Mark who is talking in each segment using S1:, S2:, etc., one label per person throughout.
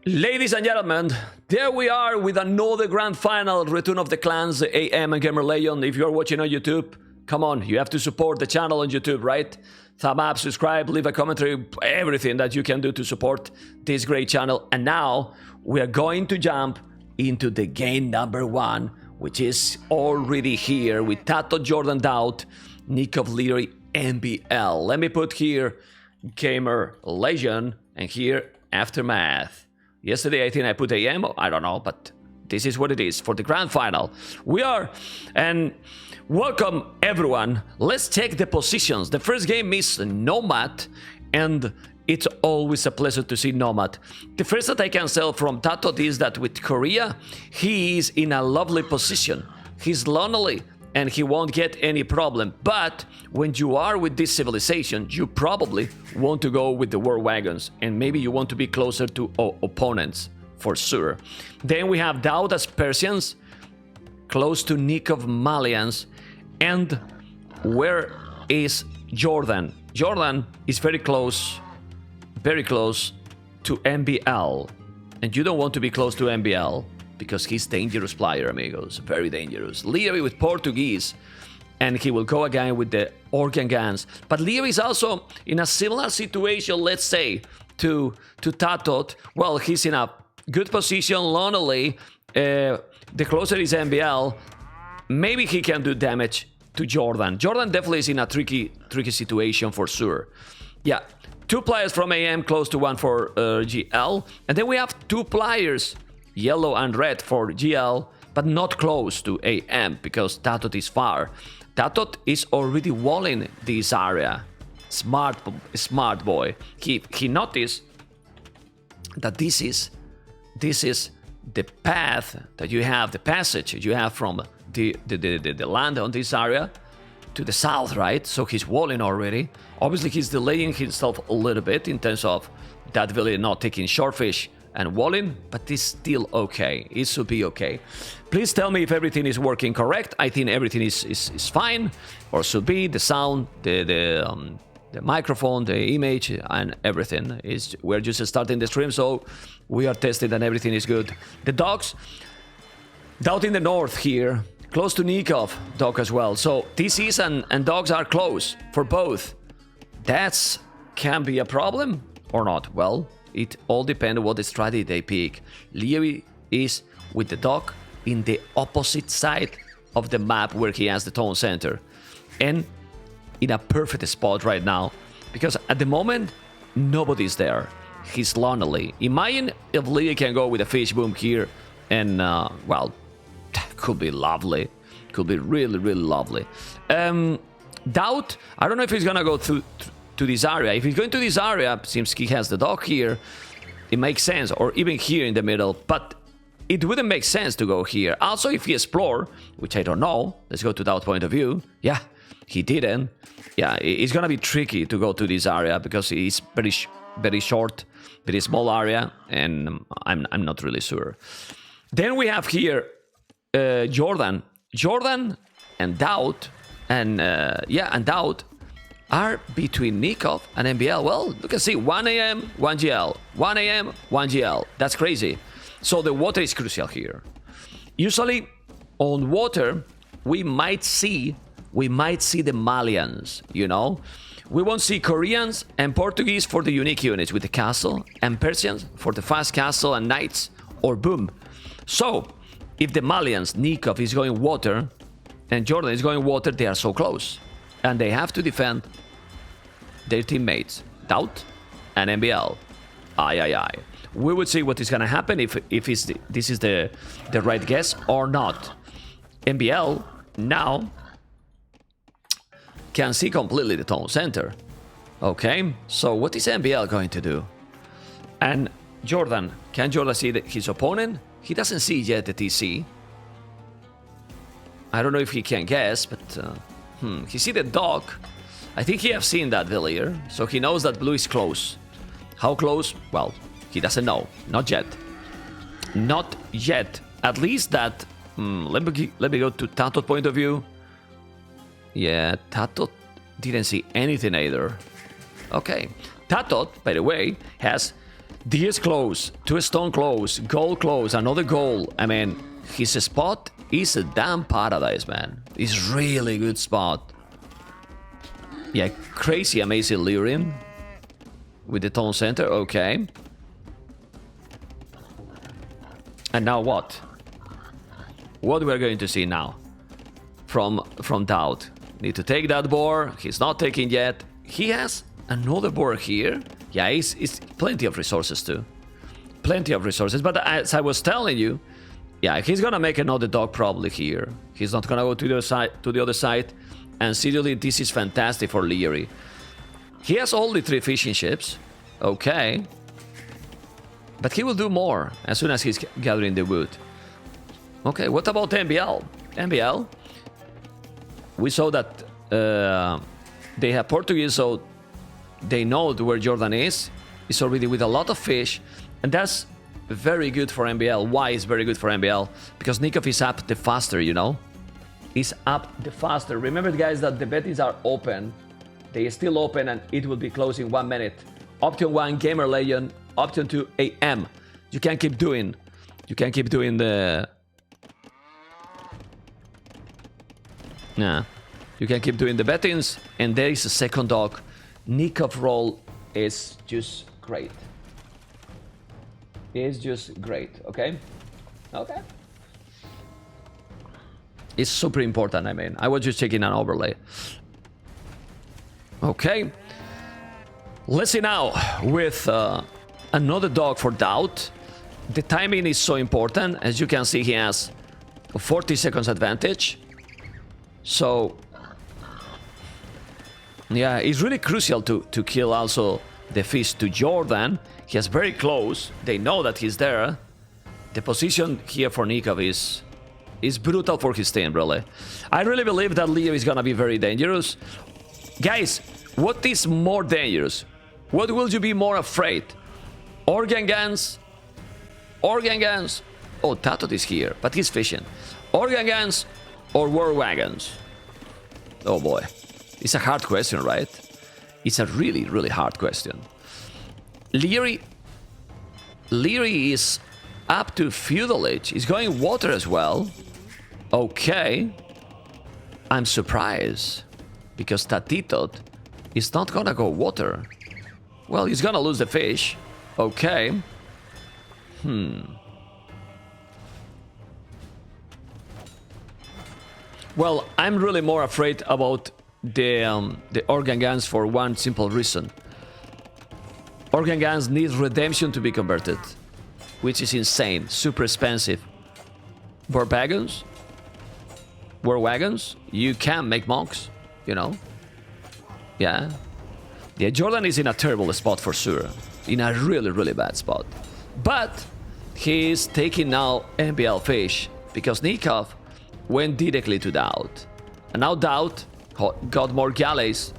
S1: Ladies and gentlemen, there we are with another grand final, Return of the Clans, AM and Gamerlegion. If you're watching on YouTube, come on, you have to support the channel on YouTube, right? Thumb up, subscribe, leave a commentary, everything that you can do to support this great channel. And now we are going to jump into the game number 1, which is already here with Tato, Jordan, Doubt, Nick of Leary, NBL. Let me put here Gamerlegion and here Aftermath. Yesterday, I think I put AM, I don't know, but this is what it is for the grand final. We are, and welcome everyone. Let's check the positions. The first game is Nomad, and it's always a pleasure to see Nomad. The first that I can tell from Tato is that with Korea, he is in a lovely position. He's lonely, and he won't get any problem. But when you are with this civilization, you probably want to go with the war wagons, and maybe you want to be closer to opponents, for sure. Then we have Daud as Persians, close to Nick of Malians, and where is Jordan? Jordan is very close to NBL, and you don't want to be close to NBL, because he's dangerous player, amigos. Very dangerous. Leary with Portuguese, and he will go again with the organ guns. But Leary is also in a similar situation, let's say, to Tatot. Well, he's in a good position, lonely. The closer is NBL, maybe he can do damage to Jordan. Jordan definitely is in a tricky situation for sure. Yeah, 2 players from AM, close to 1 for GL. And then we have 2 players, yellow and red for GL, but not close to AM because Tatot is far. Tatot is already walling this area. Smart boy. He noticed that this is the path that you have, the passage you have from the land on this area to the south, right? So he's walling already. Obviously, he's delaying himself a little bit in terms of that village not taking shortfish and walling, but it's still okay. It should be okay. Please tell me if everything is working correct. I think everything is fine, or should be. The sound, the microphone, the image, and everything is. We're just starting the stream, so we are testing and everything is good. The dogs, Doubt in the north here, close to Nikov, dog as well. So TCs and dogs are close for both. That's can be a problem or not. Well, it all depends on what the strategy they pick. Leary is with the dog in the opposite side of the map where he has the town center. And in a perfect spot right now. Because at the moment, nobody's there. He's lonely. Imagine if Leary can go with a fish boom here. And, well, could be lovely. Could be really, really lovely. Doubt, I don't know if he's gonna go to this area. If he's going to this area, since he has the dog here, it makes sense, or even here in the middle, but it wouldn't make sense to go here. Also, if he explore, which I don't know, let's go to that point of view. Yeah, he didn't. Yeah, it's gonna be tricky to go to this area because it's very short, very small area, and I'm not really sure. Then we have here Jordan and Doubt, and Doubt are between Nikov and NBL. Well, you can see 1 AM, 1 GL, 1 AM, 1 GL. That's crazy. So the water is crucial here. Usually on water, we might see the Malians, you know. We won't see Koreans and Portuguese for the unique units with the castle, and Persians for the fast castle and knights or boom. So if the Malians, Nikov is going water and Jordan is going water, they are so close. And they have to defend their teammates, Doubt and NBL. Aye. We would see what is gonna happen if this is the right guess or not. NBL now can see completely the town center. Okay, so what is NBL going to do? And Jordan, can Jordan see his opponent? He doesn't see yet the TC. I don't know if he can guess, but he see the dog. I think he have seen that earlier, so he knows that blue is close. How close? Well, he doesn't know. Not yet. Not yet. At least that. Let me go to Tato point of view. Yeah, Tato didn't see anything either. Okay. Tato, by the way, has D is close, 2 stone close, goal close, another goal. I mean, his spot is a damn paradise, man. It's really good spot. Yeah, crazy amazing Lyrium with the tone center. Okay. And now what? What we're going to see now from Doubt? Need to take that boar. He's not taking yet. He has another boar here. Yeah, it's plenty of resources too. Plenty of resources. But as I was telling you, yeah, he's gonna make another dog probably here. He's not gonna go to the other side. And seriously, this is fantastic for Leary. He has only 3 fishing ships. Okay. But he will do more as soon as he's gathering the wood. Okay, what about MBL? MBL, we saw that they have Portuguese, so they know where Jordan is. He's already with a lot of fish, and that's very good for MBL. Why is very good for MBL? Because Nikov is up the faster, you know? He's up the faster. Remember, guys, that the bettings are open. They are still open, and it will be closed in 1 minute. Option 1, Gamerlegion. Option 2, AM. You can keep doing. You can keep doing the. Yeah, you can keep doing the bettings, and there is a second dog. Nikov roll is just great. It's just great. Okay. Okay. It's super important. I mean, I was just checking an overlay. Okay. Let's see now with another dog for Doubt. The timing is so important. As you can see, he has a 40 seconds advantage. So, yeah, it's really crucial to kill also the fish to Jordan. He is very close. They know that he's there. The position here for Nikov is brutal for his team, really. I really believe that Leo is gonna be very dangerous. Guys, what is more dangerous? What will you be more afraid? Organ guns? Organ guns? Oh, Tatot is here, but he's fishing. Organ guns or war wagons? Oh boy. It's a hard question, right? It's a really, really hard question. Leary is up to feudal age. He's going water as well. Okay. I'm surprised. Because Tatitot is not gonna go water. Well, he's gonna lose the fish. Okay. Well, I'm really more afraid about the organ guns for one simple reason. Organ guns need redemption to be converted, which is insane, super expensive. War wagons, you can make monks, you know. Yeah, Jordan is in a terrible spot for sure, in a really, really bad spot. But he's taking now MBL fish because Nikov went directly to Doubt. And now Doubt got more galleys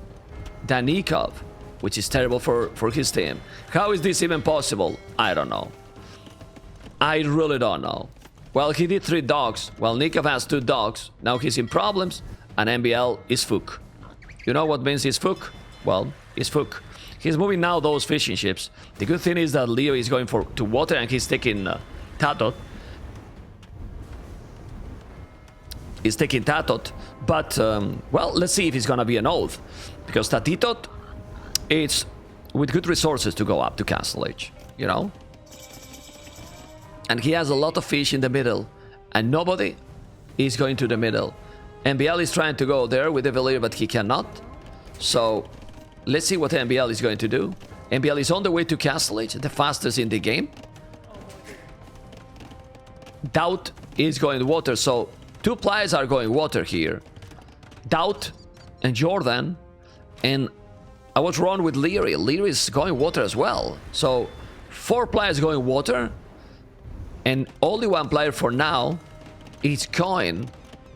S1: than Nikov, which is terrible for his team. How is this even possible? I don't know. I really don't know. Well, he did 3 dogs. Well, Nikov has 2 dogs. Now he's in problems, and MBL is Fook. You know what means he's Fook? Well, he's Fook. He's moving now those fishing ships. The good thing is that Leo is going to water, and he's taking Tatot. He's taking Tatot, but, well, let's see if he's gonna be an oath. Because Tatitot, it's with good resources to go up to Castle Age, you know? And he has a lot of fish in the middle, and nobody is going to the middle. MBL is trying to go there with the Valier, but he cannot. So, let's see what MBL is going to do. MBL is on the way to Castle Age, the fastest in the game. Doubt is going water, so 2 players are going water here. Doubt and Jordan, and I was wrong with Leary. Leary is going water as well. So 4 players going water, and only 1 player for now is going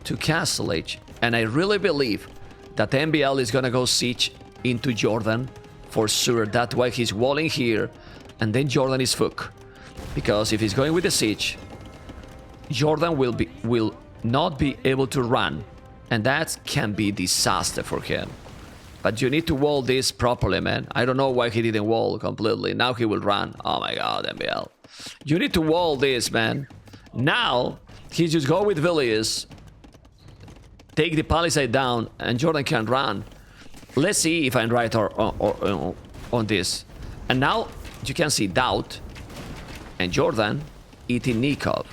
S1: to Castle Age. And I really believe that MBL is gonna go siege into Jordan for sure. That's why he's walling here, and then Jordan is Fook. Because if he's going with the siege, Jordan will not be able to run, and that can be disaster for him. But you need to wall this properly, man. I don't know why he didn't wall completely. Now he will run. Oh my god, MBL. You need to wall this, man. Now, he just go with Villiers. Take the palisade down, and Jordan can run. Let's see if I'm right on this. And now, you can see Doubt and Jordan eating Nikov.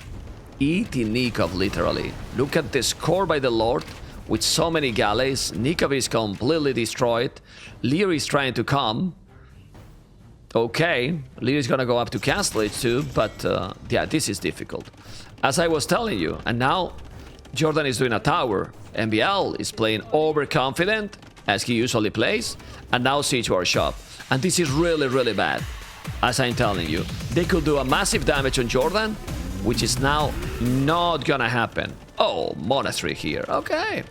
S1: Eating Nikov, literally. Look at the score by the Lord. With so many galleys, Nikov is completely destroyed. Lear is trying to come. Okay, Lear is gonna go up to Castle Age too, but yeah, this is difficult. As I was telling you, and now Jordan is doing a tower. MBL is playing overconfident, as he usually plays, and now Siege War Shop. And this is really, really bad, as I'm telling you. They could do a massive damage on Jordan, which is now not gonna happen. Oh, Monastery here, okay.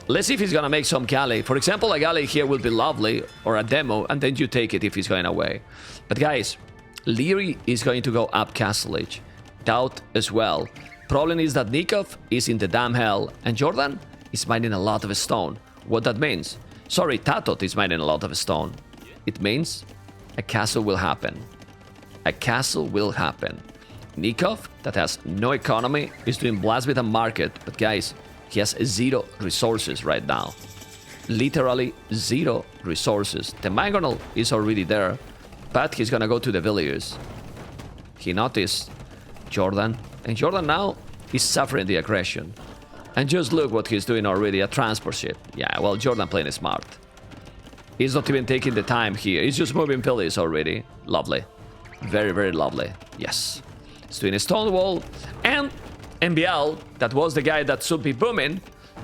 S1: Let's see if he's gonna make some galley. For example, a galley here will be lovely, or a demo, and then you take it if he's going away. But guys, Leary is going to go up Castle Age. Doubt as well. Problem is that Nikov is in the damn hell, and Jordan is mining a lot of stone. What that means? Sorry, Tatot is mining a lot of stone. It means a castle will happen. A castle will happen. Nikov, that has no economy, is doing blast with a market, but guys, he has 0 resources right now. Literally 0 resources. The Mangonel is already there, but he's gonna go to the Villiers. He noticed Jordan, and Jordan now is suffering the aggression. And just look what he's doing already, a transport ship. Yeah, well, Jordan playing smart. He's not even taking the time here. He's just moving Villiers already. Lovely. Very, very lovely. Yes. He's doing a stone wall, and MBL, that was the guy that should be booming,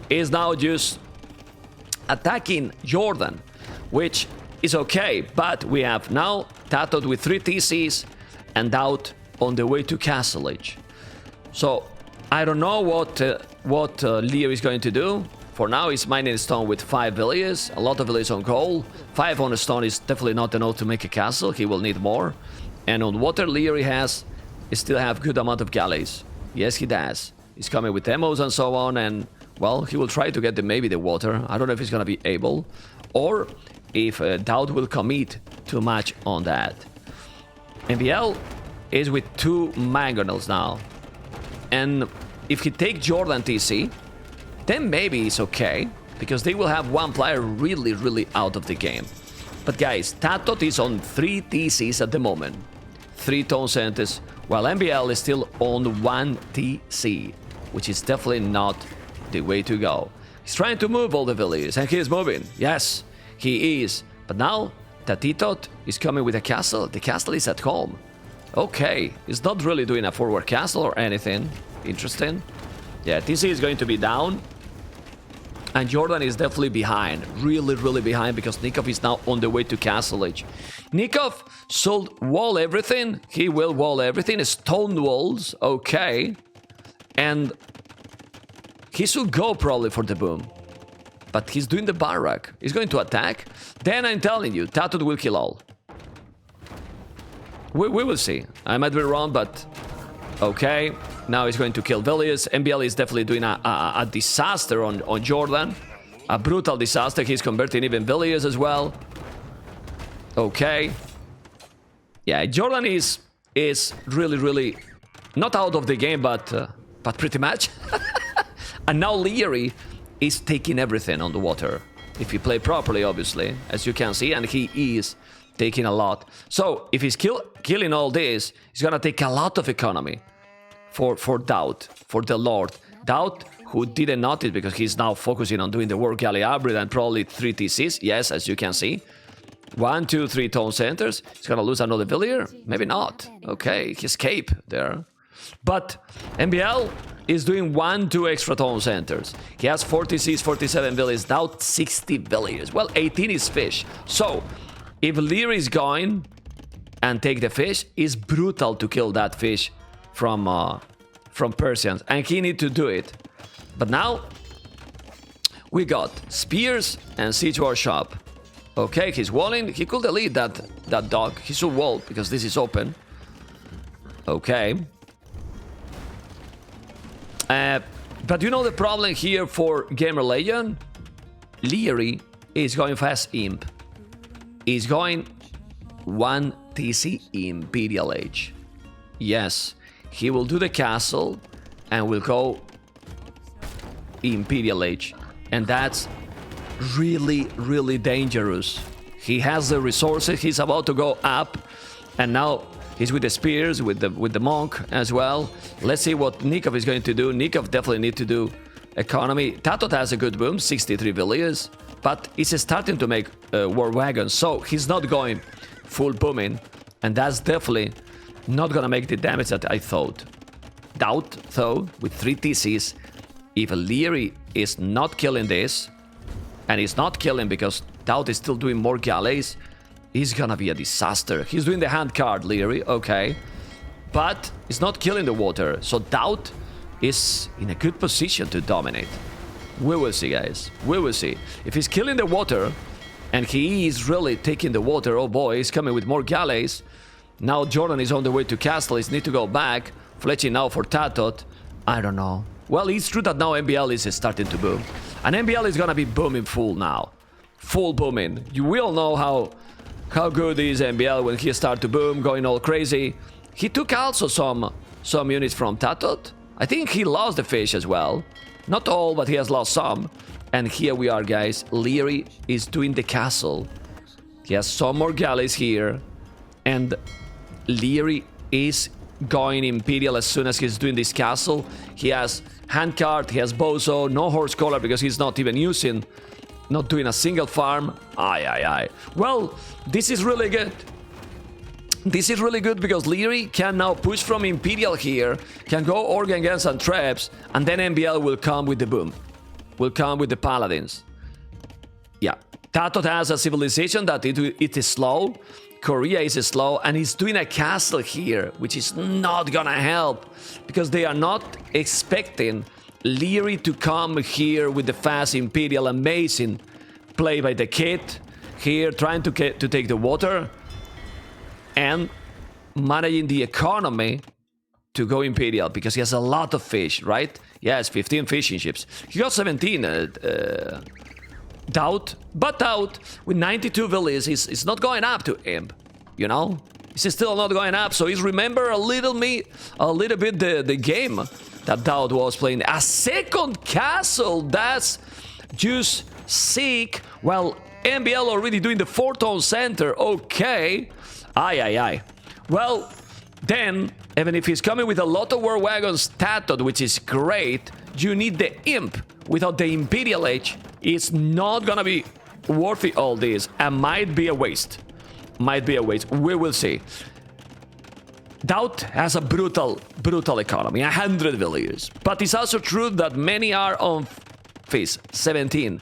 S1: is now just attacking Jordan, which is okay, but we have now Tatot with 3 TCs and Doubt on the way to Castle Age. So I don't know what Leo is going to do. For now, he's mining stone with 5 Villiers, a lot of Villiers on coal. 5 on a stone is definitely not enough to make a castle. He will need more. And on water, Leo he still have good amount of galleys. Yes, he does. He's coming with demos and so on, and well, he will try to get maybe the water. I don't know if he's gonna be able, or if Doubt will commit too much on that. MBL is with 2 Mangonels now, and if he take Jordan TC, then maybe it's okay, because they will have 1 player really, really out of the game. But guys, Tatot is on 3 TCs at the moment, 3 tone centers, while MBL is still on 1 TC, which is definitely not the way to go. He's trying to move all the Villiers, and he is moving. Yes, he is. But now that Tatot is coming with a castle, the castle is at home. Okay, he's not really doing a forward castle or anything. Interesting. Yeah, TC is going to be down. And Jordan is definitely behind. Really, really behind, because Nikov is now on the way to Castle Age. Nikov should wall everything. He will wall everything. Stone walls. Okay. And he should go probably for the boom. But he's doing the barrack. He's going to attack. Then I'm telling you, Tatot will kill all. We will see. I might be wrong, but... Okay. Now he's going to kill Villiers. MBL is definitely doing a disaster on Jordan. A brutal disaster. He's converting even Villiers as well. Okay. Yeah, Jordan is really, really not out of the game, but pretty much. And now Leary is taking everything on the water. If you play properly, obviously, as you can see, and he is taking a lot. So if he's killing all this, he's gonna take a lot of economy. For Doubt, for the Lord. Doubt, who didn't notice because he's now focusing on doing the work galley hybrid and probably 3 TCs. Yes, as you can see. 1, 2, 3 tone centers. He's gonna lose another Villier? Maybe not. Okay, he escaped there. But MBL is doing 1, 2 extra tone centers. He has 40 TCs, 47 Villiers, Doubt 60 Villiers. Well, 18 is fish. So, if Lear is going and take the fish, it's brutal to kill that fish from Persians, and he need to do it. But now we got Spears and Siege War Shop. Okay, he's walling. He could delete that dog. He should wall because this is open. Okay. But you know the problem here for Gamerlegion? Leary is going fast Imp. He's going 1 TC Imperial Age. Yes, he will do the castle and will go Imperial Age. And that's really, really dangerous. He has the resources, he's about to go up. And now he's with the spears, with the monk as well. Let's see what Nikov is going to do. Nikov definitely need to do economy. Tatot has a good boom, 63 villages. But he's starting to make war wagons, so he's not going full booming, and that's definitely not gonna make the damage that I thought. Doubt, though, with 3 TCs, if Leary is not killing this, and he's not killing because Doubt is still doing more galleys, he's gonna be a disaster. He's doing the hand card, Leary, okay, but he's not killing the water, so Doubt is in a good position to dominate. We will see, guys. We will see. If he's killing the water, and he is really taking the water, oh boy, he's coming with more galleys. Now Jordan is on the way to castle. He needs to go back. Fletching now for Tatot. I don't know. Well, it's true that now MBL is starting to boom. And MBL is gonna be booming full now. Full booming. You will know how good is MBL when he start to boom, going all crazy. He took also some units from Tatot. I think he lost the fish as well. Not all, but he has lost some. And here we are, guys. Leary is doing the castle. He has some more galleys here. And Leary is going Imperial as soon as he's doing this castle. He has handcart, he has bozo, no horse collar because he's not even using, not doing a single farm. Aye. Well, this is really good. This is really good because Leary can now push from Imperial here, can go organ guns and traps, and then MBL will come with the boom. Will come with the paladins. Yeah, Tatot has a civilization that it is slow. Korea is slow, and he's doing a castle here, which is not gonna help because they are not expecting Leary to come here with the fast Imperial. Amazing play by the kid here, trying to take the water and managing the economy to go Imperial because he has a lot of fish, right? Yes, 15 fishing ships. He got 17. Doubt, but Doubt with 92 villas is not going up to Imp, you know? He's still not going up, so he's remember a little bit the game that Doubt was playing. A second castle, that's just sick. Well, MBL already doing the 4-tone center, okay. Aye. Well, then, even if he's coming with a lot of war wagons, Tatot, which is great, you need the Imp. Without the Imperial Age, it's not gonna be worth it all this, and might be a waste. Might be a waste. We will see. Doubt has a brutal economy, 100 villages. But it's also true that many are on Fizz, 17.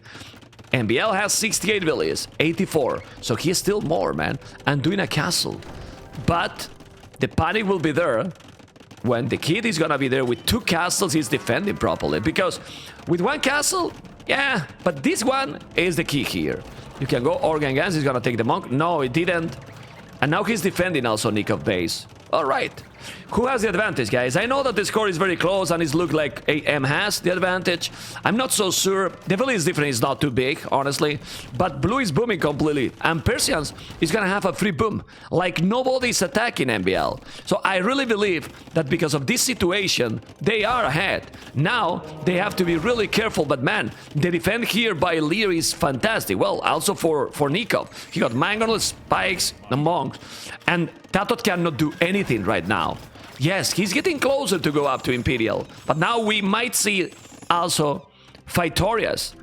S1: MBL has 68 villages, 84. So he's still more, man, and doing a castle. But the panic will be there when the kid is gonna be there with 2 castles. He's defending properly, because with 1 castle, yeah, but this one is the key here. You can go organ guns. He's gonna take the monk. No, it didn't. And now he's defending also Nikov base. All right. Who has the advantage, guys? I know that the score is very close and it looks like AM has the advantage. I'm not so sure. The village difference is not too big, honestly. But blue is booming completely. And Persians is going to have a free boom. Like nobody's attacking MBL. So I really believe that because of this situation, they are ahead. Now, they have to be really careful. But man, the defense here by Lear is fantastic. Well, also for Nikov. He got mangonel, spikes, the monk. And Tatot cannot do anything right now. Yes, he's getting closer to go up to Imperial. But now we might see also Phytorias.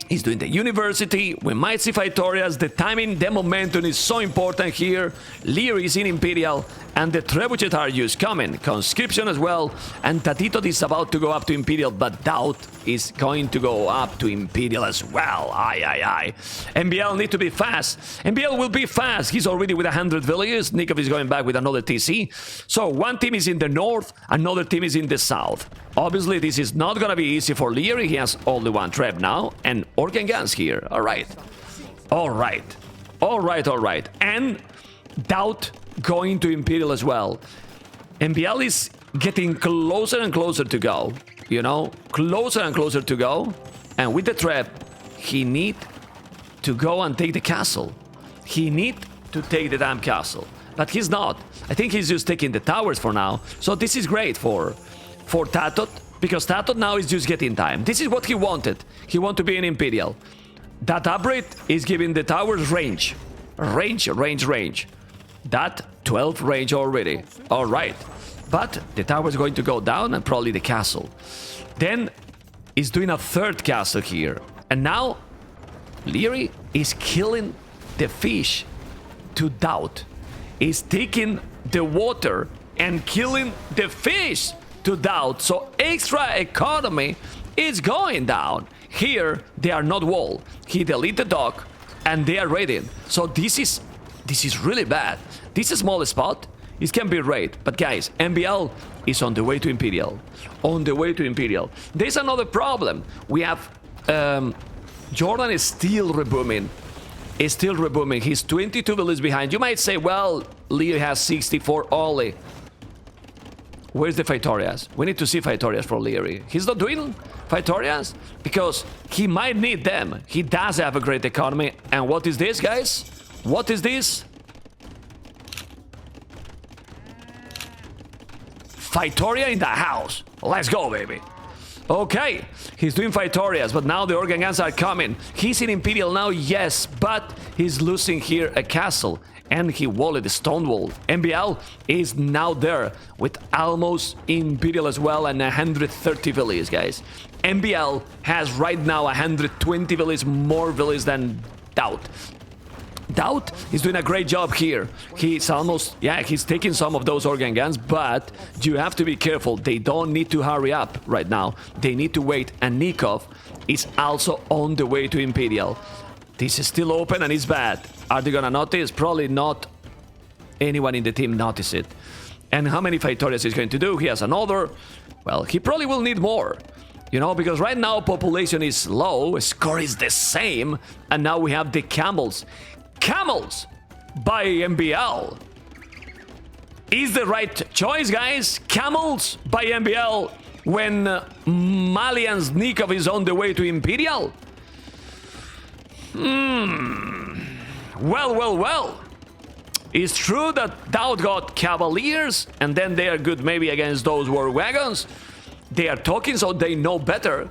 S1: He's doing the university. We might see Phytorias. The timing, the momentum is so important here. Lear is in Imperial. And the Trebuchet are just coming. Conscription as well. And Tatito is about to go up to Imperial. But Doubt is going to go up to Imperial as well. Aye. MBL need to be fast. MBL will be fast. He's already with 100 villages. Nikov is going back with another TC. So one team is in the north. Another team is in the south. Obviously, this is not going to be easy for Lear. He has only 1 trap now. And organ guns here. All right. And Doubt going to Imperial as well. MBL is getting closer and closer to go. You know, closer and closer to go. And with the trap, he need to go and take the castle. He need to take the damn castle. But he's not. I think he's just taking the towers for now. So this is great for Tatot, because Tatot now is just getting time. This is what he wanted. He wanted to be an Imperial. That upgrade is giving the towers range. Range. That 12 range already. Alright. But the tower is going to go down and probably the castle. Then he's doing a third castle here. And now Leary is killing the fish to doubt. He's taking the water and killing the fish to doubt. So extra economy is going down. Here they are not wall. He delete the dock and they are raiding. So this is really bad. This is a small spot. It can be raid. But guys, MBL is on the way to Imperial. On the way to Imperial. There's another problem. We have Jordan is still rebooming. Is still rebooming. He's 22 villages behind. You might say, well, Leo has 64 only. Where's the Phytorias? We need to see Phytorias for Leary. He's not doing Phytorias because he might need them. He does have a great economy. And what is this, guys? What is this? Phytoria in the house. Let's go, baby. Okay, he's doing Phytorias, but now the organ guns are coming. He's in Imperial now, yes, but he's losing here a castle. And he walled the stone wall. MBL is now there with almost Imperial as well and 130 villages, guys. MBL has right now 120 villages, more villages than Doubt. Doubt is doing a great job here. He's almost, yeah, he's taking some of those organ guns, but you have to be careful. They don't need to hurry up right now. They need to wait. And Nikov is also on the way to Imperial. This is still open and it's bad. Are they gonna notice? Probably not. Anyone in the team notice it. And how many Phytorias he's going to do? He has another. Well, he probably will need more. You know, because right now population is low, score is the same, and now we have the camels. Camels by MBL. Is the right choice, guys? Camels by MBL when Malian's Nikov is on the way to Imperial? Well. It's true that Doubt got Cavaliers, and then they are good maybe against those war wagons. They are talking, so they know better.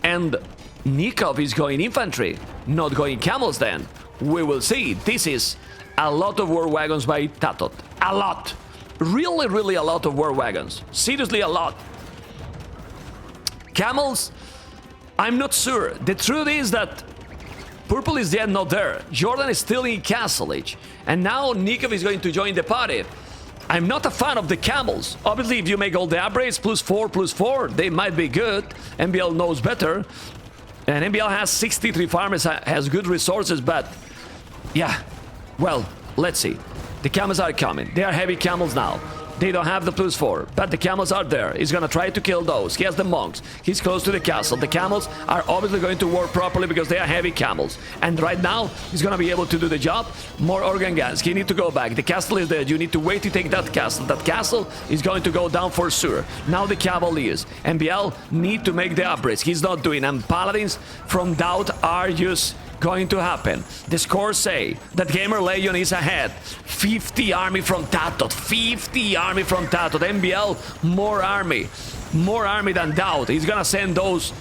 S1: And Nikov is going infantry, not going camels then. We will see. This is a lot of war wagons by Tatot. A lot. Really a lot of war wagons. Seriously, a lot. Camels, I'm not sure. The truth is that Purple is yet not there. Jordan is still in Castle Age. And now Nikov is going to join the party. I'm not a fan of the camels. Obviously, if you make all the upgrades, +4, they might be good. MBL knows better. And MBL has 63 farmers, has good resources, but yeah, well, let's see. The camels are coming. They are heavy camels now. They don't have the +4, but the camels are there. He's gonna try to kill those. He has the monks. He's close to the castle. The camels are obviously going to work properly because they are heavy camels. And right now, he's gonna be able to do the job. More organ guns. He need to go back. The castle is there. You need to wait to take that castle. That castle is going to go down for sure. Now the Cavaliers. MBL need to make the upgrades. He's not doing. And Paladins from Doubt are just going to happen. The scores say that Gamerlegion is ahead. 50 army from Tatot. 50 army from Tatot. MBL, more army than Doubt. He's gonna send those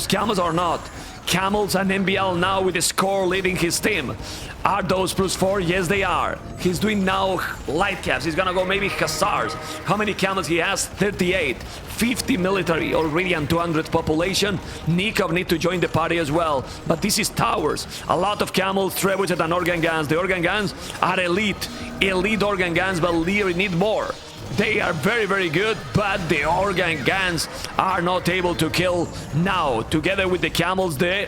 S1: camels or not? Camels and MBL now with the score leading his team. Are those +4? Yes, they are. He's doing now light caps. He's gonna go maybe Hussars. How many camels he has? 38. 50 military already and 200 population. Nikov need to join the party as well. But this is towers. A lot of camels, trebuchet and organ guns. The organ guns are elite. Elite organ guns, but Leary need more. They are very good, but the organ guns are not able to kill now. Together with the camels, the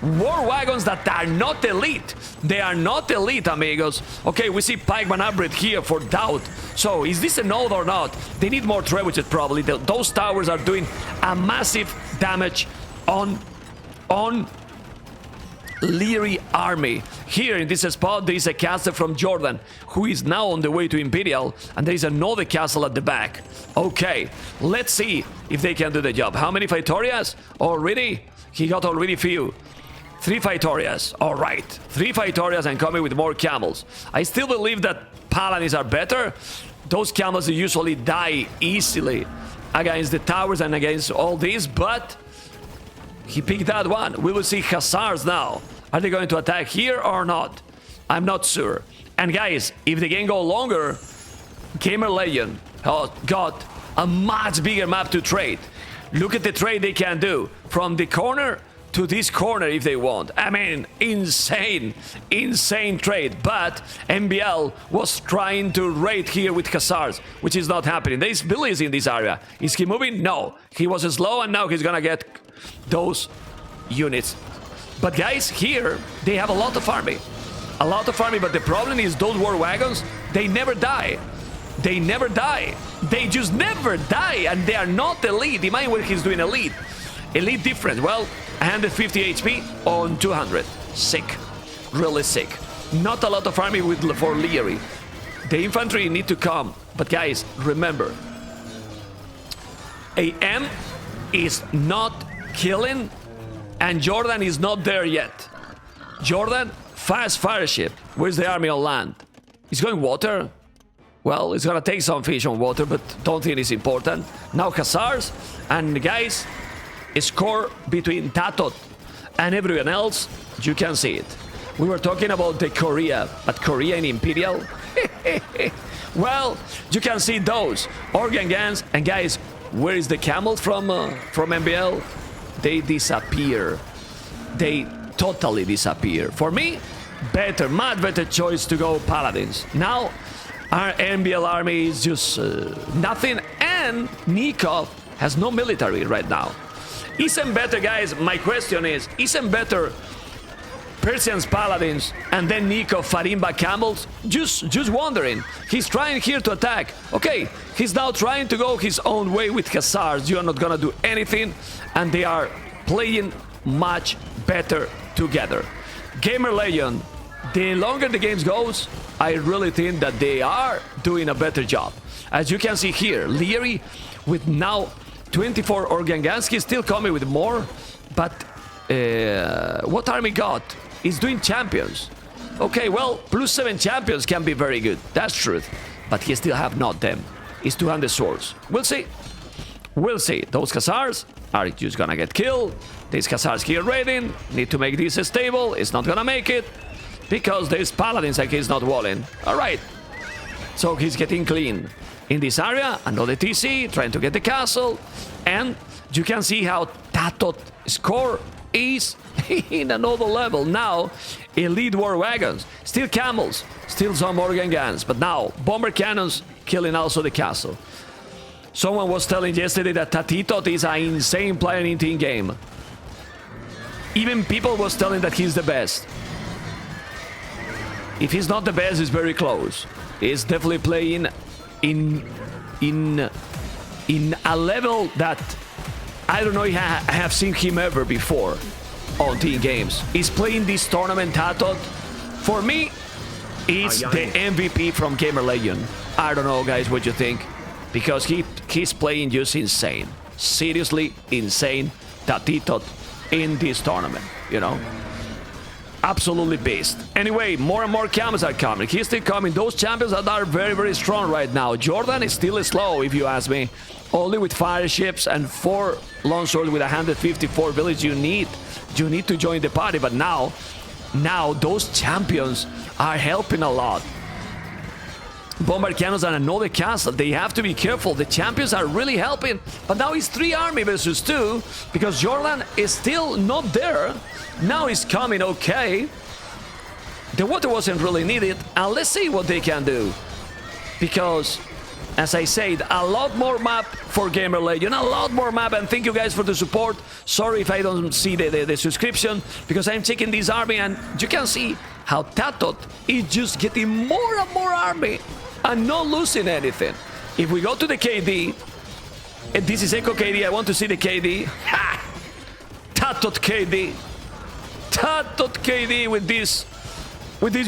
S1: war wagons that are not elite. They are not elite, amigos. Okay, we see Pikeman upgrade here for Doubt. So, is this a node or not? They need more trebuchet probably. Those towers are doing a massive damage on Leary army. Here in this spot there is a castle from Jordan who is now on the way to Imperial, and there is another castle at the back. Okay, let's see if they can do the job. How many Phytorias? Already? He got already few. 3 Victorias. All right. 3 Victorias and coming with more camels. I still believe that paladins are better. Those camels usually die easily against the towers and against all these, but he picked that one. We will see hussars now. Are they going to attack here or not? I'm not sure. And guys, if the game go longer, Gamerlegion got a much bigger map to trade. Look at the trade they can do from the corner to this corner if they want. I mean, insane trade. But MBL was trying to raid here with hussars, which is not happening. There's Billy's in this area. Is he moving? No. He was slow, and now he's gonna get those units. But guys, here they have a lot of army. A lot of army, but the problem is those war wagons, they never die. They never die. They just never die, and they are not elite. Imagine what he's doing elite. Elite different. Well, 150 HP on 200. Sick. Really sick. Not a lot of army for Leary. The infantry need to come. But guys, remember, AM is not killing, and Jordan is not there yet. Jordan, fast fire ship. Where's the army on land? He's going water. Well, it's gonna take some fish on water, but don't think it's important. Now hussars, and guys, a score between Tatot and everyone else, you can see it. We were talking about the Korea, but Korea in Imperial? Well, you can see those organ guns, and guys, where is the camel from MBL? They disappear. They totally disappear. For me, better, much better choice to go Paladins. Now, our MBL army is just nothing, and Nikov has no military right now. Isn't better, guys, my question is, isn't better Persians Paladins and then Nikov Farimba Camels? Just wondering. He's trying here to attack. Okay, he's now trying to go his own way with hussars. You are not gonna do anything, and they are playing much better together. Gamerlegion, the longer the games goes, I really think that they are doing a better job. As you can see here, Leary with now 24 organ guns. He's still coming with more, but what army got? He's doing champions. Okay, well, +7 champions can be very good. That's truth, but he still have not them. He's 200 swords. We'll see. We'll see. Those hussars are just gonna get killed. These hussars here raiding. Need to make this stable. It's not gonna make it because there's paladins and he's not walling. All right. So he's getting clean. In this area, another TC trying to get the castle. And you can see how Tatot score is in another level. Now, elite war wagons. Still camels. Still some organ guns. But now, bomber cannons killing also the castle. Someone was telling yesterday that Tatot is an insane player in team game. Even people was telling that he's the best. If he's not the best, he's very close. He's definitely playing in a level that I don't know if I have seen him ever before on team games. He's playing this tournament, Tatot. For me, he's the MVP from Gamerlegion. I don't know, guys, what you think, because he's playing just insane. Seriously insane, Tatot in this tournament, you know. Absolutely beast. Anyway, more and more camels are coming. He's still coming. Those champions that are very, very strong right now. Jordan is still slow, if you ask me. Only with fire ships and 4 longswords with 154 village you need to join the party. But now those champions are helping a lot. Bomber cannons and another castle. They have to be careful. The champions are really helping. But now it's 3 army versus 2 because Jordan is still not there. Now it's coming, okay. The water wasn't really needed, and let's see what they can do. Because, as I said, a lot more map for Gamerlegion, a lot more map, and thank you guys for the support. Sorry if I don't see the subscription, because I'm checking this army, and you can see how Tatot is just getting more and more army, and not losing anything. If we go to the KD, and this is Echo KD, I want to see the KD. Ha! Tatot KD. Tatot KD with these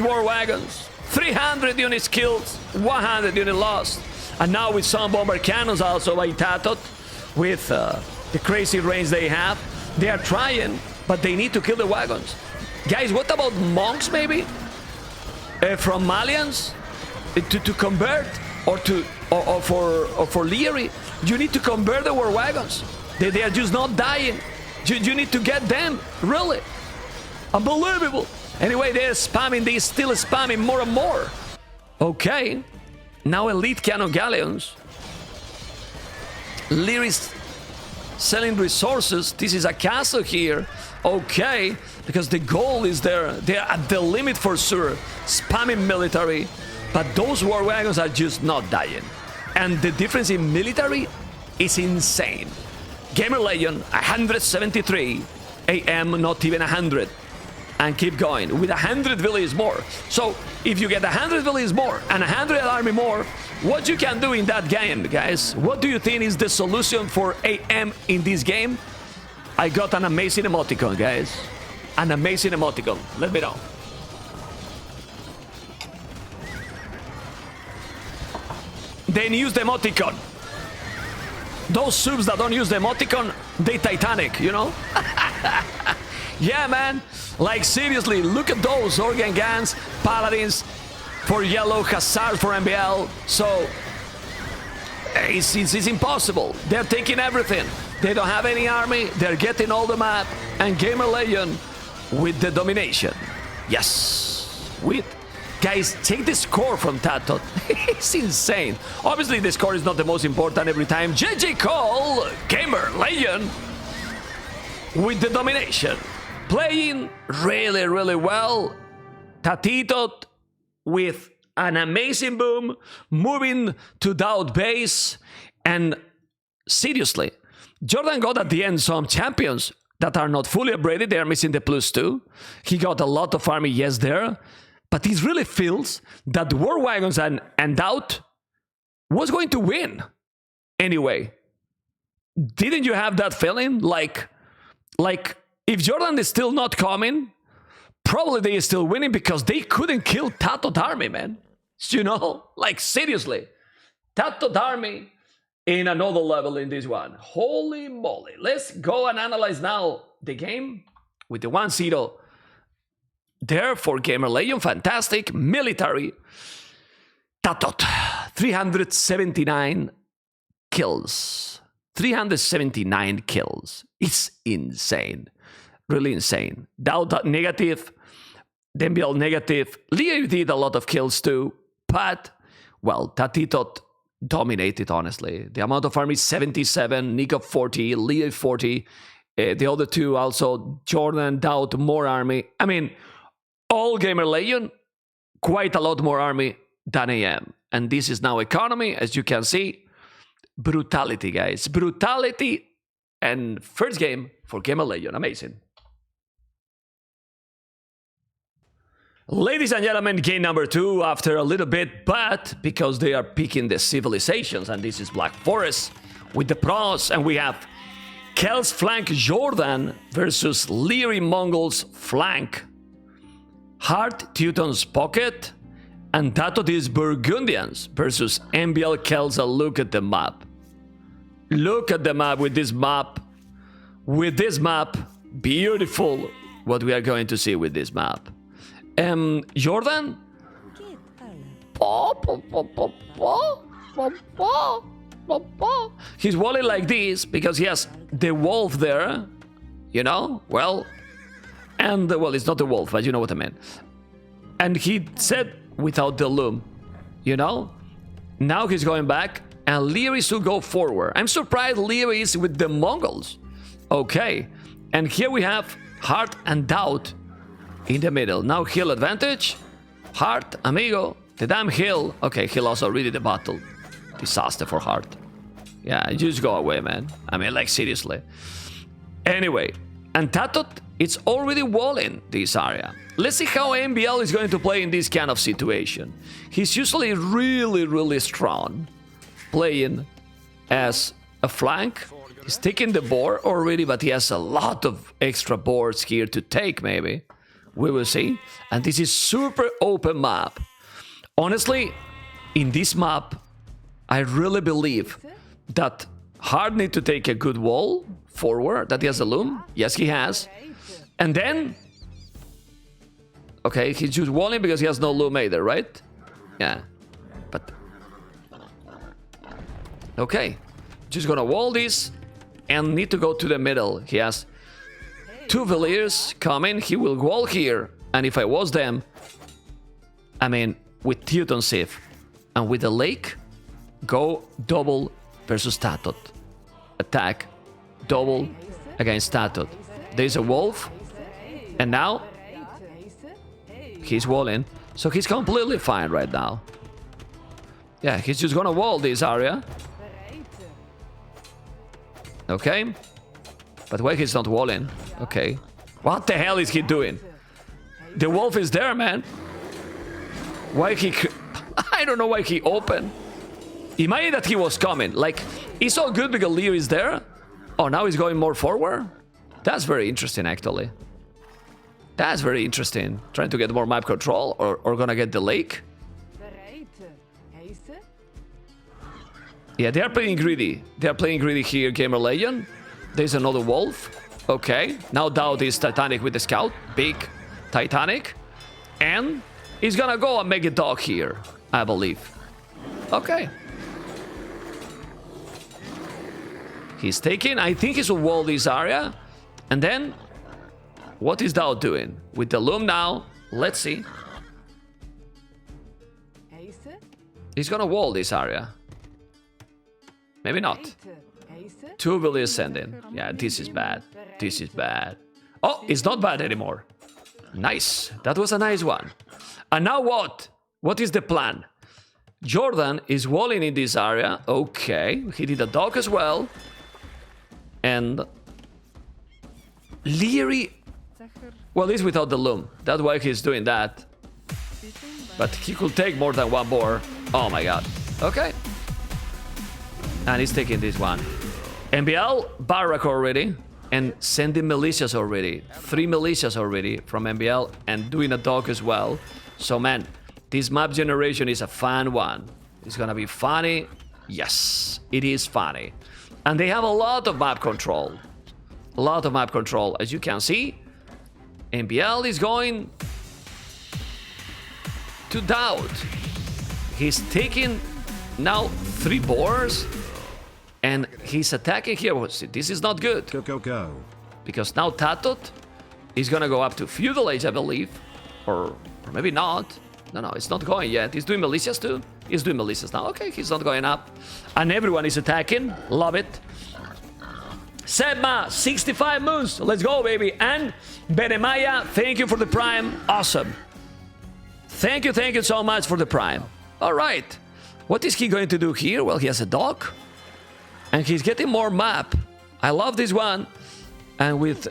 S1: war wagons. 300 units killed, 100 units lost. And now with some bomber cannons also by Tatot, with the crazy range they have, they are trying, but they need to kill the wagons. Guys, what about monks, maybe? From Malians? To convert? Or for Leary? You need to convert the war wagons. They are just not dying. You need to get them. Really? Unbelievable. Anyway, they're spamming. They're still spamming more and more. Okay. Now elite cannon galleons. Leary's selling resources. This is a castle here. Okay. Because the goal is there. They're at the limit for sure. Spamming military. But those war wagons are just not dying. And the difference in military is insane. Gamerlegion, 173. AM, not even 100. And keep going. With 100 villages more. So, if you get 100 villages more and 100 army more, what you can do in that game, guys? What do you think is the solution for AM in this game? I got an amazing emoticon, guys. An amazing emoticon. Let me know. Then use the emoticon. Those subs that don't use the emoticon, they Titanic, you know? Yeah, man. Like, seriously, look at those organ guns, paladins for yellow, hussars for MBL. So, it's impossible. They're taking everything. They don't have any army. They're getting all the map. And Gamerlegion with the domination. Yes. Guys, take the score from Tato. It's insane. Obviously, the score is not the most important every time. JJ Cole, Gamerlegion with the domination. Playing really, really well. Tatito with an amazing boom. Moving to Doubt base. And seriously, Jordan got at the end some champions that are not fully upgraded. They are missing the +2. He got a lot of army, yes, there. But he really feels that War Wagons and Doubt was going to win. Anyway, didn't you have that feeling? Like if Jordan is still not coming, probably they are still winning because they couldn't kill Tato's army, man. You know? Like, seriously. Tato's army in another level in this one. Holy moly. Let's go and analyze now the game with the 1-0. There for Gamerlegion, fantastic. Military. Tatot, 379 kills. 379 kills. It's insane. Really insane. Doubt negative. Dembiel negative. Leo did a lot of kills too. But, well, Tatito dominated, honestly. The amount of army, 77. Nico, 40. Leo, 40. The other two also. Jordan, Doubt, more army. I mean, all Gamerlegion, quite a lot more army than AM. And this is now economy, as you can see. Brutality, guys. Brutality. And first game for Gamerlegion. Amazing. Ladies and gentlemen, game number 2 after a little bit, but because they are picking the civilizations, and this is Black Forest with the pros, and we have Kel's flank Jordan versus Leary Mongols flank Hard Teuton's Pocket, and Tatodis Burgundians versus MBL Kelsa. Look at the map. Look at the map with this map. With this map. Beautiful what we are going to see with this map. Jordan? He's walling like this because he has the wolf there. You know? Well... And, well, it's not the wolf, but you know what I mean. And he said without the loom, you know? Now he's going back, and Leary should go forward. I'm surprised Leary is with the Mongols. Okay. And here we have Heart and Doubt in the middle. Now Hill advantage. Heart, amigo. The damn Hill. Okay, Hill also really the battle. Disaster for Heart. Yeah, just go away, man. I mean, like, seriously. Anyway. And Tatot, it's already walling this area. Let's see how MBL is going to play in this kind of situation. He's usually really, really strong, playing as a flank. He's taking the board already, but he has a lot of extra boards here to take, maybe. We will see. And this is super open map. Honestly, in this map, I really believe that Hard need to take a good wall forward, that he has a loom. Yes, he has. And then Okay, he's just walling because he has no loom either, right? Yeah. But... Okay. Just gonna wall this and need to go to the middle. He has 2 Villiers coming. He will wall here. And if I was them... I mean, with Teuton Sif and with the lake, go double versus Tatot. Attack. Double against Tatot. There's a wolf. And now... he's walling. So he's completely fine right now. Yeah, he's just gonna wall this area. Okay. But why he's not walling? Okay. What the hell is he doing? The wolf is there, man. Why he... I don't know why he opened. Imagine that he was coming. Like, it's all good because Leo is there. Oh, now he's going more forward? That's very interesting, actually. That's very interesting. Trying to get more map control or gonna get the lake. Yeah, they are playing greedy. They are playing greedy here, Gamerlegion. There's another wolf. Okay. Now Dowd is Titanic with the scout. Big Titanic. And he's gonna go and make a dog here, I believe. Okay. He's taking... I think he's will wall this area. And then... what is Dowd doing? With the loom now. Let's see. He's gonna wall this area. Maybe not. 2 will ascend in. Yeah, this is bad. This is bad. Oh, it's not bad anymore. Nice. That was a nice one. And now what? What is the plan? Jordan is walling in this area. Okay. He did a dog as well. And... Leary... well, he's without the loom. That's why he's doing that. But he could take more than 1 boar. Oh my god. Okay. And he's taking this one. MBL, Barak already. And sending militias already. 3 militias already from MBL. And doing a dog as well. So man, this map generation is a fun one. It's gonna be funny. Yes, it is funny. And they have a lot of map control. A lot of map control. As you can see, MBL is going to Dowd. He's taking now 3 boars. And he's attacking here. This is not good.
S2: Go.
S1: Because now Tatot is gonna go up to Feudal Age, I believe. Or maybe not. No, it's not going yet. He's doing militias too. He's doing militias now. Okay, he's not going up. And everyone is attacking. Love it. Sebma, 65 moons. Let's go, baby. And Benemaya, thank you for the prime. Awesome. Thank you so much for the prime. All right. What is he going to do here? Well, he has a dog. And he's getting more map. I love this one. And with...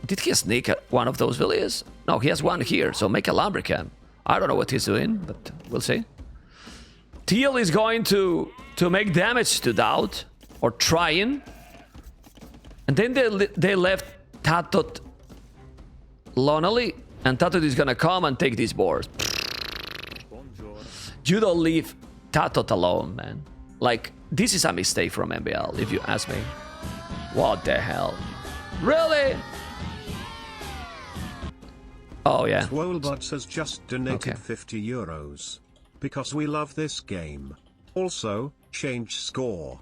S1: did he sneak one of those villages? No, he has one here. So make a Lumbercan. I don't know what he's doing, but we'll see. Teal is going to make damage to Dowd. Or trying. And then they left Tatot lonely. And Tatot is gonna come and take these boars. You don't leave Tatot alone, man. Like, this is a mistake from MBL, if you ask me. What the hell? Really? Oh, yeah.
S2: Swolebots has just donated 50 euros. Because we love this game. Also, change score.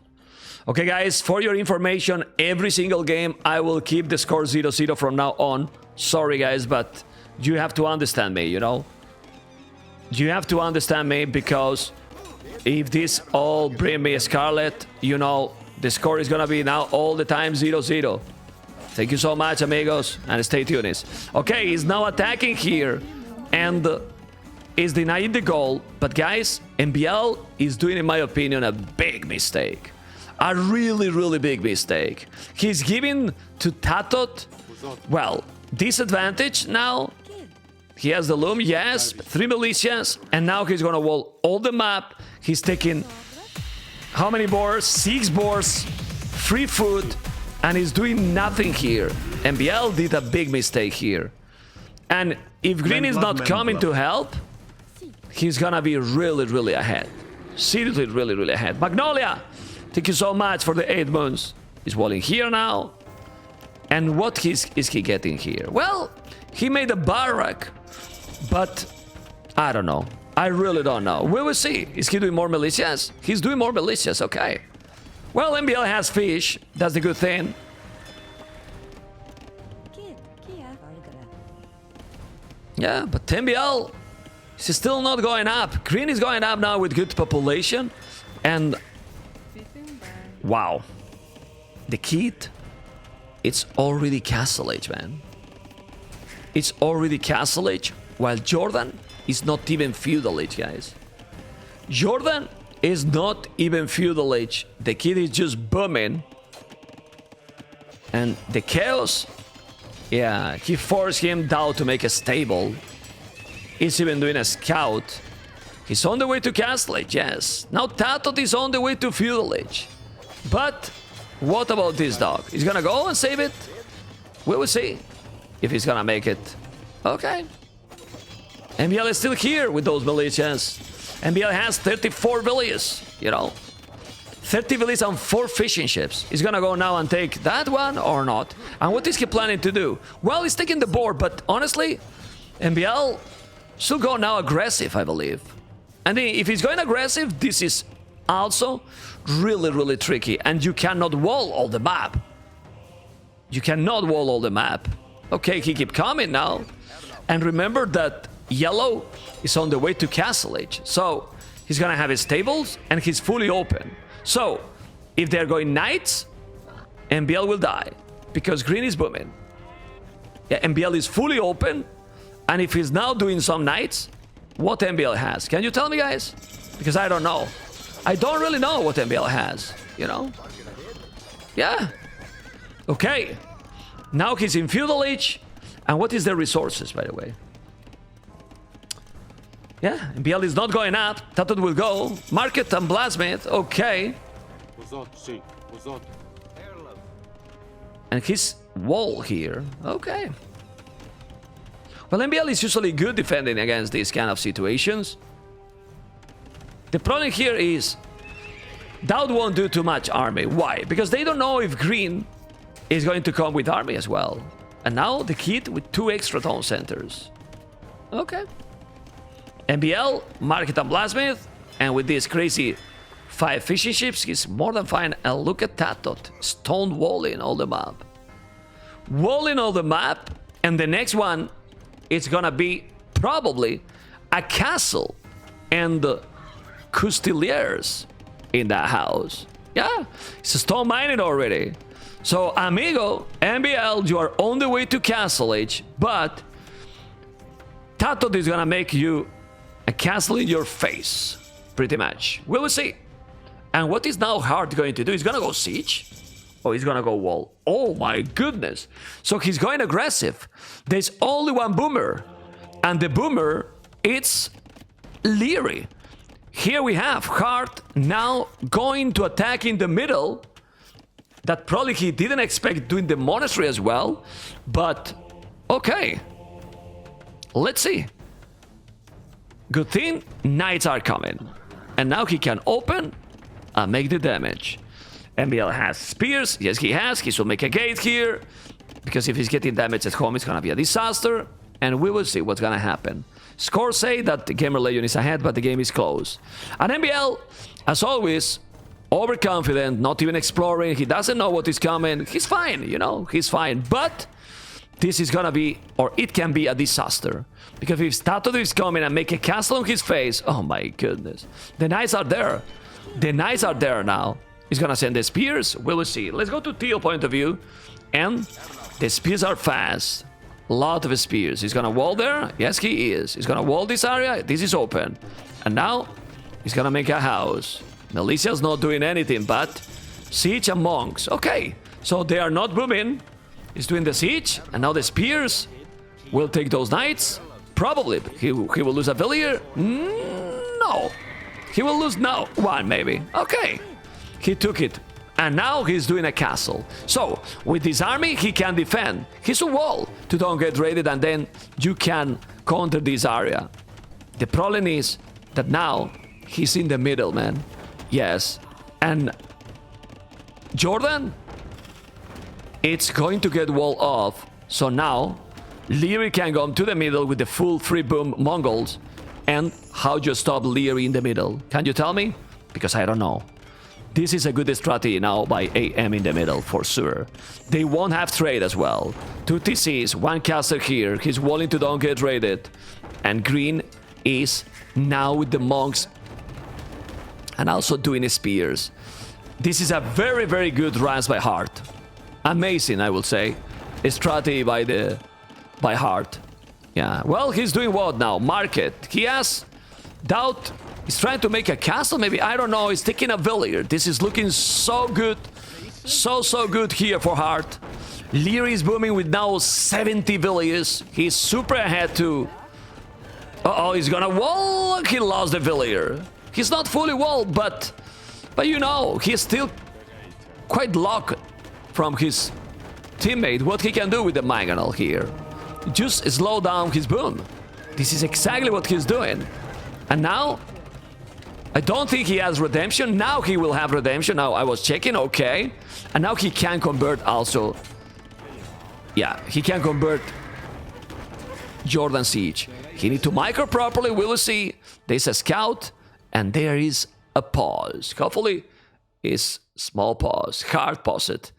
S1: Okay, guys, for your information, every single game, I will keep the score 0-0 from now on. Sorry, guys, but you have to understand me, you know? You have to understand me because if this all bring me a Scarlet, you know, the score is gonna be now all the time 0-0. Thank you so much, amigos, and stay tuned. Okay, he's now attacking here and is denying the goal. But guys, MBL is doing, in my opinion, a big mistake. A really big mistake. He's giving to Tatot, well, disadvantage now. He has the loom, yes, 3 militias, and now he's gonna wall all the map. He's taking how many boars? 6 boars, free food, and he's doing nothing here. MBL did a big mistake here. And if Green is not coming to help, he's gonna be really ahead. Seriously, really ahead. Magnolia, thank you so much for the 8 moons. He's walling here now. And what is he getting here? Well, he made a barrack. But I don't know. I really don't know. We will see. Is he doing more militias? He's doing more militias, okay. Well, MBL has fish. That's the good thing. Yeah, but MBL is still not going up. Green is going up now with good population. And wow. The kid, it's already Castle Age, man. It's already Castle Age, while Jordan is not even Feudal Age, guys. Jordan is not even Feudal Age. The kid is just booming. And the Chaos, yeah, he forced him down to make a stable. He's even doing a scout. He's on the way to Castle Age, yes. Now Tatot is on the way to Feudal Age. But what about this dog? He's gonna go and save it? We will see if he's gonna make it. Okay. MBL is still here with those militias. MBL has 34 villages, you know. 30 villages and 4 fishing ships. He's gonna go now and take that one or not? And what is he planning to do? Well, he's taking the board, but honestly, MBL should go now aggressive, I believe. And if he's going aggressive, this is also really, really tricky. And you cannot wall all the map. You cannot wall all the map. Okay, he keep coming now. And remember that yellow is on the way to Castle Age. So he's gonna have his stables and he's fully open. So if they're going knights, MBL will die. Because green is booming. Yeah, MBL is fully open. And if he's now doing some knights, what MBL has? Can you tell me, guys? Because I don't know. I don't really know what MBL has, you know? Yeah. Okay. Now he's in Feudal Age. And what is their resources, by the way? Yeah, MBL is not going up. Tatot will go. Market and Blasmith. Okay. And his wall here. Okay. Well, MBL is usually good defending against these kind of situations. The problem here is Dowd won't do too much army. Why? Because they don't know if green is going to come with army as well. And now the kid with 2 extra town centers. Okay. MBL, Market and Blasmith, and with these crazy 5 fishing ships, he's more than fine. And look at Tatot, stone walling all the map. Walling all the map, and the next one, it's gonna be probably a castle and Custiliers in that house. Yeah, it's a stone mining already. So, amigo, MBL, you are on the way to Castle Age, but Tatot is gonna make you a castle in your face, pretty much. We will see. And what is now Hart going to do? He's gonna go siege? Oh, he's gonna go wall. Oh my goodness. So he's going aggressive. There's only one boomer. And the boomer, it's Leary. Here we have Hart now going to attack in the middle. That probably he didn't expect doing the monastery as well. But, okay. Let's see. Good thing, knights are coming. And now he can open and make the damage. MBL has spears. Yes, he has. He should make a gate here. Because if he's getting damage at home, it's going to be a disaster. And we will see what's going to happen. Scores say that the Gamerlegion is ahead, but the game is close. And MBL, as always, overconfident, not even exploring. He doesn't know what is coming. He's fine, you know. He's fine. But this is going to be, or it can be a disaster. Because if Tatot is coming and make a castle on his face, oh my goodness. The knights are there. The knights are there now. He's gonna send the spears. We will see. Let's go to Theo point of view. And the spears are fast. Lot of spears. He's gonna wall there. Yes, he is. He's gonna wall this area. This is open. And now he's gonna make a house. Militia's not doing anything but siege and monks. Okay. So they are not booming. He's doing the siege. And now the spears will take those knights. Probably. He will lose a villager. No. He will lose now. One maybe. Okay. He took it. And now he's doing a castle. So, with this army, he can defend. He's a wall to don't get raided, and then you can counter this area. The problem is that now he's in the middle, man. Yes. And Jordan, it's going to get wall off. So now Leary can go to the middle with the full free boom Mongols. And how do you stop Leary in the middle? Can you tell me? Because I don't know. This is a good strategy now by AM in the middle, for sure. They won't have trade as well. 2 TCs, 1 caster here. He's willing to don't get raided. And green is now with the monks. And also doing spears. This is a very, very good runs by Hart. Amazing, I will say. A strategy by Hart. Yeah, well, he's doing what now? Market. He has doubt. He's trying to make a castle, maybe. I don't know. He's taking a villager. This is looking so good. So good here for Hart. Leary is booming with now 70 villagers. He's super ahead too. Uh-oh, he's gonna wall. He lost the villager. He's not fully walled, but you know, he's still quite locked from his teammate. What he can do with the Mangonel here. Just slow down his boom. This is exactly what he's doing. And now, I don't think he has redemption. Now he will have redemption. Now I was checking, okay. And now he can convert also. Yeah, he can convert Jordan Siege. He need to micro properly. We will see. There's a scout. And there is a pause. Hopefully, it's small pause. Hard pause it.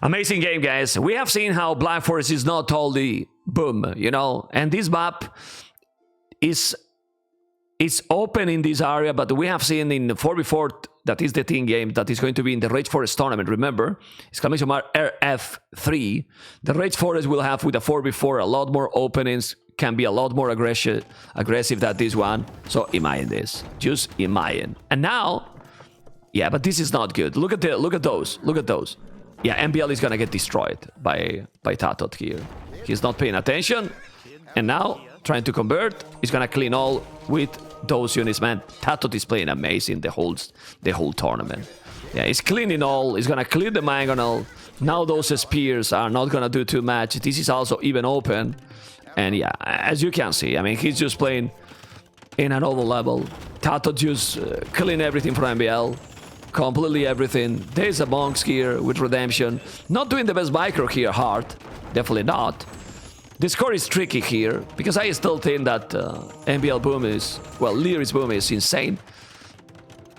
S1: Amazing game, guys. We have seen how Black Forest is not totally boom, you know. And this map is open in this area, but we have seen in the 4v4, that is the team game, that is going to be in the Rage Forest tournament, remember? It's coming from our RF3. The Rage Forest will have, with the 4v4, a lot more openings, can be a lot more aggressive than this one. So imagine this. Just imagine. And now, yeah, but this is not good. Look at those. Look at those. Yeah, MBL is gonna get destroyed by Tatot here. He's not paying attention. And now, trying to convert, he's gonna clean all with those units, man. Tatot is playing amazing the whole tournament. Yeah, he's cleaning all. He's gonna clear the Mangonel. Now those spears are not gonna do too much. This is also even open. And yeah, as you can see, I mean, he's just playing in another level. Tatot just clean everything from MBL. Completely everything. There's a monks here with redemption. Not doing the best micro here, Hart. Definitely not. The score is tricky here, because I still think that MBL boom is... Well, Leary's boom is insane.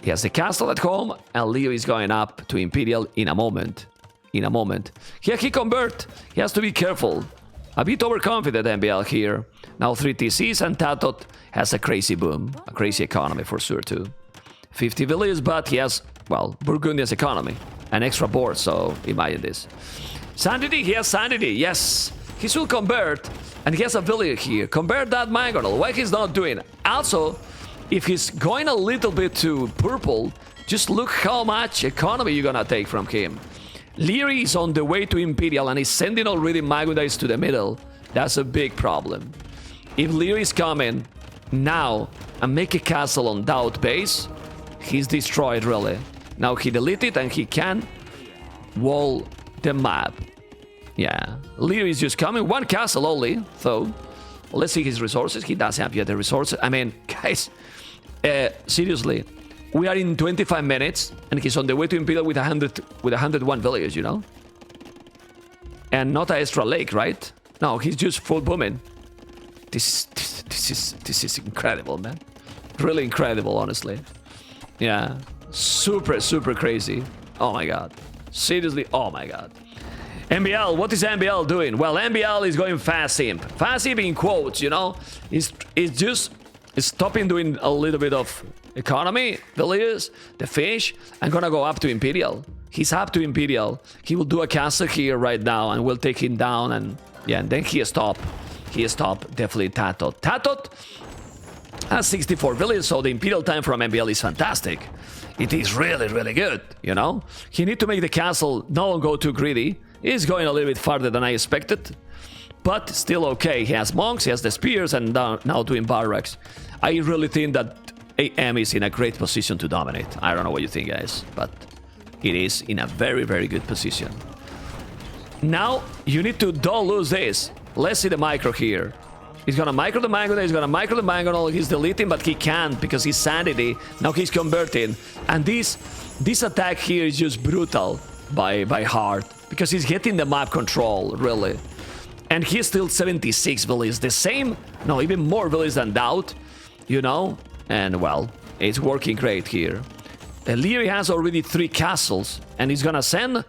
S1: He has the castle at home, and Leary is going up to Imperial in a moment. Here he convert. He has to be careful. A bit overconfident MBL here. Now 3 TCs, and Tatot has a crazy boom. A crazy economy for sure too. 50 villages, but he has, well, Burgundia's economy. An extra board, so imagine this. Sanity, he has sanity, yes. He should convert, and he has a villager here. Convert that Mangonel. Why he's not doing? Also, if he's going a little bit to purple, just look how much economy you're gonna take from him. Leary is on the way to Imperial, and he's sending already Magudites to the middle. That's a big problem. If Leary is coming now and make a castle on Doubt base, he's destroyed, really. Now he deleted, and he can wall the map. Yeah, Leary is just coming. 1 castle only, so let's see his resources. He doesn't have yet the resources. I mean, guys, seriously, we are in 25 minutes, and he's on the way to Imperial with 101 villages, you know? And not an extra lake, right? No, he's just full booming. This is incredible, man. Really incredible, honestly. Yeah, super crazy. Oh my god. Seriously, oh my god. MBL, what is MBL doing? Well, MBL is going fast simp. Fast simp in quotes, you know? It's just stopping doing a little bit of economy, villages, the fish, and gonna go up to Imperial. He's up to Imperial. He will do a castle here right now, and we'll take him down, and yeah, and then he stop. He stop, definitely Tatot. Tatot has 64 villages, so the Imperial time from MBL is fantastic. It is really good, you know? He need to make the castle not go too greedy. He's going a little bit farther than I expected, but still okay. He has monks, he has the spears, and now doing barracks. I really think that AM is in a great position to dominate. I don't know what you think, guys, but it is in a very good position. Now, you need to don't lose this. Let's see the micro here. He's gonna micro the Mangonel, he's gonna micro the Mangonel, he's deleting, but he can't because he's sanity. Now he's converting. And this attack here is just brutal by Hart, because he's getting the map control, really. And he's still 76 villies. The same, no, even more villies than Doubt, you know? And, well, it's working great here. Leary has already 3 castles, and he's gonna send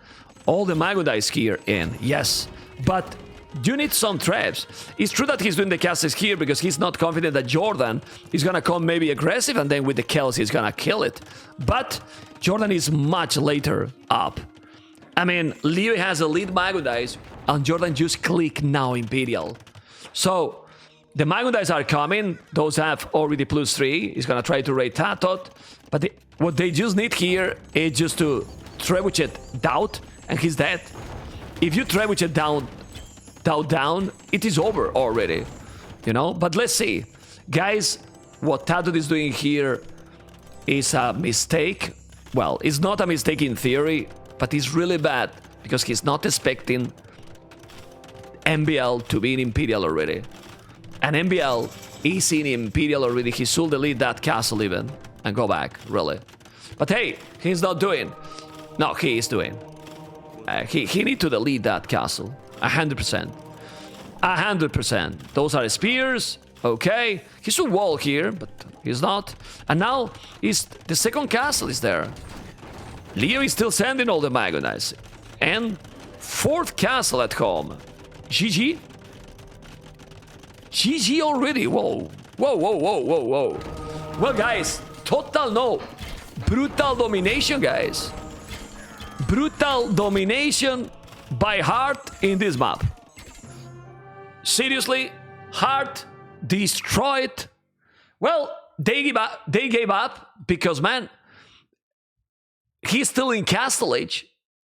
S1: all the Magudice here in. Yes, but you need some traps. It's true that he's doing the castles here because he's not confident that Jordan is gonna come maybe aggressive, and then with the kills he's gonna kill it. But Jordan is much later up. I mean, Leary has a lead Magudice, and Jordan just click now Imperial. So the Magudice are coming. Those have already +3. He's gonna try to raid Tatot, but what they just need here is just to trebuchet Doubt, and he's dead. If you trebuchet down, it is over already, you know? But let's see. Guys, what Tatot is doing here is a mistake. Well, it's not a mistake in theory, but it's really bad because he's not expecting MBL to be in Imperial already. And MBL is in Imperial already. He should delete that castle even and go back, really. But hey, he's not doing. No, he is doing. He need to delete that castle. 100%. 100%. Those are spears. Okay. He should wall here, but he's not. And now the second castle is there. Leo is still sending all the Magudice. And 4th castle at home. GG. GG already. Whoa. Whoa, whoa, whoa, whoa, whoa. Well, guys, total no. Brutal domination, guys. Brutal domination by Heart in this map. Seriously, Heart destroyed. Well, they gave up because, man, he's still in Castle Age,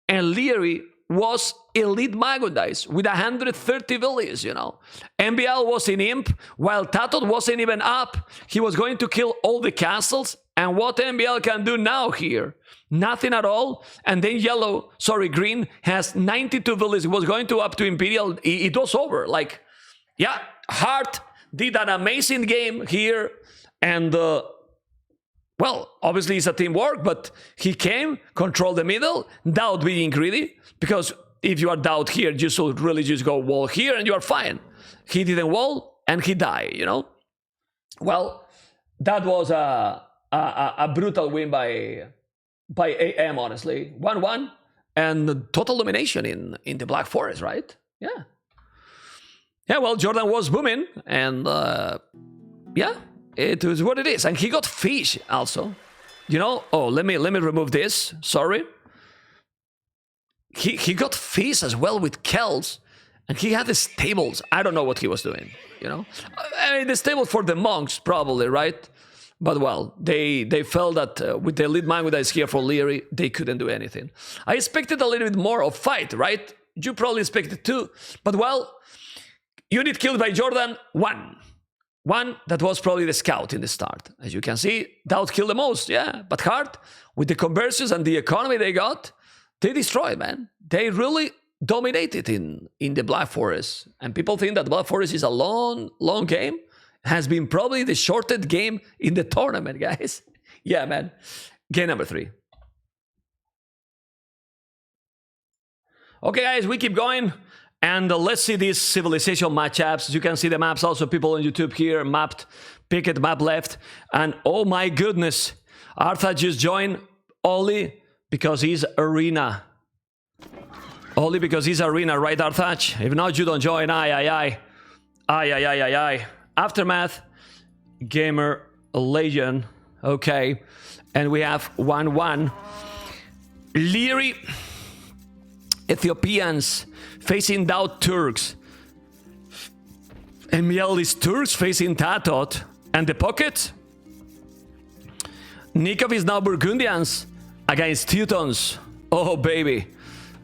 S1: and Leary was elite Magudice with 130 villies, you know. MBL was in Imp, while Tatot wasn't even up. He was going to kill all the castles, and what MBL can do now here? Nothing at all. And then Green has 92 villies. He was going to up to Imperial. It was over. Like, yeah, Hart did an amazing game here, and well, obviously it's a teamwork, but he came, controlled the middle, Doubt being greedy, because if you are Doubt here, you should really just go wall here and you are fine. He didn't wall and he died, you know? Well, that was a brutal win by AM, honestly. 1-1 and total domination in the Black Forest, right? Yeah. Yeah, well, Jordan was booming, and yeah. It is what it is. And he got fish also. You know? Oh, let me remove this. Sorry. He got fish as well with Kells. And he had the stables. I don't know what he was doing. You know? I mean, the stable for the monks, probably, right? But well, they felt that with the lead Magudice here for Leary, they couldn't do anything. I expected a little bit more of fight, right? You probably expected too. But well, unit killed by Jordan, 1. One that was probably the scout in the start. As you can see, Doubt killed the most, yeah. But Hart, with the conversions and the economy they got, they destroyed, man. They really dominated in the Black Forest. And people think that Black Forest is a long, long game. Has been probably the shortest game in the tournament, guys. Yeah, man. Game number 3. Okay, guys, we keep going. And let's see these civilization matchups. You can see the maps also, people on YouTube here, mapped, picket, map left. And oh my goodness, Arthur just joined only because he's Arena. Only because he's Arena, right, Arthach? If not, you don't join. Aye. Aftermath, Gamerlegion. Okay. And we have 1-1. Leary, Ethiopians facing Doubt Turks. MBL is Turks facing Tatot. And the pocket? Nikov is now Burgundians against Teutons. Oh baby.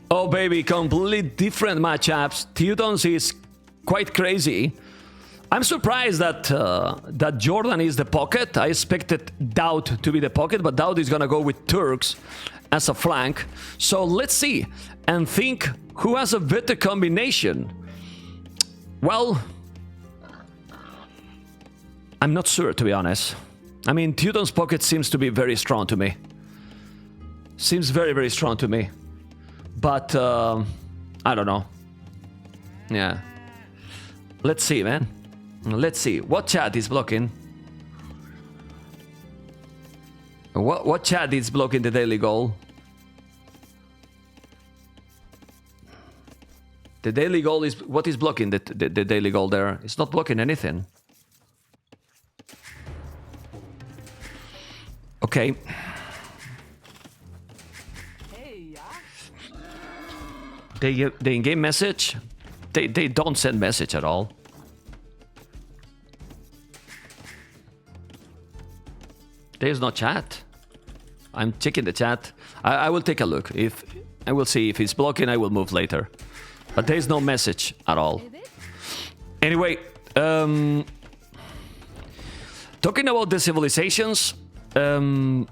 S1: Oh baby, completely different matchups. Teutons is quite crazy. I'm surprised that Jordan is the pocket. I expected Doubt to be the pocket, but Doubt is gonna go with Turks as a flank. So let's see and think who has a better combination. Well, I'm not sure, to be honest. I mean, Teuton's pocket seems to be very strong to me. Seems very, very strong to me. But, I don't know. Yeah. Let's see, man. Let's see. What chat is blocking? What chat is blocking the daily goal? The daily goal is... What is blocking the daily goal there? It's not blocking anything. Okay. The in-game message, they don't send message at all. There's no chat. I'm checking the chat. I will take a look. If I will see if it's blocking, I will move later. But there's no message at all. Anyway, talking about the civilizations, I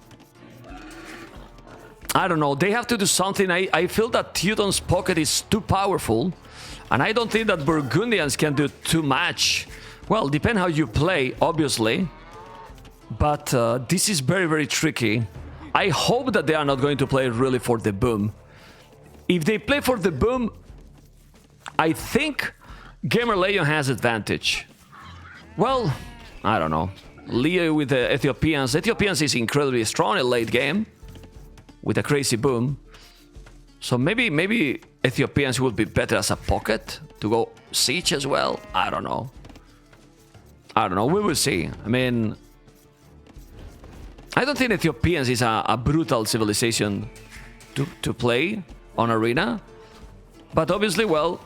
S1: don't know, they have to do something. I feel that Teuton's pocket is too powerful, and I don't think that Burgundians can do too much. Well, depend how you play, obviously, but this is very, very tricky. I hope that they are not going to play really for the boom. If they play for the boom, I think Gamerlegion has advantage. Well, I don't know. Leo with the Ethiopians. Ethiopians is incredibly strong in late game with a crazy boom. So maybe Ethiopians will be better as a pocket to go siege as well. I don't know. We will see. I mean, I don't think Ethiopians is a brutal civilization to play on arena. But obviously, well,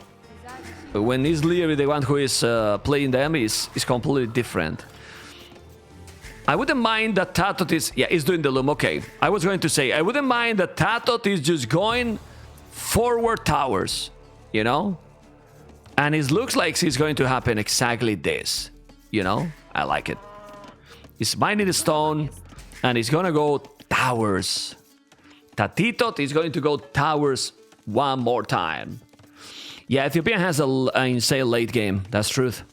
S1: when it's Leo the one who is playing them is completely different. I wouldn't mind that Tatot is doing the loom. Okay, I was going to say, I wouldn't mind that Tatot is just going forward towers, you know? And it looks like it's going to happen exactly this, you know? I like it. He's mining the stone, and he's gonna go towers. Tatitot is going to go towers one more time. Yeah, Ethiopia has an insane late game, that's truth.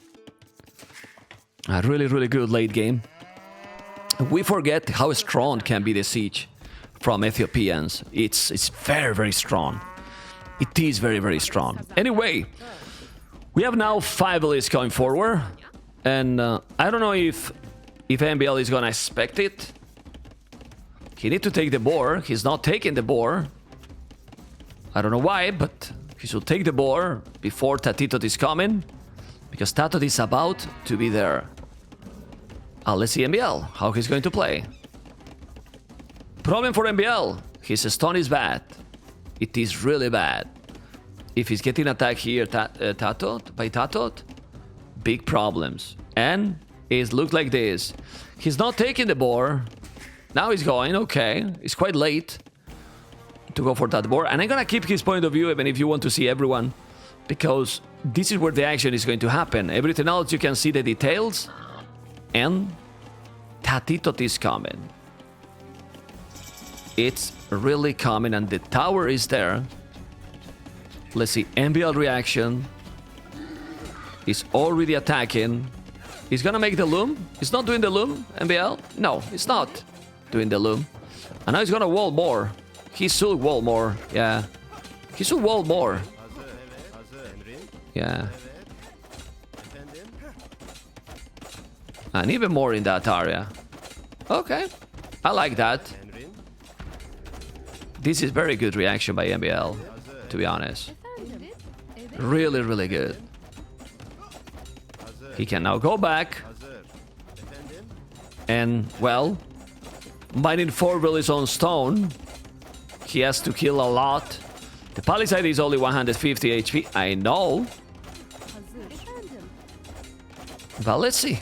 S1: A really, really good late game. We forget how strong can be the siege from Ethiopians. It's very, very strong. It is very, very strong. Anyway, we have now 5 elites going forward. And I don't know if MBL is gonna expect it. He needs to take the boar. He's not taking the boar. I don't know why, but he should take the boar before Tatitot is coming. Because Tatot is about to be there. Let's see MBL, how he's going to play. Problem for MBL, his stun is bad. It is really bad. If he's getting attacked here by Tatot, big problems. And it looks like this. He's not taking the boar. Now he's going, okay. It's quite late to go for that boar. And I'm gonna keep his point of view even if you want to see everyone. Because this is where the action is going to happen. Everything else you can see the details. And Tatitot is coming. It's really coming and the tower is there. Let's see, MBL reaction. He's already attacking. He's gonna make the loom. He's not doing the loom, MBL. No, he's not doing the loom. And now he's gonna wall more. He should wall more, yeah. He should wall more. Yeah. And even more in that area. Okay, I like that. This is very good reaction by MBL, to be honest. Really, really good. He can now go back. And, well, mining 4 villages on stone. He has to kill a lot. The palisade is only 150 HP, I know. But let's see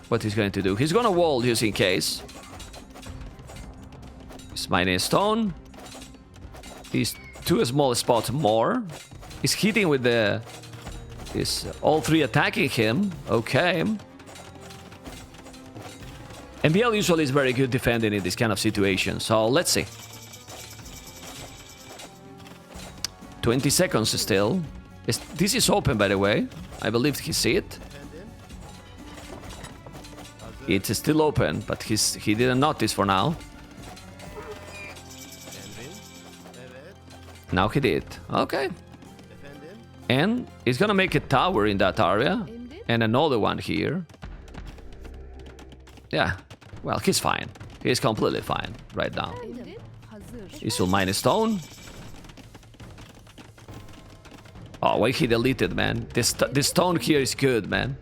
S1: what he's going to do. He's gonna wall just in case. He's mining stone. He's 2 small spots more. He's hitting with the... all 3 attacking him. Okay. MBL usually is very good defending in this kind of situation. So let's see. 20 seconds still. This is open, by the way. I believe he see it. It's still open, but he didn't notice for now. Now he did. Okay. And he's gonna make a tower in that area. And another one here. Yeah, well, he's fine. He's completely fine right now. He will mine a stone. Oh, why he deleted, man. This stone here is good, man.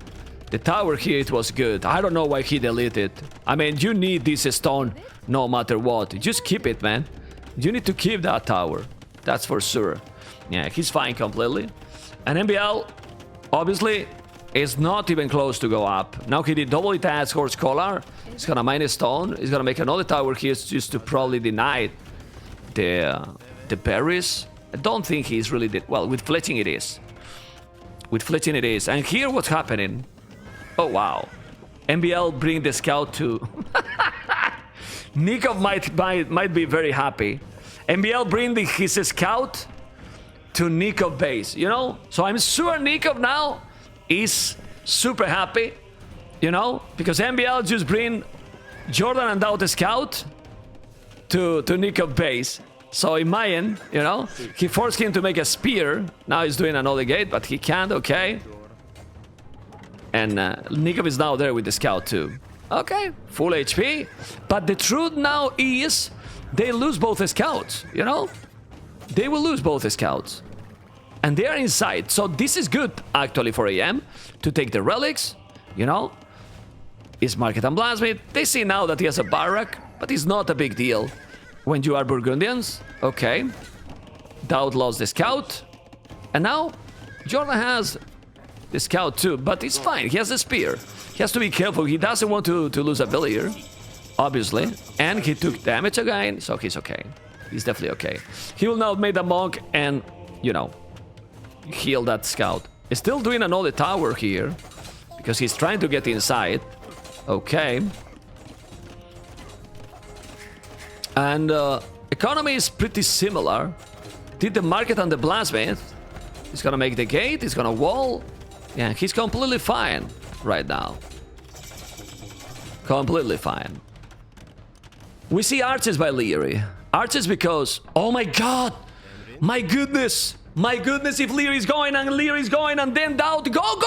S1: The tower here, it was good. I don't know why he deleted. I mean, you need this stone no matter what. Just keep it, man. You need to keep that tower. That's for sure. Yeah, he's fine completely. And MBL, obviously, is not even close to go up. Now he did double task horse collar. He's gonna mine a stone. He's gonna make another tower here just to probably deny the berries. I don't think he's really did well. With fletching it is. With fletching it is. And here what's happening? Oh wow. MBL bring the scout to Nikov might be very happy. MBL bring his scout to Nikov base, you know? So I'm sure Nikov now is super happy, you know? Because MBL just bring Jordan and Doubt scout to Nikov base. So in my end, you know, he forced him to make a spear. Now he's doing another gate, but he can't, okay. And Nikov is now there with the scout too. Okay, full HP. But the truth now is they lose both the scouts, you know? They will lose both the scouts. And they are inside. So this is good, actually, for AM to take the relics, you know? Is Market and Blasmith. They see now that he has a barrack, but it's not a big deal. When you are Burgundians, okay. Dowd lost the scout. And now Jordan has the scout too, but it's fine. He has the spear. He has to be careful. He doesn't want to lose a villager, obviously. And he took damage again, so he's okay. He's definitely okay. He will now make a monk and, you know, heal that scout. He's still doing another tower here because he's trying to get inside. Okay. And economy is pretty similar. Did the market and the blasmith. He's gonna make the gate. He's gonna wall. Yeah, he's completely fine right now. Completely fine. We see arches by Leary. Arches because, oh my god, my goodness, if Leary's going and then Doubt, go,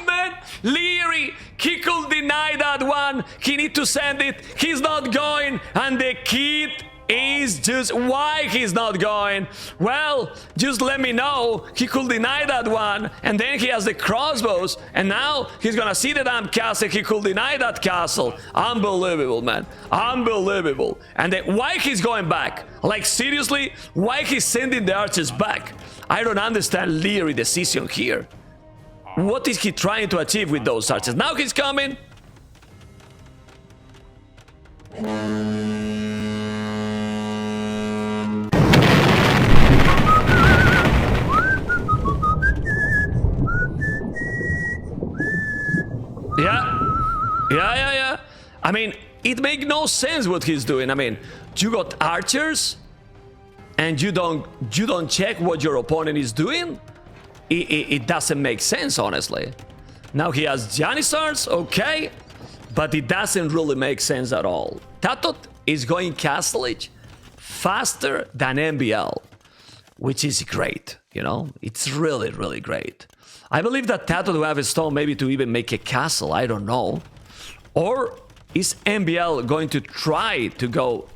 S1: man, Leary, he could deny that one, he need to send it, he's not going, and the kid is just, why he's not going? Well, just let me know. He could deny that one, and then he has the crossbows, and now he's gonna see the damn castle. He could deny that castle. Unbelievable, man. Unbelievable. And then why he's going back? Like, seriously, why he's sending the archers back? I don't understand Leary's decision here. What is he trying to achieve with those archers? Now he's coming. Yeah. I mean, it makes no sense what he's doing. I mean, you got archers and you don't check what your opponent is doing? It doesn't make sense, honestly. Now he has Janissars, okay, but it doesn't really make sense at all. Tatot is going Castle Age faster than MBL, which is great, you know? It's really, really great. I believe that Tatot will have a stone maybe to even make a castle, I don't know. Or is MBL going to try to go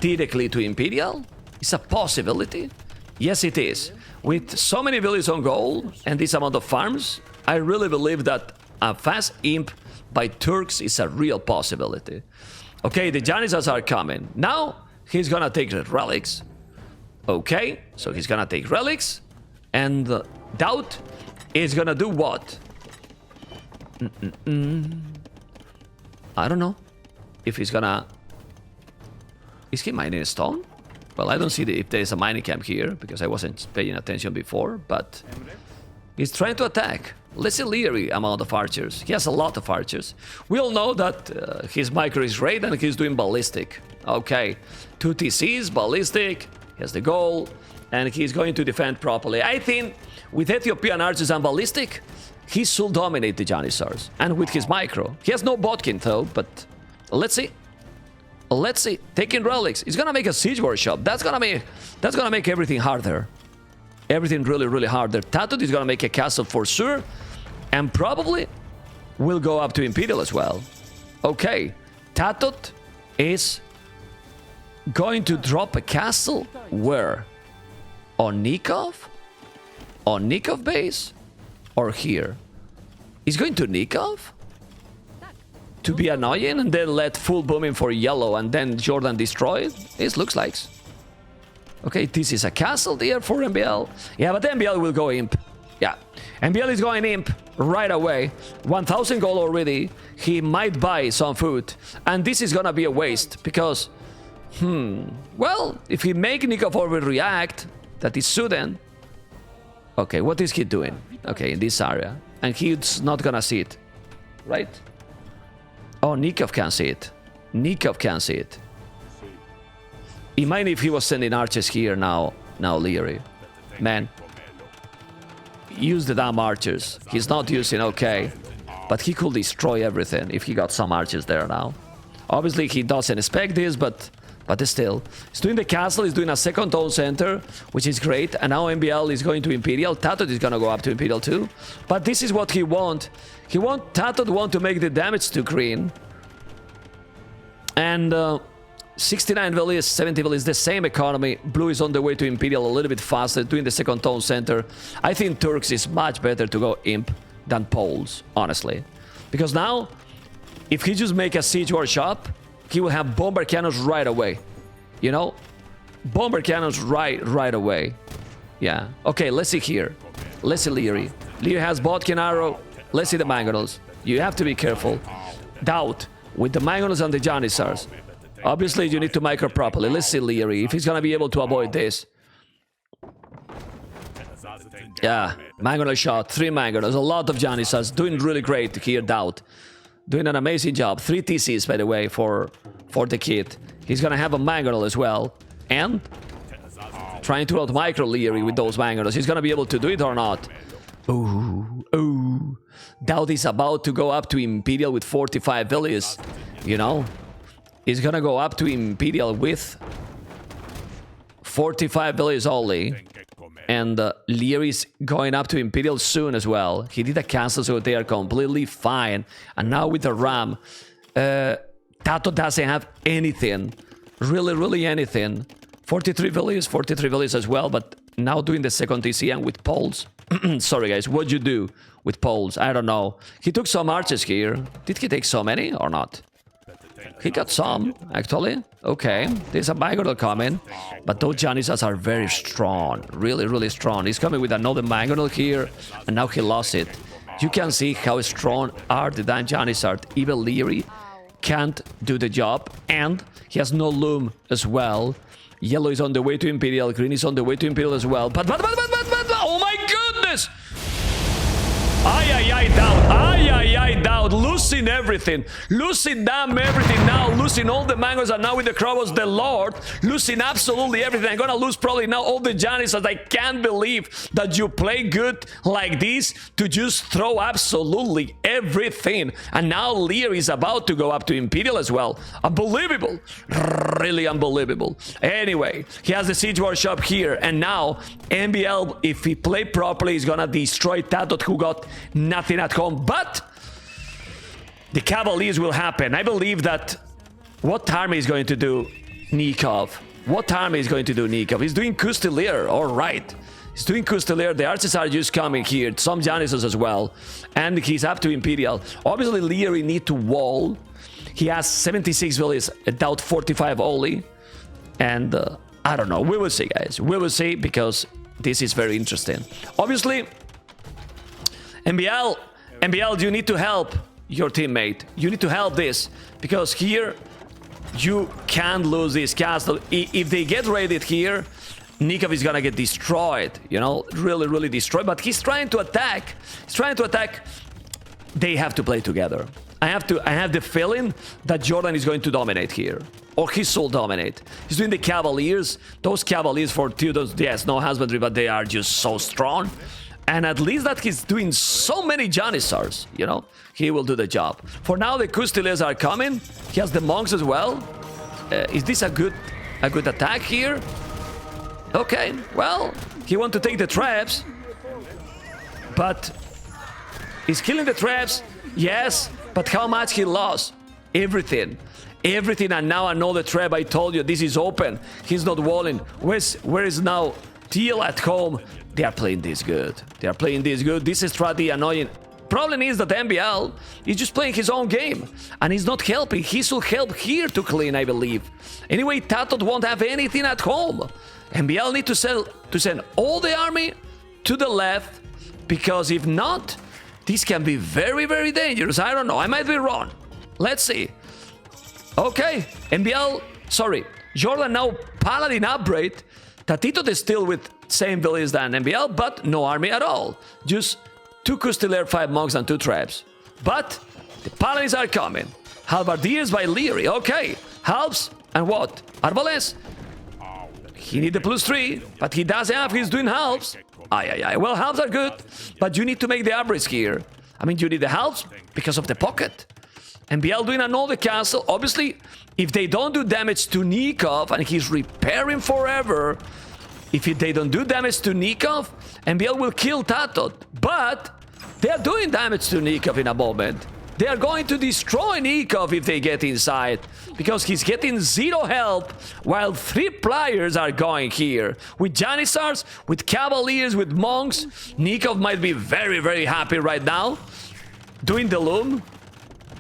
S1: directly to Imperial? It's a possibility. Yes, it is. With so many villages on gold and this amount of farms, I really believe that a fast imp by Turks is a real possibility. Okay, the Janissars are coming. Now, he's gonna take the relics. Okay, so he's gonna take relics. And Doubt is gonna do what? I don't know if he's gonna... Is he mining a stone? Well, I don't see if there's a mining camp here because I wasn't paying attention before, but he's trying to attack. Let's see Leary amount of archers. He has a lot of archers. We all know that his micro is raid and he's doing ballistic. Okay, 2 TCs, ballistic, he has the goal, and he's going to defend properly. I think with Ethiopian archers and ballistic, he should dominate the Janissars. And with his micro. He has no botkin though, but let's see. Let's see. Taking relics. He's gonna make a siege workshop. That's gonna make everything harder. everything really, really hard there. Tatot is gonna make a castle for sure, and probably will go up to Imperial as well. Okay, Tatot is going to drop a castle where? On Nikov? On Nikov base? Or here? He's going to Nikov? To be annoying and then let full booming for yellow and then Jordan destroy it? It looks like. Okay, this is a castle there for MBL. Yeah, but MBL will go imp. Yeah, MBL is going imp right away. 1000 gold already. He might buy some food. And this is gonna be a waste because... well, if he make Nikov overreact, that is sudden. Okay, what is he doing? Okay, in this area. And he's not gonna see it. Right? Oh, Nikov can see it. Nikov can see it. Imagine if he was sending archers here now. Now, Leary. Man. Use the damn archers. He's not using, okay. But he could destroy everything if he got some archers there now. Obviously, he doesn't expect this, but still. He's doing the castle, he's doing a second town center, which is great. And now MBL is going to Imperial. Tatot is gonna go up to Imperial too. But this is what he want. Tatot want to make the damage to green. And 69 villas, 70 villas, the same economy. Blue is on the way to Imperial a little bit faster, doing the second town center. I think Turks is much better to go imp than Poles, honestly. Because now, if he just make a siege workshop, he will have bomber cannons right away. You know? Bomber cannons right away. Yeah. Okay, let's see here. Let's see Leary. Leary has Bodkin arrow. Let's see the mangonels. You have to be careful. Doubt with the mangonels and the Janissars. Obviously, you need to micro properly. Let's see Leary, if he's gonna be able to avoid this. Yeah, mangonel shot, 3 mangonels, a lot of Janissars. Doing really great here, Doubt. Doing an amazing job. 3 TCs, by the way, for the kid. He's gonna have a mangonel as well. And trying to out-micro Leary with those mangonels. He's gonna be able to do it or not. Ooh. Doubt is about to go up to Imperial with 45 villas. You know? He's gonna go up to Imperial with 45 villas only. And Leary's going up to Imperial soon as well. He did a cancel, so they are completely fine. And now with the Ram, Tato doesn't have anything. Really anything. 43 villas as well, but now doing the second TC and with Poles. Sorry guys, what'd you do with Poles? I don't know. He took some archers here. Did he take so many or not? He got some, actually. Okay, there's a Mangonel coming. But those Janissars are very strong. Really strong. He's coming with another Mangonel here. And now he lost it. You can see how strong are the damn Janissars. Even Leary can't do the job. And he has no loom as well. Yellow is on the way to Imperial. Green is on the way to Imperial as well. But oh my goodness! Doubt. Losing everything. Losing damn everything now. Losing all the mangoes, and now with the Krobos, the Lord. Losing absolutely everything. I'm gonna lose probably now all the Janissars. I can't believe that you play good like this to just throw absolutely everything. And now Lear is about to go up to Imperial as well. Unbelievable. Really unbelievable. Anyway, he has the Siege Workshop here. And now, MBL, if he play properly, is gonna destroy Tatot, who got nothing at home. But the Cavaliers will happen. I believe that... What army is going to do Nikov? What army is going to do Nikov? He's doing Kustilier. All right. He's doing Kustilier. The archers are just coming here. Some Janissars as well. And he's up to Imperial. Obviously, Leary need to wall. He has 76 villas, about 45 only. And I don't know. We will see, guys. We will see, because this is very interesting. Obviously, MBL, you need to help your teammate. You need to help this, because here you can't lose this castle. If they get raided here, Nikov is gonna get destroyed, you know, really destroyed. But he's trying to attack. They have to play together. I have the feeling that Jordan is going to dominate here, or he will dominate. He's doing the Cavaliers. Those Cavaliers for Theodos, yes, no husbandry, but they are just so strong. And at least that he's doing so many Janissars, you know, he will do the job. For now, the Kustiliers are coming. He has the monks as well. Is this a good attack here? Okay, well, he want to take the traps, but he's killing the traps, yes, but how much he lost? Everything. Everything, and now another trap. I told you, this is open. He's not walling. Where is now Teal at home? They are playing this good. They are playing this good. This is strategy annoying. Problem is that MBL is just playing his own game, and he's not helping. He should help here to clean, I believe. Anyway, Tato won't have anything at home. MBL need to send all the army to the left, because if not, this can be very, very dangerous. I don't know. I might be wrong. Let's see. Okay, MBL, sorry, Jordan now Paladin upgrade. Tatito is still with same village than MBL, but no army at all. Just 2 Custellaire, 5 monks, and 2 traps. But the Paladins are coming. Halbardiers by Leary, okay. Halves, and what? Arbalest? He need the +3, but he does have, he's doing halves. Aye. Well, halves are good, but you need to make the average here. I mean, you need the halves because of the pocket. MBL doing another castle. Obviously, if they don't do damage to Nikov, and he's repairing forever, if they don't do damage to Nikov, MBL will kill Tato. But they are doing damage to Nikov in a moment. They are going to destroy Nikov if they get inside, because he's getting 0 health, while 3 players are going here. With Janissars, with Cavaliers, with Monks, Nikov might be very, very happy right now, doing the loom,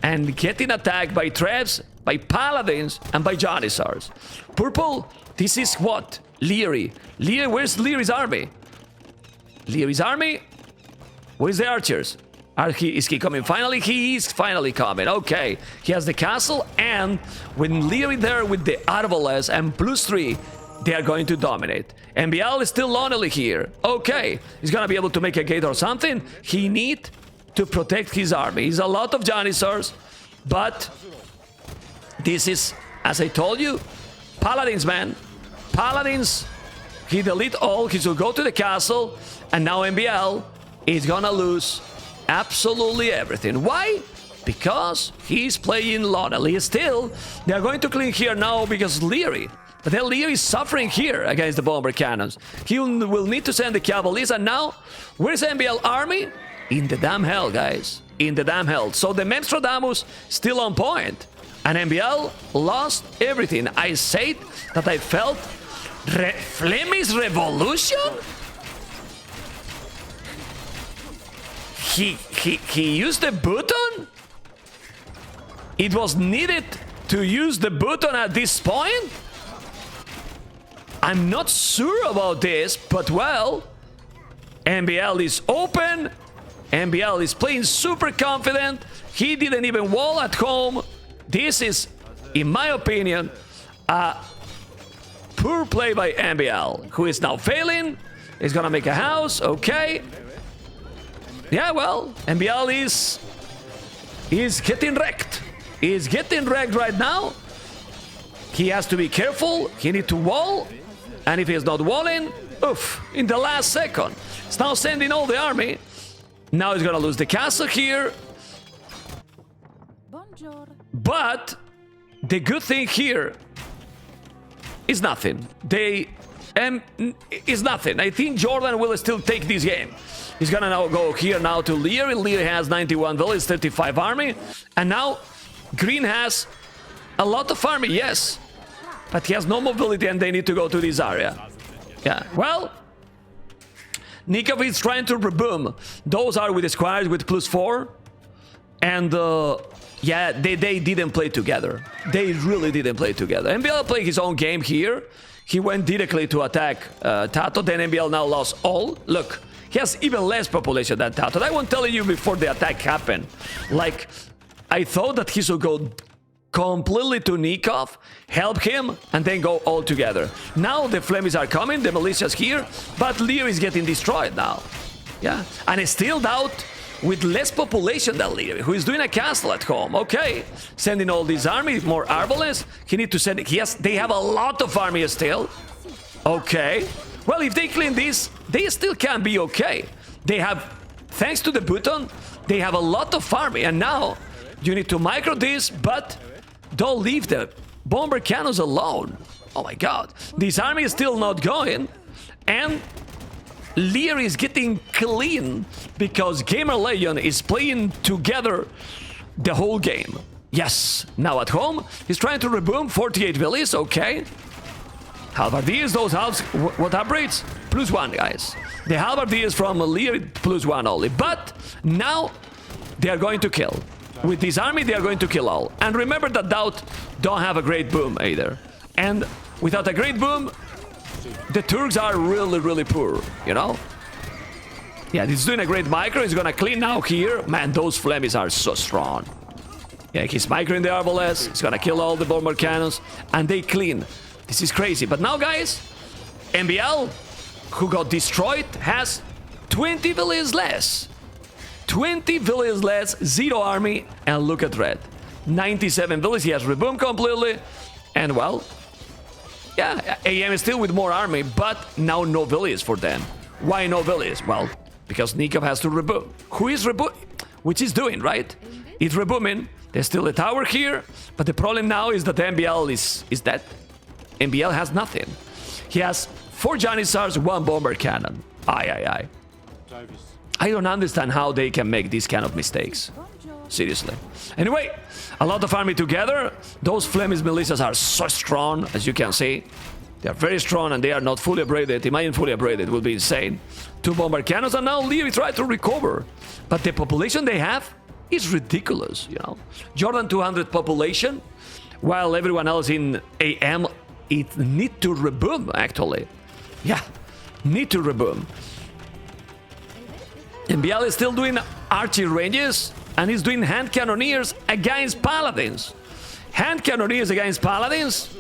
S1: and getting attacked by traps, by Paladins, and by Janissars. Purple, this is what? Leary. Leary, where's Leary's army? Leary's army? Where's the archers? Is he coming finally? He is finally coming. Okay, he has the castle, and when Leary there with the Arbalest and +3, they are going to dominate. MBL is still lonely here. Okay, he's gonna be able to make a gate or something. He need to protect his army. He's a lot of Janissars, but this is, as I told you, Paladins, man. Paladins, he delete all, he should go to the castle, and now MBL is gonna lose absolutely everything. Why? Because he's playing lonely. Still, they are going to clean here now because Leary. But then Leary is suffering here against the bomber cannons. He will need to send the Cavaliers, and now, where's MBL army? In the damn hell, guys. In the damn hell. So the Memstradamus still on point. And MBL lost everything. I said that I felt Flemish Revolution? He used the button? It was needed to use the button at this point? I'm not sure about this, but well, MBL is open. MBL is playing super confident. He didn't even wall at home. This is, in my opinion, a poor play by MBL, who is now failing. He's gonna make a house, okay. Yeah, well, MBL is getting wrecked. He's getting wrecked right now. He has to be careful. He needs to wall. And if he's not walling, oof, in the last second. He's now sending all the army. Now he's gonna lose the castle here. But the good thing here is nothing. Is nothing. I think Jordan will still take this game. He's gonna now go here now to Lear. Lear has 91 villages, 35 army. And now Green has a lot of army, yes. But he has no mobility and they need to go to this area. Yeah, well, Nikov is trying to reboom. Those are with the squares with +4. And yeah, they didn't play together. They really didn't play together. MBL played his own game here. He went directly to attack Tato. Then MBL now lost all. Look, he has even less population than Tato. I won't tell you before the attack happened. Like, I thought that he should go completely to Nikov, help him, and then go all together. Now the Flemish are coming, the militia's here, but Lear is getting destroyed now. Yeah, and it's still Doubt with less population than Lear, who is doing a castle at home. Okay, sending all these armies, more Arbalest. He need to send it. Yes, they have a lot of army still. Okay, well, if they clean this, they still can be okay. They have, thanks to the button, they have a lot of army, and now you need to micro this, but don't leave the bomber cannons alone. Oh my god, this army is still not going. And Lear is getting clean because Gamerlegion is playing together the whole game. Yes, now at home, he's trying to reboom 48 villies, okay. Halbardiers, those halves, what upgrades? +1, guys. The Halbardiers from Lear, +1 only. But now they are going to kill. With this army, they are going to kill all. And remember that Doubt don't have a great boom either. And without a great boom, the Turks are really, really poor, you know? Yeah, he's doing a great micro. He's gonna clean now here. Man, those Flemmies are so strong. Yeah, he's microing the Arbalest. He's gonna kill all the bomber cannons. And they clean. This is crazy. But now, guys, MBL, who got destroyed, has 20 villages less. 20 villages less, 0 army, and look at Red. 97 villages. He has reboomed completely. And, well, yeah, AM is still with more army, but now no villages for them. Why no villages? Well, because Nikov has to reboot. Who is reboot? Which is doing, right? It's rebooming. There's still a tower here, but the problem now is that MBL is dead. MBL has nothing. He has 4 Janissars, 1 bomber cannon. Aye. I don't understand how they can make these kind of mistakes. Seriously. Anyway, a lot of army together. Those Flemish militias are so strong, as you can see. They are very strong and they are not fully upgraded. Imagine fully upgraded, it would be insane. 2 bomber cannons, and now Leary tried to recover. But the population they have is ridiculous, you know. Jordan 200 population, while everyone else in AM, it need to reboom, actually. Yeah, need to reboom. MBL is still doing archery ranges, and he's doing hand cannoneers against paladins. Hand cannoneers against paladins.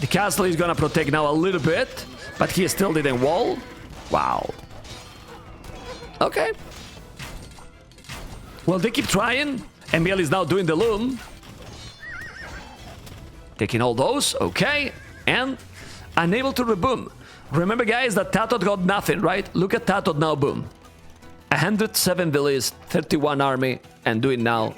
S1: The castle is gonna protect now a little bit, but he still didn't wall. Wow. Okay. Well, they keep trying. MBL is now doing the loom. Taking all those, okay. And unable to reboom. Remember, guys, that Tatot got nothing, right? Look at Tatot now, boom. 107 villages, 31 army, and doing now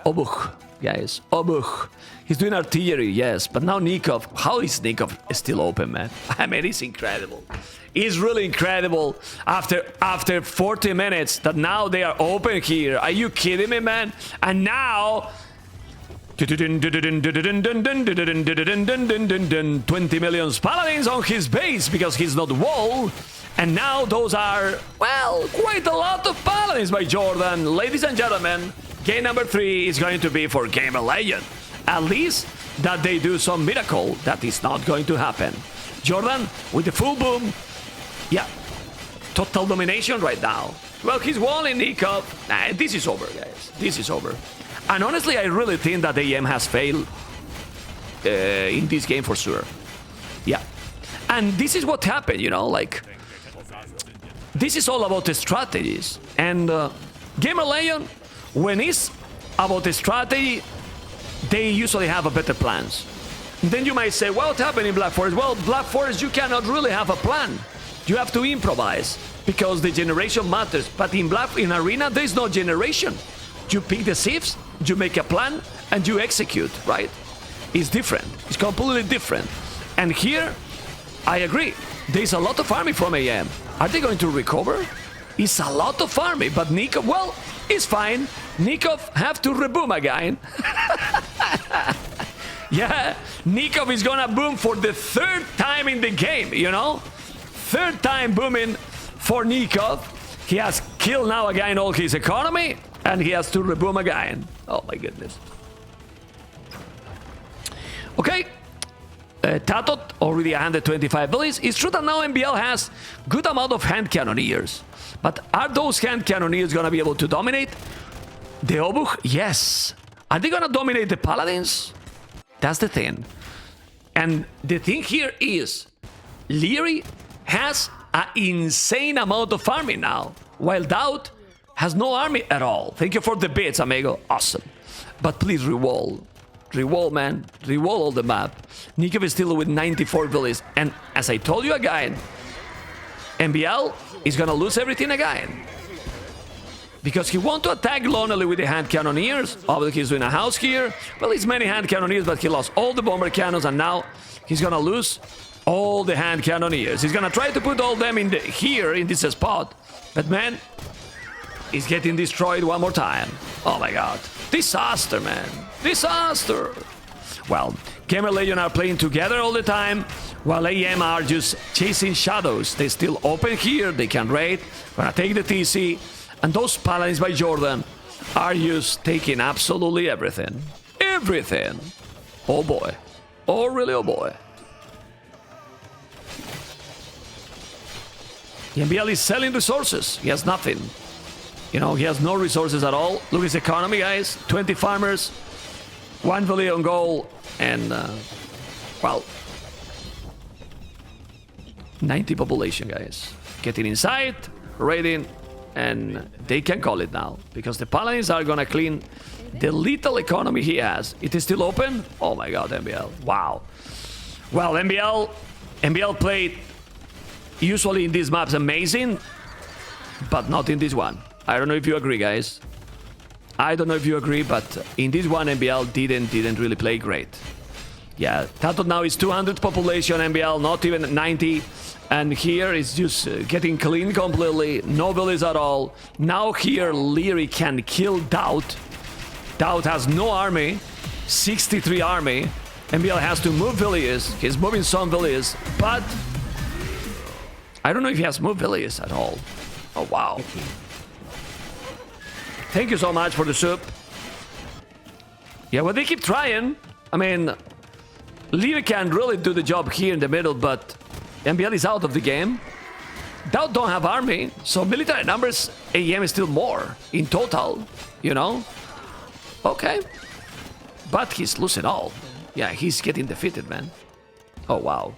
S1: Obuch, guys, Obuch. He's doing artillery, yes, but now Nikov. How is Nikov still open, man? I mean, he's incredible. He's really incredible after 40 minutes that now they are open here. Are you kidding me, man? And now 20 million paladins on his base because he's not wall. And now those are, well, quite a lot of paladins by Jordan. Ladies and gentlemen, game number 3 is going to be for Gamerlegion. At least that they do some miracle. That is not going to happen. Jordan with the full boom. Yeah, total domination right now. Well, he's walling Nikov. Nah, this is over, guys. This is over. And honestly, I really think that AM has failed in this game for sure. Yeah. And this is what happened, you know, like... This is all about the strategies. And Gamerlegion, when it's about the strategy, they usually have a better plans. And then you might say, well, what happened in Black Forest? Well, Black Forest, you cannot really have a plan. You have to improvise because the generation matters. But in Arena, there is no generation. You pick the sieves, you make a plan, and you execute, right? It's different. It's completely different. And here, I agree. There's a lot of army from AM. Are they going to recover? It's a lot of army, but Nikov, well, it's fine. Nikov have to reboom again. Yeah, Nikov is gonna boom for the 3rd time in the game, you know? 3rd time booming for Nikov. He has killed now again all his economy, and he has to reboom again. Oh my goodness. Okay. Tatot already 125 villages. It's true that now MBL has good amount of hand cannoneers. But are those hand cannoneers gonna be able to dominate the Obuch? Yes. Are they gonna dominate the paladins? That's the thing. And the thing here is Leary has an insane amount of army now, while Doubt has no army at all. Thank you for the bits, amigo. Awesome. But please rewall. Rewall, man. Rewall all the map. Nikov is still with 94 villages. And as I told you again, MBL is gonna lose everything again. Because he wants to attack lonely with the hand cannoneers. Obviously, he's doing a house here. Well, it's many hand cannoneers, but he lost all the bomber cannons, and now he's gonna lose all the hand cannoneers. He's gonna try to put all them in here in this spot, but man, he's getting destroyed one more time. Oh my god, disaster, man, disaster. Well, Gamerlegion are playing together all the time, while AM are just chasing shadows. They still open here, they can raid, gonna take the TC, and those paladins by Jordan are just taking absolutely everything. Everything. Oh boy. Oh really, oh boy. MBL is selling resources. He has nothing. You know, he has no resources at all. Look at his economy, guys. 20 farmers, 1 village on goal, and, well, 90 population, guys. Getting inside, raiding, and they can call it now. Because the paladins are gonna clean the little economy he has. It is still open? Oh my god, MBL. Wow. Well, MBL played usually in these maps amazing, but not in this one. I don't know if you agree, guys. I don't know if you agree, but in this one, MBL didn't really play great. Yeah, Tato now is 200 population, MBL not even 90, and here is just getting clean completely, no villas at all. Now here, Leary can kill Doubt. Doubt has no army, 63 army. MBL has to move villages. He's moving some villages, but I don't know if he has moved villages at all. Oh, wow. Thank you so much for the soup. Yeah, well, they keep trying. I mean, Leary can really do the job here in the middle, but MBL is out of the game. Doubt don't have army, so military numbers, AM is still more in total, you know? Okay. But he's losing all. Yeah, he's getting defeated, man. Oh, wow.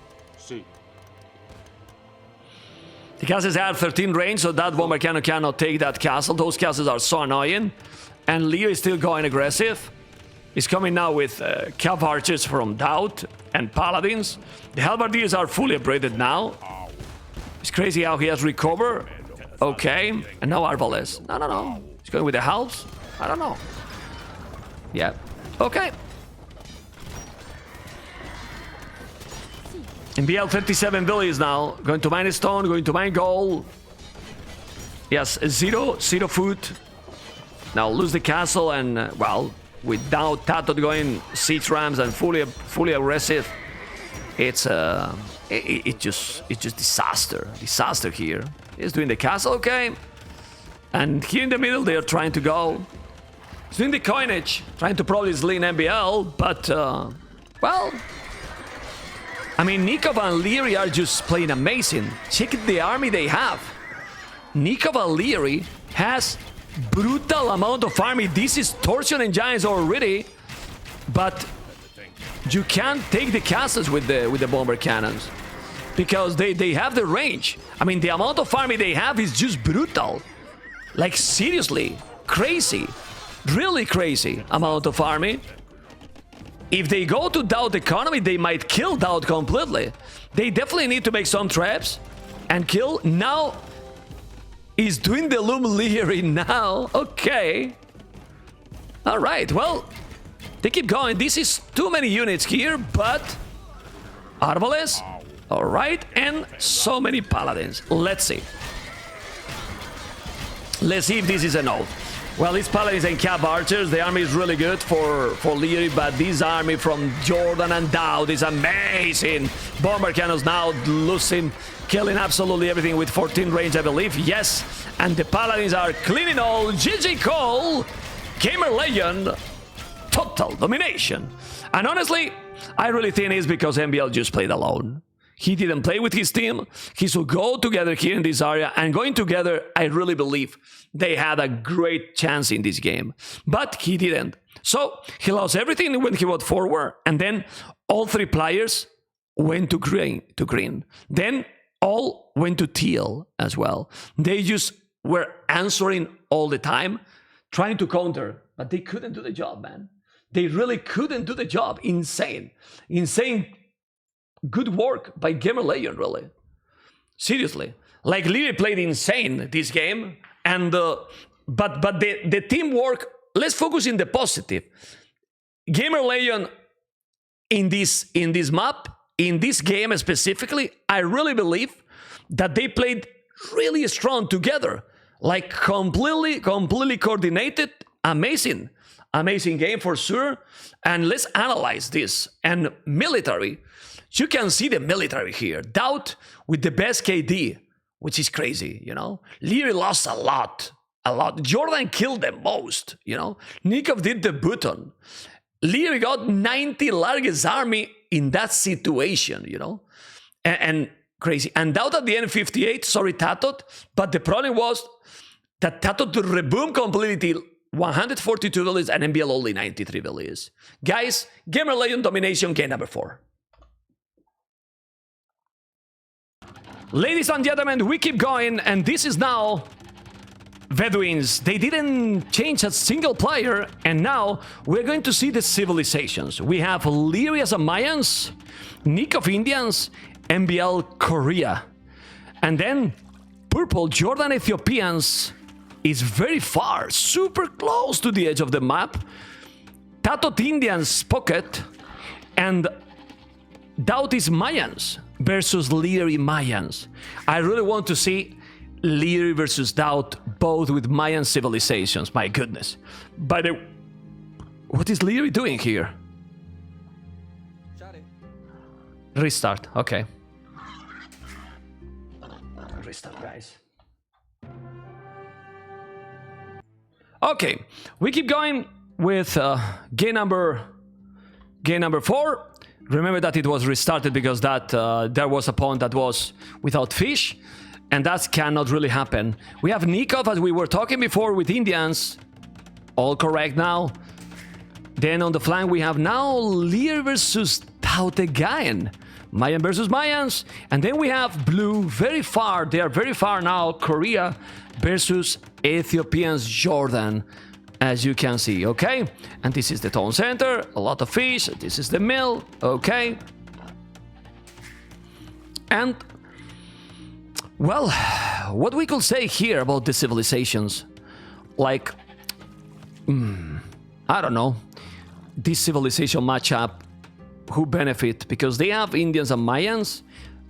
S1: The castles have 13 range, so that bomber cannon cannot take that castle. Those castles are so annoying. And Leo is still going aggressive. He's coming now with cav archers from Doubt and paladins. The halberdiers are fully upgraded now. It's crazy how he has recovered. Okay, and now Arbalest. No. He's going with the halves? I don't know. Yeah, okay. MBL 37 villages now. Going to mine stone, going to mine gold. Yes, zero food. Now lose the castle and, well, without Tato going siege rams and fully aggressive, it's just disaster here. He's doing the castle, okay, and here in the middle they are trying to go. He's doing the coinage, trying to probably lean MBL, but well, I mean, Nikov and Leary are just playing amazing. Check the army they have. Nikov and Leary has brutal amount of army. This is Torsion and Giants already, but you can't take the castles with the bomber cannons because they have the range. I mean, the amount of army they have is just brutal. Like, seriously, crazy, really crazy amount of army. If they go to Doubt economy, they might kill Doubt completely. They definitely need to make some traps and kill. Now he's doing the Loom Leary now. Okay. All right. Well, they keep going. This is too many units here, but Arbalest. All right. And so many paladins. Let's see. Let's see if this is a no. Well, it's paladins and cap archers. The army is really good for Leary, but this army from Jordan and Dowd is amazing. Bomber cannons now losing, killing absolutely everything with 14 range, I believe. Yes, and the paladins are cleaning all. GG Cole, Gamerlegion, total domination. And honestly, I really think it's because MBL just played alone. He didn't play with his team. He should go together here in this area. And going together, I really believe they had a great chance in this game. But he didn't. So he lost everything when he went forward. And then all three players went to green. Then all went to teal as well. They just were answering all the time, trying to counter. But they couldn't do the job, man. They really couldn't do the job. Insane. Insane. Good work by Gamerlegion, really. Seriously. Like, Leary played insane this game. And but the teamwork, let's focus in the positive. Gamerlegion in this map in this game specifically, I really believe that they played really strong together. Like completely coordinated. Amazing game for sure. And let's analyze this. And military, you can see the military here. Doubt with the best KD, which is crazy, you know. Leary lost a lot. Jordan killed the most, you know. Nikov did the button. Leary got 90 largest army in that situation, you know. And crazy. And Doubt at the end 58, sorry Tatot. But the problem was that Tatot reboom completely 142 villages and MBL only 93 villages. Guys, Gamerlegion domination game number 4. Ladies and gentlemen, we keep going, and this is now Bedouins. They didn't change a single player, and now we're going to see the civilizations. We have Leary as a Mayans, Nick of Indians, MBL Korea. And then Purple Jordan Ethiopians is very far, super close to the edge of the map. Tatot Indians Pocket, and Doubt is Mayans versus Leary Mayans. I really want to see Leary versus Doubt, both with Mayan civilizations. My goodness. By the... What is Leary doing here? Restart. Okay. Restart, guys. Okay. We keep going with game number 4. Remember that it was restarted because that there was a pawn that was without fish, and that cannot really happen. We have Nikov, as we were talking before, with Indians. All correct now. Then on the flank we have now Lear versus Doubt again. Mayan versus Mayans. And then we have blue very far. They are very far now. Korea versus Ethiopians Jordan. As you can see, okay? And this is the town center, a lot of fish, this is the mill, okay? And, well, what we could say here about the civilizations, like, I don't know, this civilization matchup, who benefit? Because they have Indians and Mayans,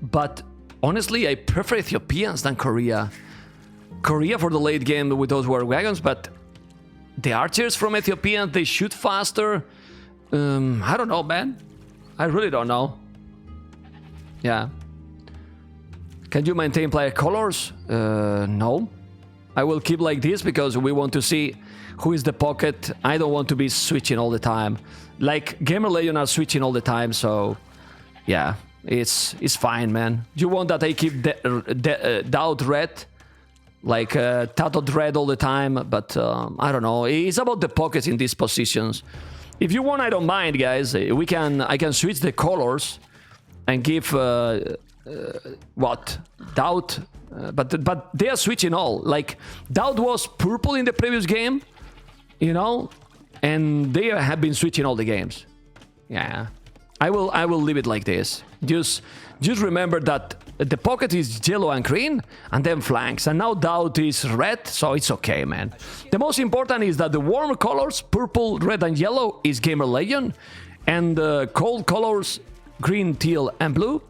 S1: but honestly, I prefer Ethiopians than Korea. Korea for the late game with those war wagons, but the archers from Ethiopia, they shoot faster. I don't know, man. I really don't know. Yeah. Can you maintain player colors? No. I will keep like this because we want to see who is the pocket. I don't want to be switching all the time. Like, Gamerlegion are switching all the time, so... Yeah, it's fine, man. You want that I keep Doubt red? Like Tatot red all the time, but I don't know. It's about the pockets in these positions. If you want, I don't mind, guys. I can switch the colors and give what Doubt, but they are switching all. Like Doubt was purple in the previous game, you know, and they have been switching all the games. Yeah, I will leave it like this. Just remember that the pocket is yellow and green, and then flanks. And now Doubt is red, so it's okay, man. The most important is that the warm colors, purple, red, and yellow, is Gamerlegion. And the cold colors, green, teal, and blue,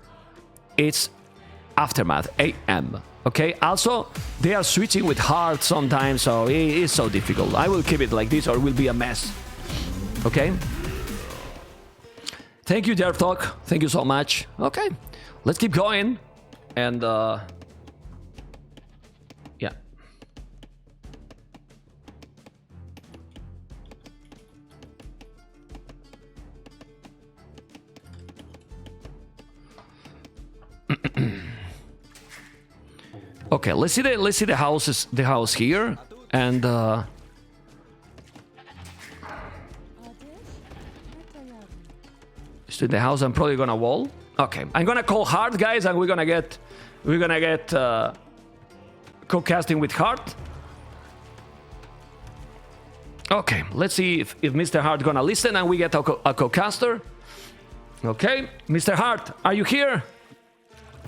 S1: it's Aftermath, AM. Okay, also, they are switching with hard sometimes, so it is so difficult. I will keep it like this, or it will be a mess. Okay? Thank you, Derv Talk. Thank you so much. Okay, let's keep going. And, yeah. Okay, let's see the house here, and to the house. I'm probably gonna wall. Okay, I'm gonna call hard, guys, and we're gonna get co-casting with Hart. Okay, let's see if Mr. Hart gonna listen and we get a co-caster. Okay, Mr. Hart, are you here?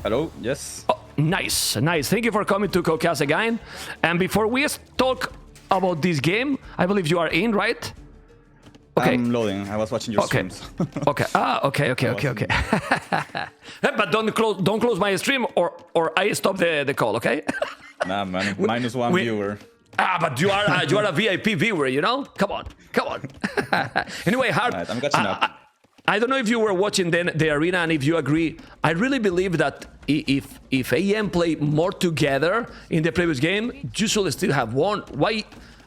S3: Hello, yes.
S1: Oh, nice. Thank you for coming to co-cast again. And before we talk about this game, I believe you are in, right? Okay.
S3: I'm loading. I was watching your
S1: Okay.
S3: streams.
S1: Okay. Okay. But don't close my stream or I stop the call. Okay.
S3: Nah, man. -1 viewer.
S1: But you are a VIP viewer, you know? Come on. Anyway, Hard.
S3: Right, I'm catching up.
S1: I don't know if you were watching the arena and if you agree. I really believe that if AM play more together in the previous game, you should still have won. Why?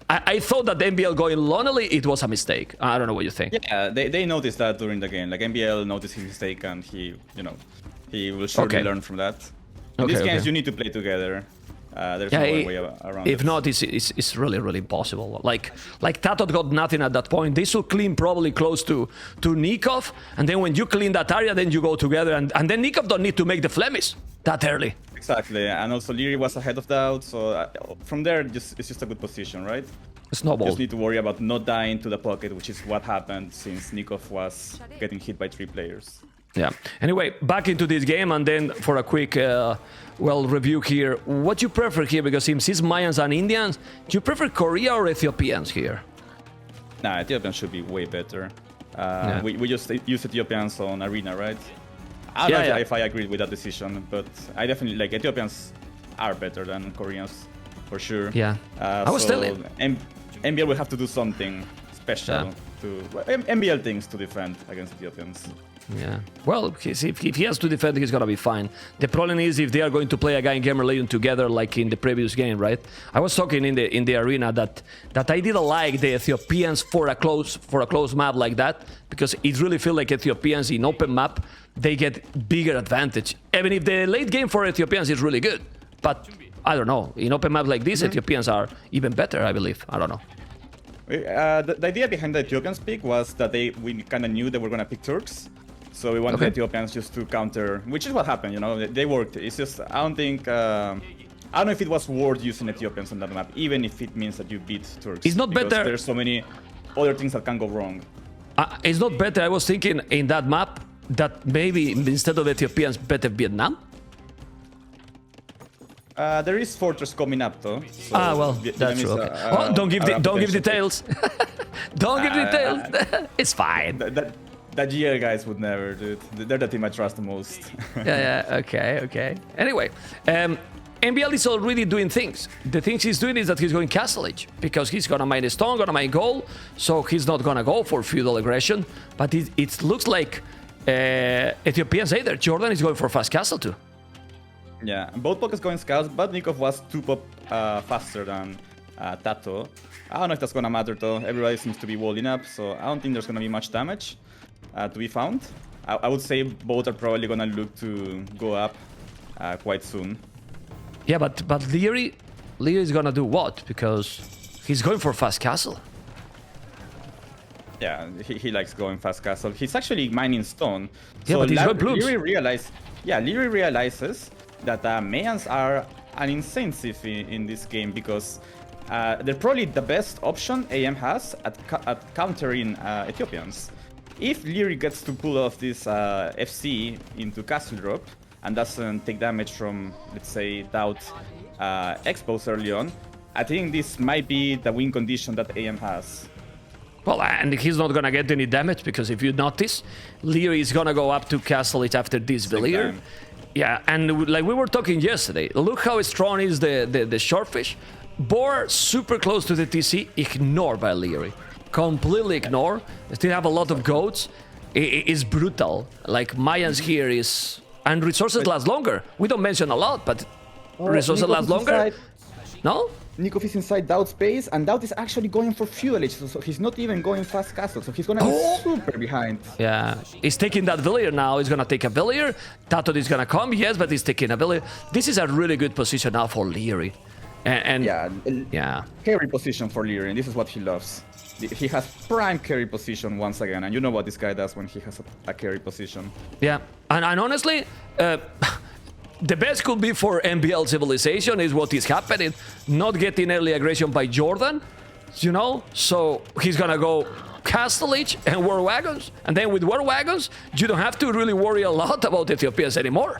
S1: I thought that MBL going lonely, it was a mistake. I don't know what you think.
S3: Yeah, they noticed that during the game. Like MBL noticed his mistake, and he will surely learn from that. In these games, you need to play together. There's no way around it.
S1: If not, it's really impossible. Like Tato got nothing at that point. They should clean probably close to Nikov, and then when you clean that area, then you go together, and then Nikov don't need to make the Flemish that early.
S3: Exactly, and also Leary was ahead of that, so from there, it's just a good position, right?
S1: Snowball.
S3: Just need to worry about not dying to the pocket, which is what happened since Nikov was getting hit by 3 players.
S1: Yeah. Anyway, back into this game, and then for a quick, review here. What you prefer here? Because since it's Mayans and Indians, do you prefer Korea or Ethiopians here?
S3: Nah, Ethiopians should be way better. We just use Ethiopians on Arena, right? I don't know if I agree with that decision, but I definitely like Ethiopians are better than Koreans, for sure.
S1: Yeah. I was telling.
S3: MBL will have to do something special to MBL things to defend against Ethiopians.
S1: Yeah. Well, if he has to defend, he's gonna be fine. The problem is if they are going to play a guy in Gamerlegion together, like in the previous game, right? I was talking in the arena that I didn't like the Ethiopians for a close map like that, because it really feels like Ethiopians in open map they get bigger advantage. Even if the late game for Ethiopians is really good, but I don't know. In open map like this, Ethiopians are even better, I believe. I don't know.
S3: The idea behind the Ethiopians pick was that we kind of knew they were gonna pick Turks. So we wanted the Ethiopians just to counter, which is what happened, you know, they worked. It's just, I don't know if it was worth using Ethiopians on that map, even if it means that you beat Turks.
S1: It's not better.
S3: There's so many other things that can go wrong.
S1: It's not better. I was thinking in that map that maybe instead of Ethiopians, better Vietnam?
S3: There is Fortress coming up, though. So
S1: well, that's true. Okay. Don't give details. Don't give details. It's fine.
S3: The GL guys would never, dude. They're the team I trust the most.
S1: Okay. Anyway, MBL is already doing things. The things he's doing is that he's going Castle Age, because he's gonna mine a stone, gonna mine gold, so he's not gonna go for feudal aggression. But it looks like Ethiopians either. Jordan is going for fast castle too.
S3: Yeah, both pockets going scouts, but Nikov was 2 pop faster than Tato. I don't know if that's gonna matter though. Everybody seems to be walling up, so I don't think there's gonna be much damage to be found. I would say both are probably gonna look to go up quite soon.
S1: Yeah, but Leary is gonna do what? Because he's going for fast castle.
S3: Yeah, he likes going fast castle. He's actually mining stone.
S1: Yeah,
S3: so
S1: but he's got blooms.
S3: Leary realizes that Mayans are an insane sci-fi in this game, because they're probably the best option AM has at countering Ethiopians. If Leary gets to pull off this FC into Castle Drop and doesn't take damage from, let's say, Doubt Expos early on, I think this might be the win condition that AM has.
S1: Well, and he's not gonna get any damage, because if you notice, Leary is gonna go up to Castle Age after this Villier. Yeah, and like we were talking yesterday, look how strong is the Shortfish. Boar super close to the TC, ignored by Leary. Completely ignored. Still have a lot of goats. It's brutal. Like Mayans here is... And resources last longer. We don't mention a lot, but resources last longer. No?
S3: Nikov is inside Doubt's base, and Doubt is actually going for Feudal Age, so he's not even going fast castle, so he's gonna be super behind.
S1: Yeah, he's taking that Villier now. He's gonna take a Villier. Tato is gonna come, yes, but he's taking a Villier. This is a really good position now for Leary. Yeah,
S3: carry position for Leary, and this is what he loves. He has prime carry position once again, and you know what this guy does when he has a carry position.
S1: Yeah, and honestly, the best could be for MBL Civilization is what is happening. Not getting early aggression by Jordan, you know? So he's gonna go Castle Age and War Wagons. And then with War Wagons, you don't have to really worry a lot about Ethiopians anymore.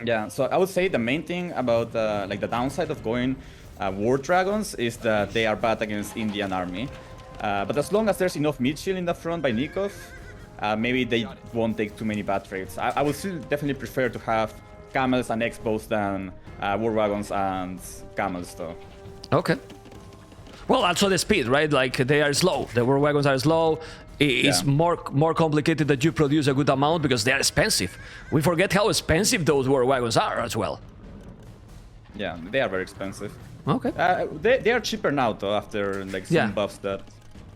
S3: Yeah, so I would say the main thing about like the downside of going War Dragons is that they are bad against Indian army. But as long as there's enough mid shield in the front by Nikov, maybe they won't take too many bad trades. I would still definitely prefer to have camels and X-bows than war wagons and camels, though.
S1: Okay. Well, also the speed, right? Like, they are slow. The war wagons are slow. It's more complicated that you produce a good amount because they are expensive. We forget how expensive those war wagons are as well.
S3: Yeah, they are very expensive.
S1: Okay.
S3: They are cheaper now, though, after like some buffs that...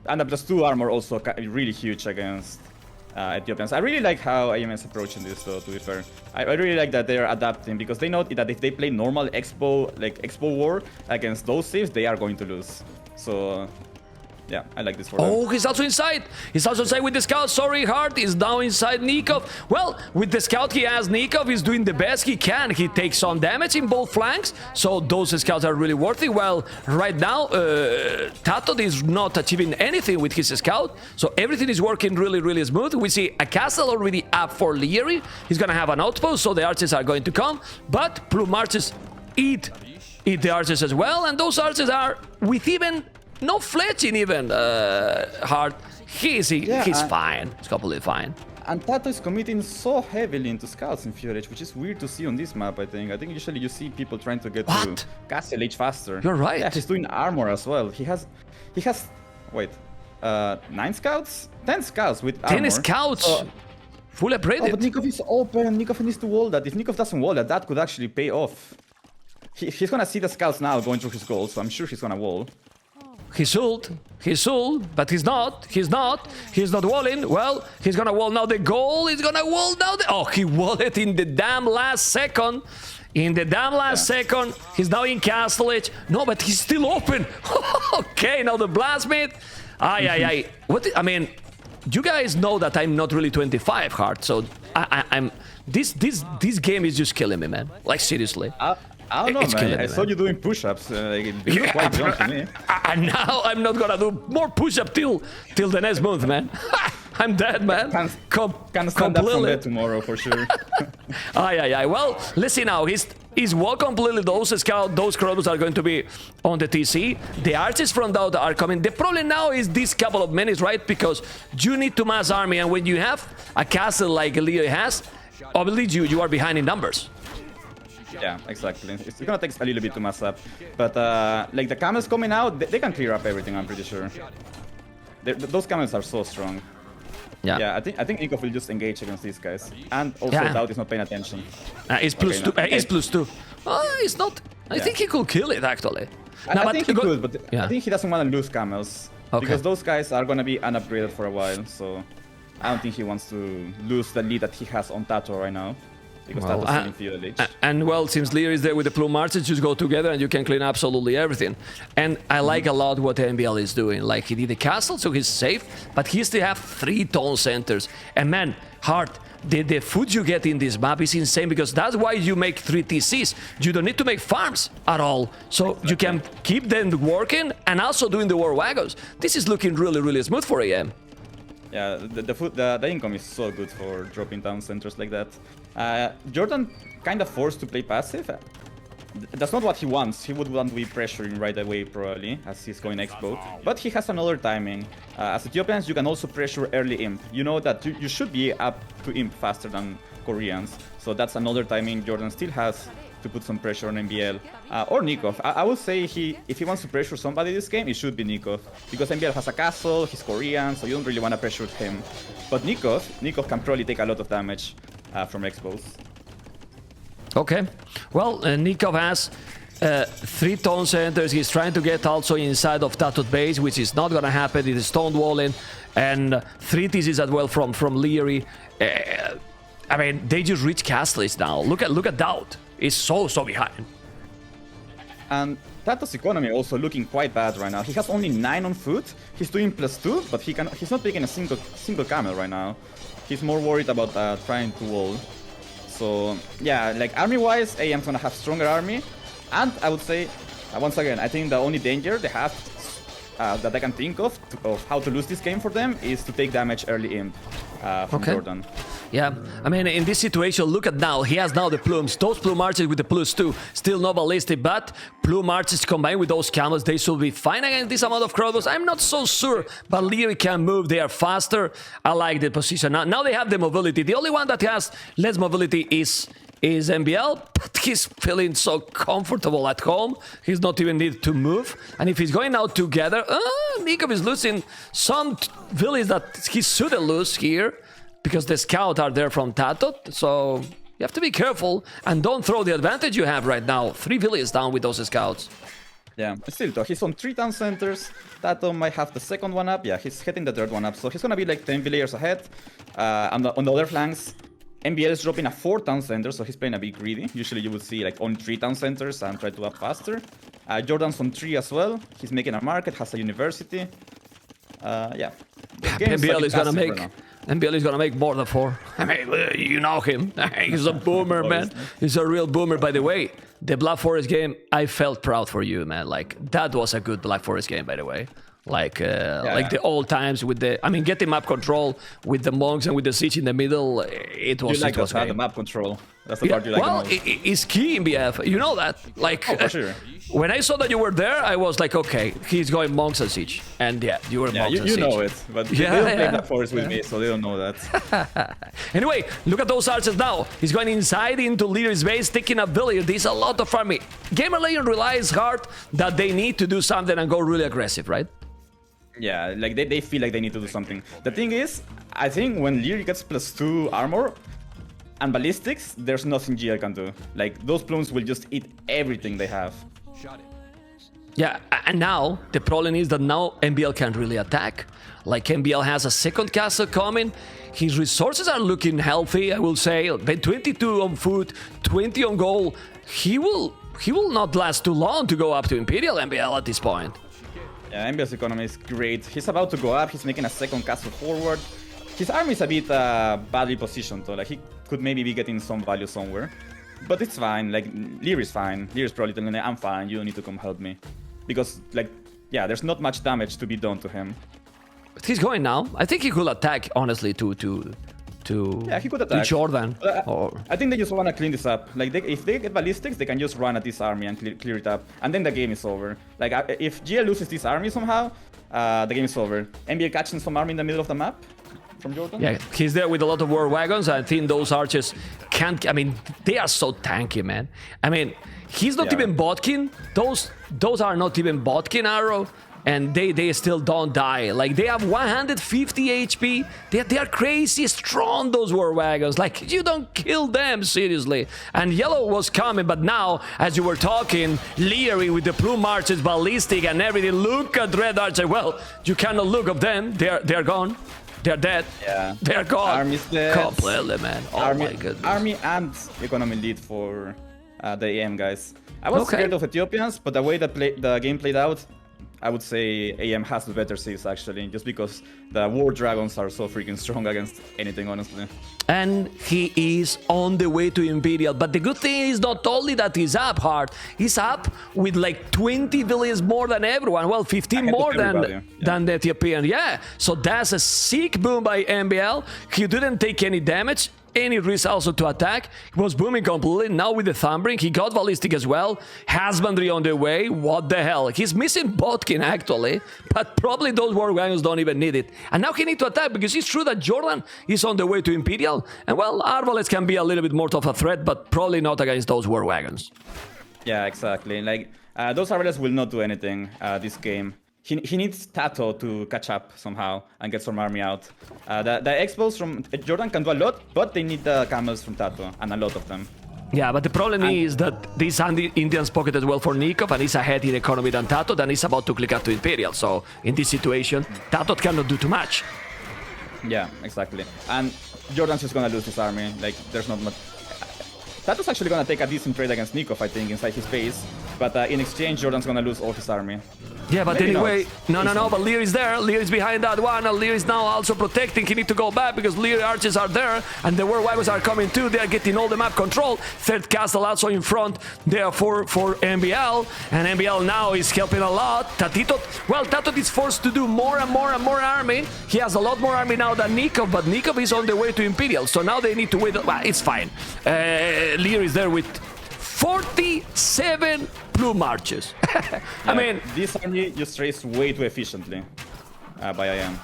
S3: And the +2 armor also really huge against Ethiopians. I really like how AM is approaching this, though, to be fair. I really like that they are adapting, because they know that if they play normal Expo war against those thieves, they are going to lose. So... yeah, I like this for them.
S1: Oh, he's also inside. He's also inside with the scout. Sorry, Hart is now inside Nikov. Well, with the scout he has, Nikov is doing the best he can. He takes some damage in both flanks, so those scouts are really worthy. Well, right now, Tato is not achieving anything with his scout, so everything is working really, really smooth. We see a castle already up for Leary. He's gonna have an outpost, so the archers are going to come, but Plume archers eat the archers as well, and those archers are with even... no fletching even, Hard. He's fine. He's completely fine.
S3: And Tato is committing so heavily into scouts in Fury Age, which is weird to see on this map, I think. I think usually you see people trying to get to Castle Age faster.
S1: You're right.
S3: Yeah, he's doing armor as well. He has, wait, 9 scouts? 10 scouts with armor.
S1: 10 scouts! Full upgraded.
S3: Oh, but Nikov is open. Nikov needs to wall that. If Nikov doesn't wall that, that could actually pay off. He's gonna see the scouts now going through his goals, so I'm sure he's gonna wall.
S1: He should, but he's not walling. Well, he's gonna wall now the goal, he's gonna wall now oh, he walled it in the damn last second. Second, he's now in Castle Edge. No, but he's still open. Okay, now the Blasmith. I mean, you guys know that I'm not really 25 hard, so I'm this game is just killing me, man. Like, seriously.
S3: I don't know, man. I saw you doing push-ups. It looked quite young to me.
S1: And now I'm not gonna do more push-up till the next month, man. I'm dead, man.
S3: Can't stand up from bed tomorrow for sure.
S1: Well, let's see now. He's wall completely. Those crows are going to be on the TC. The archers from Dota are coming. The problem now is this couple of minutes, right? Because you need to mass army, and when you have a castle like Leo has, obviously you are behind in numbers.
S3: Yeah, exactly. It's gonna take a little bit to mess up, but like the camels coming out, they can clear up everything. I'm pretty sure. Those camels are so strong. Yeah, I think Nikov will just engage against these guys, and also Doubt is not paying attention.
S1: It's plus two. It's plus 2. It's not. I think he could kill it actually.
S3: I think he could, but I think he doesn't want to lose camels because those guys are gonna be unupgraded for a while. So I don't think he wants to lose the lead that he has on Tato right now. Because that was in Fury Age.
S1: And well, since Lear is there with the Plume archers, just go together and you can clean absolutely everything. And I like a lot what the NBL is doing. Like, he did the castle, so he's safe, but he still have 3 town centers. And man, Hart, the food you get in this map is insane, because that's why you make 3 TCs. You don't need to make farms at all. So you can keep them working and also doing the war wagons. This is looking really, really smooth for AM.
S3: Yeah, the income is so good for dropping down centers like that. Jordan kind of forced to play passive. That's not what he wants. He would want to be pressuring right away, probably, as he's going Expo. But he has another timing. As Ethiopians, you can also pressure early imp. You know that you should be up to imp faster than Koreans. So that's another timing Jordan still has to put some pressure on NBL. Or Nikov. I would say if he wants to pressure somebody this game, it should be Nikov. Because NBL has a castle, he's Korean, so you don't really want to pressure him. But Nikov can probably take a lot of damage from Expos.
S1: Okay. Well, Nikov has 3 town centers. He's trying to get also inside of Tattooed base, which is not gonna happen. It is stonewalling, and 3 TCs as well from Leary. I mean, they just reach castles now. Look at Doubt. He's so behind.
S3: And Tato's economy also looking quite bad right now. He has only 9 on foot. He's doing +2, but he's not picking a single camel right now. He's more worried about trying to wall. So yeah, like army-wise, AM's gonna have stronger army. And I would say, once again, I think the only danger they have that I can think of how to lose this game for them is to take damage early imp from Jordan.
S1: Yeah, I mean, in this situation, look at now. He has now the plumes. Those plume archers with the +2. Still no ballistic, but plume archers combined with those camels, they should be fine against this amount of crowds. I'm not so sure, but Leary can move. They are faster. I like the position. Now they have the mobility. The only one that has less mobility is MBL, but he's feeling so comfortable at home. He's not even need to move. And if he's going out together, Nikov is losing some villas that he shouldn't lose here, because the scouts are there from Tato. So you have to be careful and don't throw the advantage you have right now. 3 villages down with those scouts.
S3: Yeah, still though, he's on 3 town centers. Tato might have the second one up. Yeah, he's hitting the third one up. So he's gonna be like 10 villagers ahead. On the other flanks, MBL is dropping a 4 town center, so he's playing a bit greedy. Usually you would see like only 3 town centers and try to up faster. Jordan's on 3 as well. He's making a market, has a university. Yeah.
S1: MBL is gonna make more than 4. I mean, you know him. He's a boomer, man. He's a real boomer. By the way, the Black Forest game, I felt proud for you, man. Like, that was a good Black Forest game, by the way. Like the old times with the, I mean, getting map control with the monks and with the siege in the middle. It was.
S3: You like the map control. That's the part you like the most.
S1: Well, it's key in BF. You know that. Like,
S3: for sure.
S1: When I saw that you were there, I was like, okay, he's going monks and siege. And yeah, you were monks and siege.
S3: You know it, but they don't play Black Forest with me, so they don't know that.
S1: Anyway, look at those archers now. He's going inside into Leader's base, taking a village. There's a lot of farming. Gamerlegion relies hard that they need to do something and go really aggressive, right?
S3: Yeah, like they feel like they need to do something. The thing is, I think when Leary gets +2 armor and ballistics, there's nothing GL can do. Like, those plumes will just eat everything they have.
S1: Yeah, and now the problem is that now MBL can't really attack. Like, MBL has a second castle coming. His resources are looking healthy, I will say. 22 on food, 20 on gold. He will not last too long to go up to Imperial MBL at this point.
S3: Yeah, MBL's economy is great. He's about to go up. He's making a second castle forward. His army is a bit badly positioned, though. Like, he could maybe be getting some value somewhere. But it's fine. Like, Leary's fine. Leary's probably telling me, I'm fine. You don't need to come help me. Because, like, yeah, there's not much damage to be done to him.
S1: But he's going now. I think he could attack, honestly, to
S3: yeah, he could attack.
S1: Jordan.
S3: I think they just want to clean this up. Like, if they get ballistics, they can just run at this army and clear it up. And then the game is over. Like, if GL loses this army somehow, the game is over. NBA catching some army in the middle of the map from Jordan.
S1: Yeah, he's there with a lot of war wagons. I think those archers can't... I mean, they are so tanky, man. I mean, he's not even Botkin. Those are not even Botkin arrow. And they still don't die. Like, they have 150 HP. They are crazy strong, those war wagons. Like, you don't kill them, seriously. And yellow was coming, but now, as you were talking, Leary with the plume archers, ballistic and everything. Look at red archer. Well, you cannot look at them. They're gone. They're dead. Yeah. They're gone.
S3: Army's dead.
S1: Completely, man. Oh my goodness.
S3: Army and economy lead for the AM guys. I was scared of Ethiopians, but the way that the game played out, I would say AM has the better seeds, actually, just because the War Dragons are so freaking strong against anything, honestly.
S1: And he is on the way to Imperial. But the good thing is not only that he's up hard, he's up with like 20 villages more than everyone. Well, 15 more than the Ethiopian. Yeah, so that's a sick boom by MBL. He didn't take any damage. Any risk also to attack. He was booming completely. Now with the Thumbring, he got ballistic as well. Husbandry on the way. What the hell? He's missing Botkin actually, but probably those war wagons don't even need it. And now he needs to attack because it's true that Jordan is on the way to Imperial. And well, Arbalest can be a little bit more of a threat, but probably not against those war wagons.
S3: Yeah, exactly. Like, those Arbalests will not do anything this game. He needs Tato to catch up somehow and get some army out. The Expos from Jordan can do a lot, but they need the camels from Tato, and a lot of them.
S1: Yeah, but the problem is that this Indian's pocketed well for Nikov, and he's ahead in economy than Tato, then he's about to click up to Imperial. So in this situation, Tato cannot do too much.
S3: Yeah, exactly. And Jordan's just gonna lose his army. Like, there's not much. Tato's actually gonna take a decent trade against Nikov, I think, inside his base. But in exchange, Jordan's gonna lose all his army.
S1: Yeah, but
S3: Maybe
S1: anyway,
S3: not.
S1: no, but Lear is there. Lear is behind that one, and Lear is now also protecting. He needs to go back because Lear archers are there, and the World Wipers are coming too. They are getting all the map control. Third castle also in front there for MBL, and MBL now is helping a lot. Tatito, well, Tato is forced to do more and more and more army. He has a lot more army now than Nikov, but Nikov is on the way to Imperial, so now they need to wait. Well, it's fine. Lear is there with 47 plume marches. I mean,
S3: this army just raced way too efficiently by IM.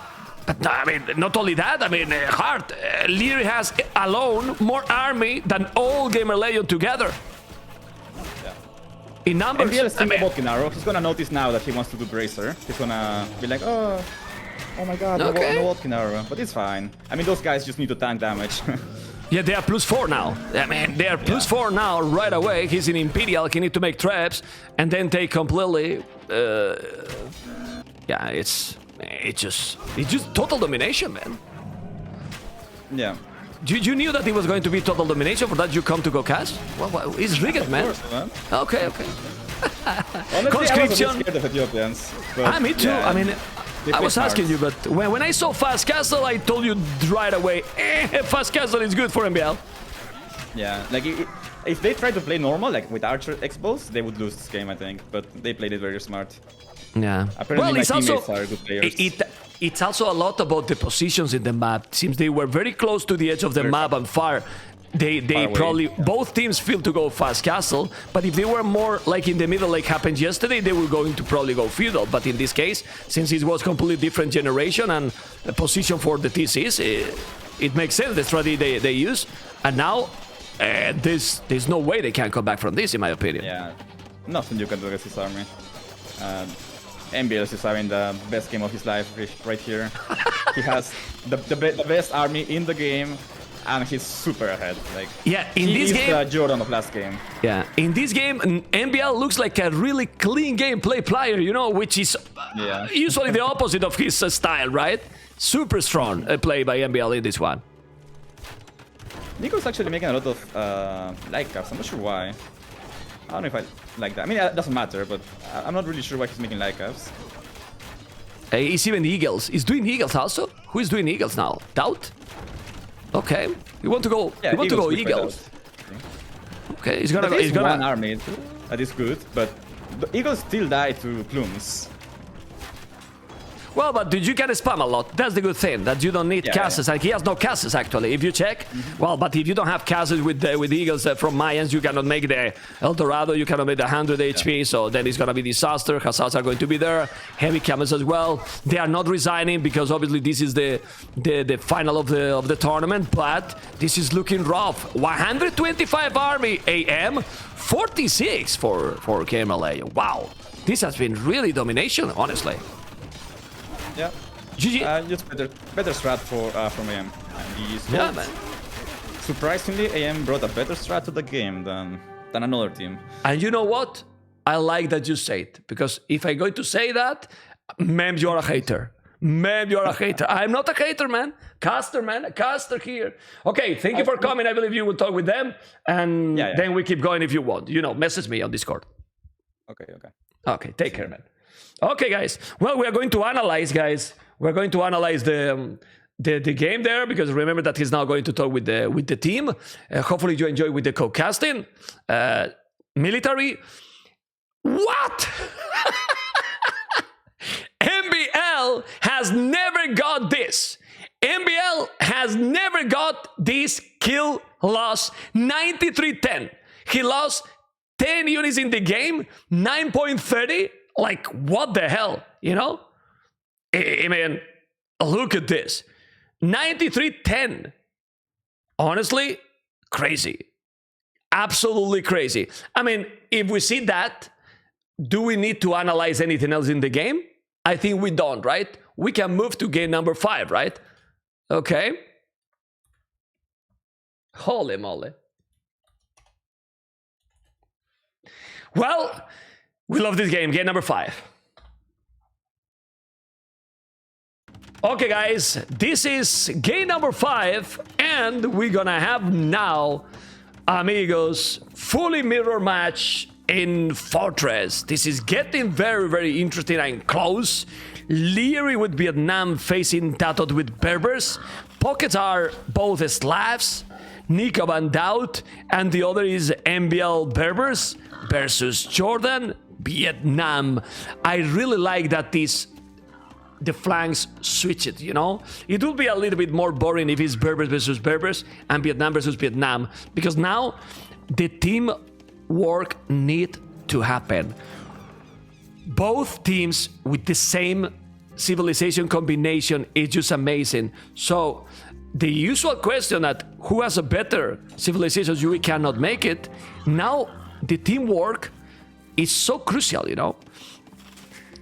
S1: But no, I mean, not only that, I mean, Hart, Lear has alone more army than all Gamerlegion together.
S3: Yeah.
S1: In numbers.
S3: MBL is thinking about Kinaro. He's gonna notice now that he wants to do Bracer. He's gonna be like, oh my god,
S1: Okay.
S3: no Kinaro. But it's fine. I mean, those guys just need to tank damage.
S1: Yeah, they are +4 now. I mean, they are +4 now right away. He's in Imperial. He need to make traps and then take completely. Yeah, it's just total domination, man.
S3: Yeah.
S1: You knew that it was going to be total domination. For that, you come to go cast. Well, it's rigged, man.
S3: Of course, man.
S1: Okay.
S3: Honestly,
S1: Conscription.
S3: I was a bit scared of Ethiopians. But,
S1: Me too.
S3: yeah,
S1: I mean, I was
S3: play
S1: asking you, but when I saw Fast Castle, I told you right away, Fast Castle is good for MBL.
S3: Yeah, like if they try to play normal, like with Archer Expos, they would lose this game, I think. But they played it very smart.
S1: Yeah.
S3: Apparently, my
S1: it's also
S3: teammates are good players.
S1: it's also a lot about the positions in the map. It seems they were very close to the edge of the map and far. They probably both teams feel to go Fast Castle, but if they were more like in the middle, like happened yesterday, they were going to probably go Feudal. But in this case, since it was completely different generation and a position for the TCs, it makes sense the strategy they use. And now there's no way they can come back from this, in my opinion.
S3: Yeah, nothing you can do against this army. MBL is having the best game of his life right here. He has the best army in the game. And he's super ahead. Like,
S1: yeah, in this game,
S3: the Jordan of last game.
S1: Yeah, in this game, MBL looks like a really clean gameplay player, you know, which is usually the opposite of his style, right? Super strong play by MBL in this one.
S3: Nico's actually making a lot of light caps. I'm not sure why. I don't know if I like that. I mean, it doesn't matter, but I'm not really sure why he's making light caps.
S1: He's even Eagles. He's doing Eagles also? Who is doing Eagles now? Doubt? Okay, you want to go?
S3: Yeah,
S1: you want to go Eagles? Okay, he's gonna.
S3: He's gonna one army that is good, but the Eagles still die to plumes.
S1: Well, but dude, you can spam a lot. That's the good thing, that you don't need castles. And he has no castles, actually, if you check. Well, but if you don't have castles with Eagles from Mayans, you cannot make the El Dorado, you cannot make the 100 HP, so then it's going to be disaster. Hussars are going to be there. Heavy camels as well. They are not resigning because obviously this is the final of the tournament, but this is looking rough. 125 army AM, 46 for Gamerlegion. Wow, this has been really domination, honestly.
S3: Yeah.
S1: GG.
S3: Just better strat from AM.
S1: Yeah, man.
S3: Surprisingly, AM brought a better strat to the game than another team.
S1: And you know what? I like that you say it, because if I'm going to say that, Mem, you are a hater. Mem, you are a hater. I'm not a hater, man. Caster, man. A caster here. Okay, thank you for coming. I believe you will talk with them, and then we keep going if you want. You know, message me on Discord. Okay, take care, man. Okay, guys. Well, we are going to analyze, guys. We're going to analyze the game there, because remember that he's now going to talk with the team. Hopefully, you enjoy with the co-casting. Military. What? MBL has never got this. MBL has never got this kill loss 93-10. He lost 10 units in the game, 9.30. Like, what the hell, you know? I mean, look at this. 93-10. Honestly, crazy. Absolutely crazy. I mean, if we see that, do we need to analyze anything else in the game? I think we don't, right? We can move to game number 5, right? Okay. Holy moly. Well, we love this game. Game number 5. Okay, guys, this is game number 5, and we're gonna have now, amigos, fully mirror match in Fortress. This is getting very, very interesting and close. Leary with Vietnam facing Tatot with Berbers. Pockets are both Slavs, Nikov and Daut, and the other is MBL Berbers versus Jordan, Vietnam. I really like that the flanks switch it, you know? It would be a little bit more boring if it's Berbers versus Berbers and Vietnam versus Vietnam, because now the team work need to happen. Both teams with the same civilization combination is just amazing. So the usual question that who has a better civilization, you cannot make it. Now the teamwork is so crucial, you know?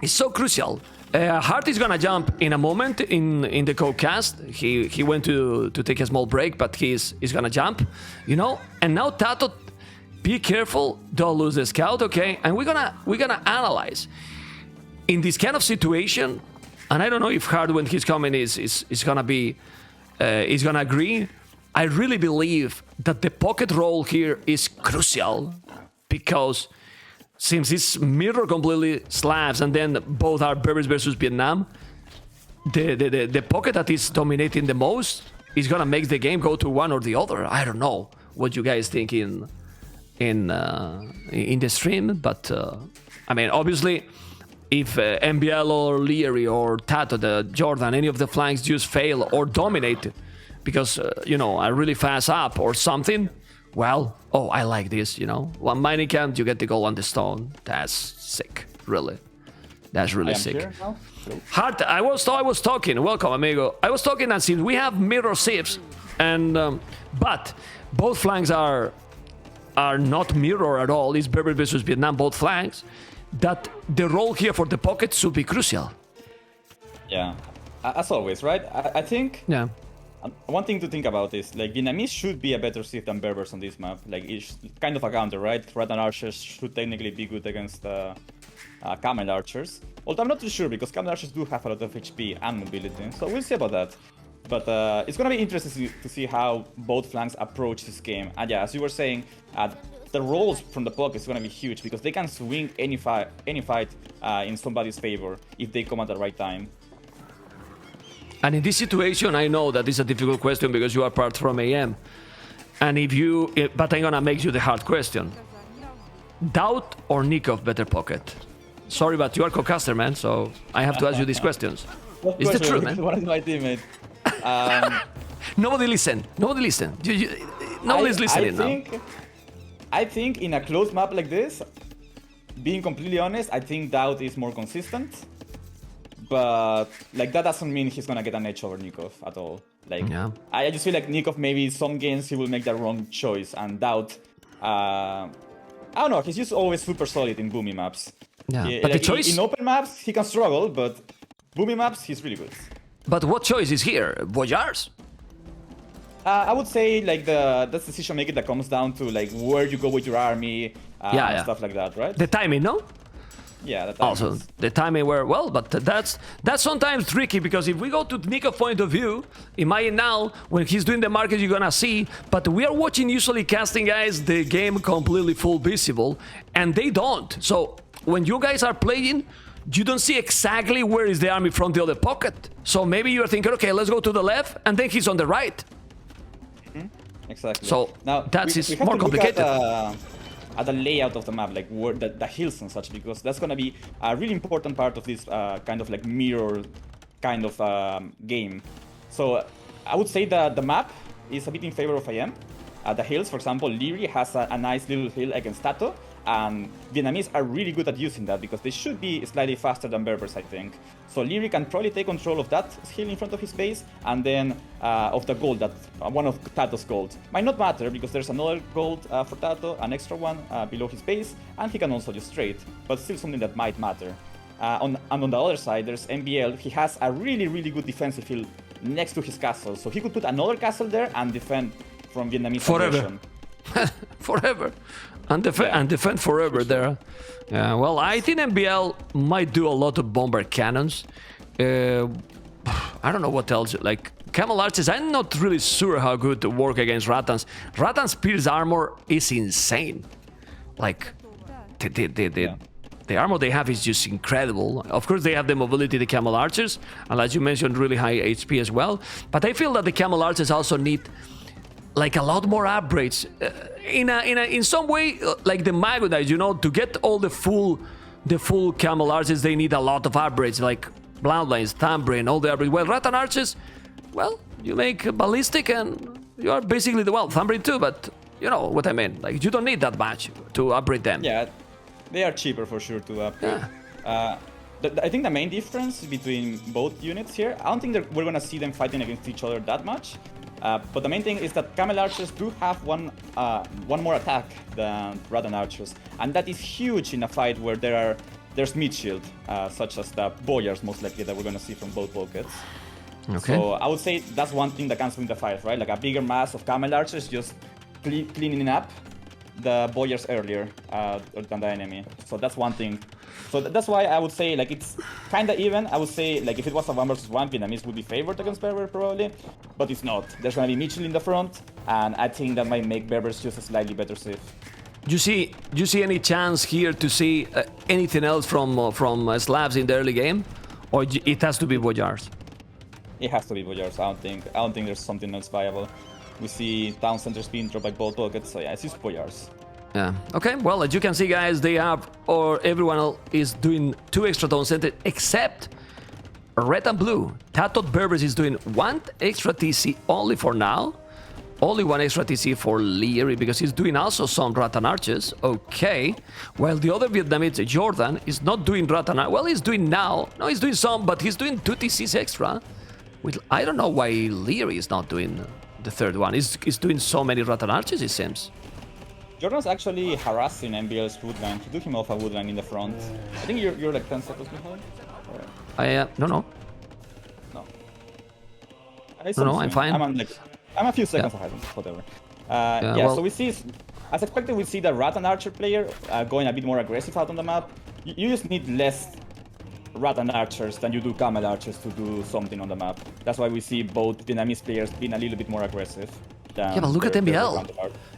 S1: It's so crucial. Hart is gonna jump in a moment in the co-cast. He went to take a small break, but he's gonna jump, you know? And now Tato, be careful, don't lose the scout, okay? And we're gonna analyze. In this kind of situation, and I don't know if Hart when he's coming is gonna be is gonna agree. I really believe that the pocket role here is crucial because since it's mirror completely Slavs and then both are Berbers versus Vietnam, the pocket that is dominating the most is gonna make the game go to one or the other. I don't know what you guys think in the stream, but I mean, obviously, if MBL or Leary or Tato, the Jordan, any of the flanks just fail or dominate because you know, a really fast up or something, well, oh, I like this, you know. One mining camp, you get the gold on the stone. That's sick, really. That's really sick. Hart, I was talking. Welcome, amigo. I was talking, and since we have mirror sieves, and but both flanks are not mirror at all. It's Berber versus Vietnam, both flanks. That the role here for the pocket should be crucial.
S3: Yeah, as always, right? I think.
S1: Yeah.
S3: One thing to think about is, like, Vietnamese should be a better Sith than Berbers on this map. Like, it's kind of a counter, right? Rattan archers should technically be good against Camel archers. Although I'm not too sure, because Camel archers do have a lot of HP and mobility, so we'll see about that. But it's gonna be interesting to see how both flanks approach this game. And yeah, as you were saying, the roles from the pocket is gonna be huge, because they can swing any fight in somebody's favor if they come at the right time.
S1: And in this situation, I know that it's a difficult question because you are part from AM. And but I'm gonna make you the hard question. Daut or Nikov better pocket? Sorry, but you are co-caster, man, so I have to ask you these questions. It's the truth, man.
S3: What is my teammate?
S1: Nobody listen. Nobody's listening now.
S3: I think in a closed map like this, being completely honest, I think Daut is more consistent. But like that doesn't mean he's gonna get an edge over Nikov at all. Like, yeah. I just feel like Nikov maybe some games he will make the wrong choice, and Daut, I don't know, he's just always super solid in boomy maps.
S1: Yeah,
S3: but like, the choice in open maps he can struggle, but boomy maps he's really good.
S1: But what choice is here? Voyars?
S3: I would say like that's decision making that comes down to like where you go with your army, and stuff like that, right?
S1: The timing, no?
S3: Yeah, the timing.
S1: Also, the timing were well, but that's sometimes tricky because if we go to Nikov's point of view, imagine now when he's doing the market, you're gonna see. But we are watching usually casting guys the game completely full visible, and they don't. So when you guys are playing, you don't see exactly where is the army from the other pocket. So maybe you are thinking, okay, let's go to the left, and then he's on the right.
S3: Exactly.
S1: So
S3: now
S1: that's more complicated.
S3: At the layout of the map, like where the hills and such, because that's gonna be a really important part of this kind of like mirror kind of game. So I would say that the map is a bit in favor of IM. The hills, for example, Leary has a nice little hill against Tato, and Vietnamese are really good at using that because they should be slightly faster than Berbers, I think. So Leary can probably take control of that hill in front of his base, and then of the gold, that one of Tato's gold. Might not matter because there's another gold for Tato, an extra one below his base, and he can also just trade, but still something that might matter. And on the other side, there's MBL. He has a really, really good defensive hill next to his castle, so he could put another castle there and defend from Vietnamese
S1: forever. Forever. And defend forever there. Yeah, well, I think MBL might do a lot of bomber cannons. I don't know what else. Like, Camel Archers, I'm not really sure how good to work against Rattans. Rattan's Pierce armor is insane. Like, the armor they have is just incredible. Of course, they have the mobility, the Camel Archers, and as you mentioned, really high HP as well. But I feel that the Camel Archers also need like a lot more upgrades. In some way, like the Mago Knights, you know, to get all the full Camel Archers, they need a lot of upgrades, like Bloodlines, Thumbrain, all the upgrades. Well, Rattan Archers, well, you make Ballistic and you are basically the, well, Thumbrain too, but you know what I mean. Like, you don't need that much to upgrade them.
S3: Yeah, they are cheaper for sure to upgrade.
S1: Yeah.
S3: I think the main difference between both units here, I don't think that we're gonna see them fighting against each other that much. But the main thing is that Camel Archers do have one more attack than Rattan Archers, and that is huge in a fight where there's mid shield, such as the Boyars most likely that we're gonna see from both Baguettes.
S1: Okay.
S3: So I would say that's one thing that can swing the fight, right? Like a bigger mass of Camel Archers just cleaning up the Boyars earlier than the enemy. So that's one thing. So that's why I would say like it's kind of even. I would say like if it was a 1 versus 1, Vietnamese would be favored against Berber probably, but it's not. There's gonna be Mitchell in the front, and I think that might make Berbers just a slightly better safe.
S1: Do you see any chance here to see anything else from Slavs in the early game, or it has to be Boyars?
S3: It has to be Boyars. I don't think there's something else viable. We see town centers being dropped by both Baguettes, so yeah, it's just Boyars.
S1: Yeah. Okay. Well, as you can see, guys, they have, or everyone is doing 2 extra town centers, except Red and Blue. Tatot Berbers is doing 1 extra TC only for now. Only 1 extra TC for Leary because he's doing also some Rattan Archers. Okay. While the other Vietnamese, Jordan, is not doing Rattan Archers. Well, he's doing now. No, he's doing some, but he's doing 2 TCs extra. I don't know why Leary is not doing the third one. He's doing so many Rattan Archers, it seems.
S3: Jordan's actually harassing MBL's woodline. He took him off a woodline in the front. I think you're like 10 seconds behind.
S1: No.
S3: No.
S1: No, I'm fine.
S3: I'm a few seconds ahead. Whatever.
S1: Well,
S3: so we see, as expected, we see the Rattan Archer player going a bit more aggressive out on the map. You just need less Rattan Archers than you do Camel Archers to do something on the map. That's why we see both Vietnamese players being a little bit more aggressive.
S1: Yeah, but look at MBL.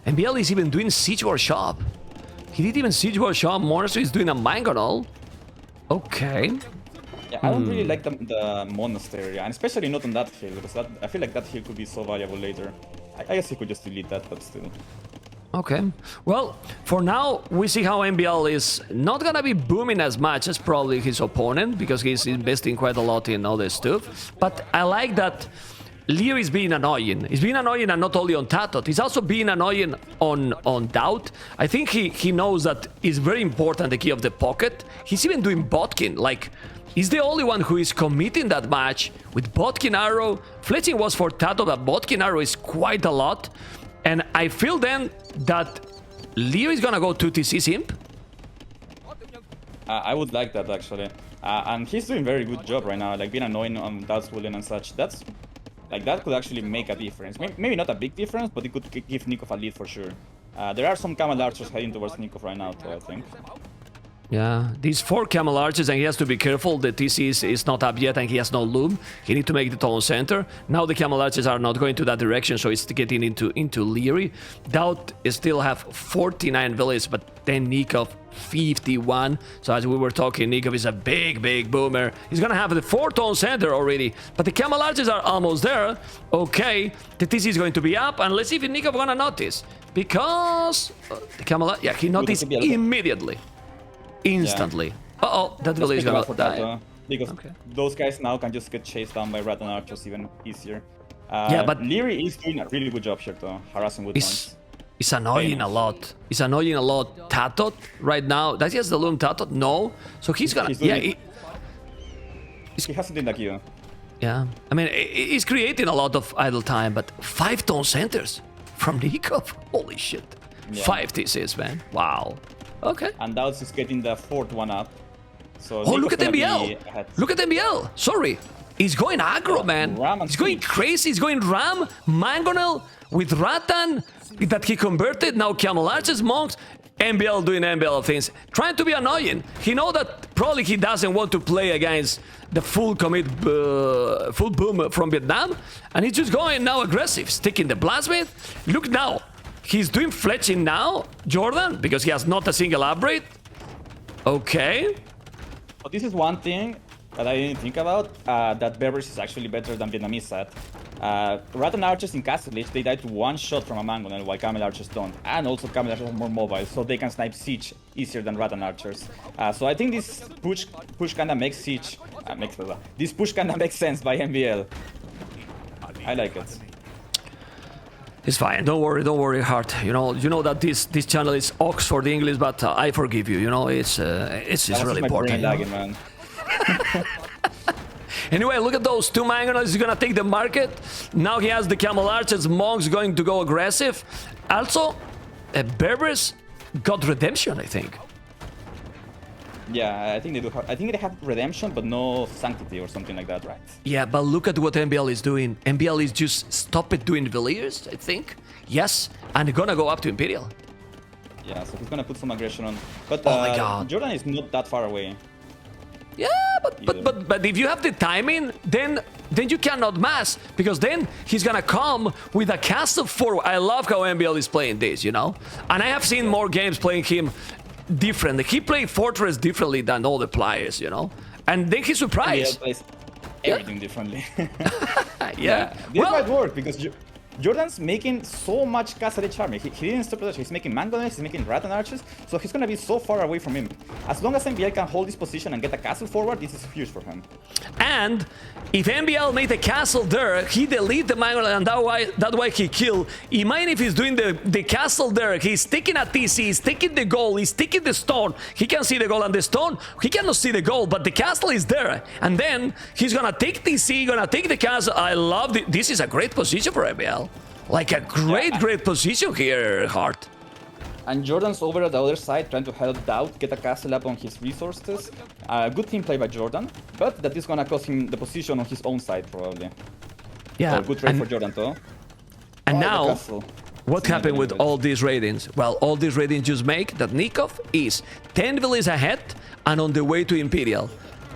S1: MBL is even doing Siege Workshop. He did even Siege Workshop. Monster is doing a Mangonel. Okay.
S3: Yeah, I don't really like the Monastery, and especially not on that hill, because I feel like that hill could be so valuable later. I guess he could just delete that, but still.
S1: Okay. Well, for now, we see how MBL is not gonna be booming as much as probably his opponent, because he's investing quite a lot in all this stuff. But I like that Leo is being annoying. He's being annoying, and not only on Tatot. He's also being annoying on Doubt. I think he knows that it's very important, the key of the pocket. He's even doing Botkin. Like, he's the only one who is committing that match with Botkin Arrow. Fletching was for Tatot, but Botkin Arrow is quite a lot. And I feel then that Leo is gonna go 2 TC Simp.
S3: I would like that, actually. And he's doing a very good job right now, like being annoying on Doubt's Woolen and such. That could actually make a difference. Maybe not a big difference, but it could give Nikov a lead for sure. There are some Camel Archers heading towards Nikov right now, too, I think.
S1: Yeah, these 4 Camel Archers, and he has to be careful. The TC is not up yet, and he has no loom. He needs to make the town center. Now the Camel Archers are not going to that direction, so it's getting into Leary. Doubt still have 49 villages, but then Nikov 51. So as we were talking, Nikov is a big boomer. He's gonna have the 4 town center already, but the Camel Archers are almost there. Okay, the TC is going to be up, and let's see if Nikov gonna notice, because the Camel, yeah, he noticed immediately. Instantly. Yeah. Uh-oh, that village is gonna die.
S3: Because those guys now can just get chased down by Rattan Archers even easier.
S1: Yeah, but
S3: Leary is doing a really good job here, though, harassing with points.
S1: It's annoying a lot. It's annoying a lot. Tatot right now. Does he has the loom Tatot? No. So he's gonna. He
S3: hasn't in the queue.
S1: Yeah. I mean, he's creating a lot of idle time, but 5 town centers from Nikov. Holy shit. Yeah. 5 TCs, man. Wow. Okay.
S3: And Doubts is getting the 4th one up. So
S1: oh, look at MBL! Look at MBL! Sorry. He's going aggro, man. He's going crazy. He's going Ram, Mangonel with Rattan that he converted. Now Camel Archers, Monks. MBL doing MBL things. Trying to be annoying. He knows that probably he doesn't want to play against the full commit, full boom from Vietnam. And he's just going now aggressive. Sticking the Blasmith. Look now. He's doing fletching now, Jordan, because he has not a single upgrade. Okay.
S3: But this is one thing that I didn't think about, that Berbers is actually better than Vietnamese at. Rattan Archers in Castle Age, they die to one shot from a Mangonel, while Camel Archers don't. And also Camel Archers are more mobile, so they can snipe Siege easier than Rattan Archers. So I think this push kinda makes Siege... this push kinda makes sense by MBL. I like it.
S1: It's fine. Don't worry, Hart. You know that this channel is Oxford English, but I forgive you. You know, it's really important.
S3: Lagging, man.
S1: Anyway, look at those two Mangonels. He's gonna take the market. Now he has the Camel Archers. Monk's going to go aggressive. Also, Berbers got redemption, I think.
S3: Yeah, I think they do. I think they have redemption, but no sanctity or something like that, right?
S1: Yeah, but look at what MBL is doing. MBL is just stop it doing Villiers, I think. Yes, and gonna go up to Imperial.
S3: Yeah, so he's gonna put some aggression on. But
S1: oh my God,
S3: Jordan is not that far away.
S1: Yeah, but if you have the timing, then you cannot mass, because then he's gonna come with a castle forward. I love how MBL is playing this, you know, and I have seen more games playing him different. He played Fortress differently than all the players, you know, and then he's surprised.
S3: MBL plays everything differently.
S1: Yeah.
S3: This might work because Jordan's making so much Castle Age army. He didn't stop production. He's making Mangonels, he's making Rattan Archers, so he's gonna be so far away from him. As long as MBL can hold this position and get a castle forward, this is huge for him.
S1: And if MBL made a castle there, he delete the Mangonel, and that way he kill. Imagine if he's doing the castle there, he's taking a TC, he's taking the goal, he's taking the stone. He can see the goal, and the stone, he cannot see the goal, but the castle is there. And then he's gonna take TC, gonna take the castle. I love it. This is a great position for MBL. Like a great position here, Hart.
S3: And Jordan's over at the other side trying to help Doubt get a castle up on his resources. Good team play by Jordan, but that is gonna cost him the position on his own side probably.
S1: Yeah.
S3: So good trade for Jordan though.
S1: And now, what happened with all these ratings? Well, all these ratings just make that Nikov is 10 villas ahead and on the way to Imperial.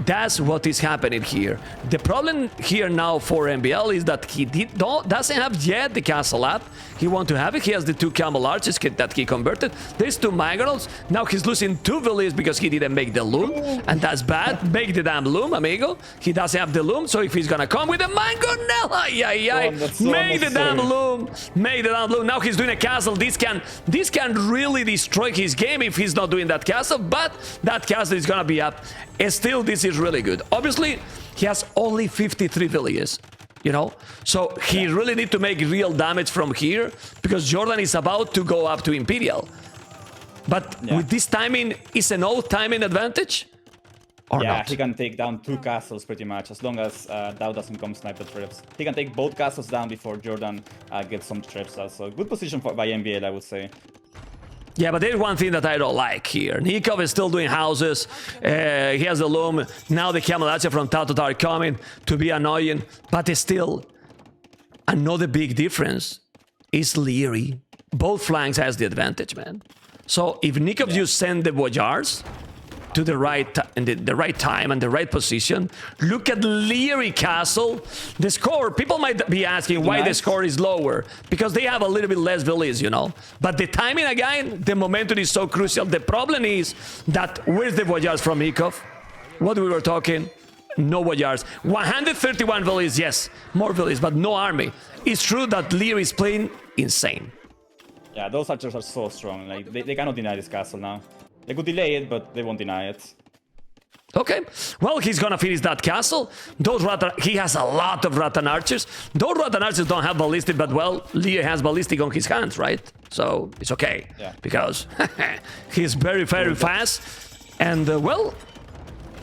S1: That's what is happening here. The problem here now for MBL is that he doesn't have yet the castle up. He wants to have it. He has the two Camel Archers that he converted. There's two Mangonels. Now he's losing two villas because he didn't make the loom. And that's bad. Make the damn loom, amigo. He doesn't have the loom, so if he's gonna come with a Mangonel, make the damn loom. Make the damn loom. Now he's doing a castle. This can really destroy his game if he's not doing that castle, but that castle is gonna be up. And still, this is really good. Obviously, he has only 53 villages, you know? So he really need to make real damage from here because Jordan is about to go up to Imperial. But with this timing, is an old timing advantage? Or not?
S3: He can take down two castles pretty much, as long as Dow doesn't come snipe the trips. He can take both castles down before Jordan gets some trips. So good position by MBL, I would say.
S1: Yeah, but there's one thing that I don't like here. Nikov is still doing houses. He has the loom. Now the Camel Archer from Tatot are coming to be annoying. But still, another big difference is Leary. Both flanks has the advantage, man. So if Nikov just send the Voyars to the right the right time and the right position, look at Leary Castle. The score, people might be asking why the score is lower, because they have a little bit less villas, you know. But the timing again, the momentum is so crucial. The problem is that where's the Voyars from Nikov? What we were talking? No Voyars. 131 villas, yes, more villas, but no army. It's true that Leary is playing insane.
S3: Yeah, those archers are so strong. Like they cannot deny this castle now. They could delay it, but they won't deny it.
S1: Okay, well, he's gonna finish that castle. He has a lot of Rattan Archers. Those Rattan Archers don't have ballistic, but well, Leo has ballistic on his hands, right? So it's okay, because he's very fast. And well,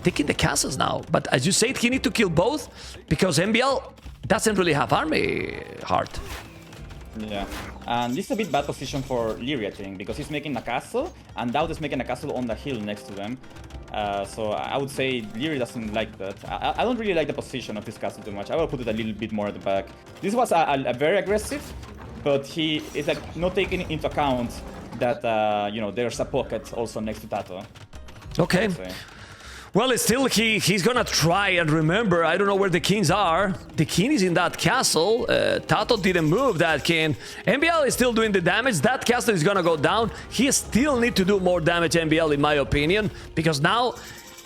S1: taking the castles now. But as you said, he needs to kill both, because MBL doesn't really have army, Heart.
S3: Yeah, and this is a bit bad position for Leary, I think, because he's making a castle, and Dowd is making a castle on the hill next to them. So I would say Leary doesn't like that. I don't really like the position of this castle too much. I will put it a little bit more at the back. This was a very aggressive, but he is like not taking into account that you know, there's a pocket also next to Tato.
S1: Okay. Well, still, he's gonna try and remember. I don't know where the kings are. The king is in that castle. Tato didn't move that king. MBL is still doing the damage. That castle is gonna go down. He still need to do more damage, MBL, in my opinion, because now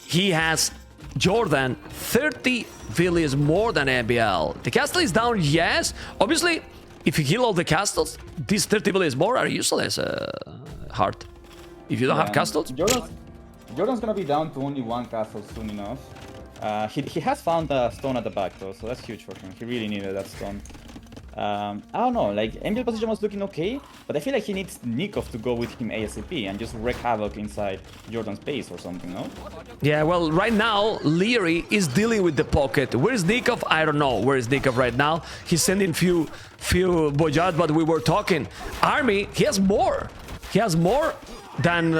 S1: he has Jordan 30 villas more than MBL. The castle is down, yes. Obviously, if you kill all the castles, these 30 villas more are useless. Heart. If you don't have castles.
S3: Jordan's gonna be down to only one castle soon enough. He has found a stone at the back though, so that's huge for him. He really needed that stone. I don't know, like MBL position was looking okay, but I feel like he needs Nikov to go with him ASAP and just wreak havoc inside Jordan's base or something, no?
S1: Yeah, well, right now, Leary is dealing with the pocket. Where's Nikov? I don't know. Where is Nikov right now? He's sending few Boyard, but we were talking. Army, he has more. He has more than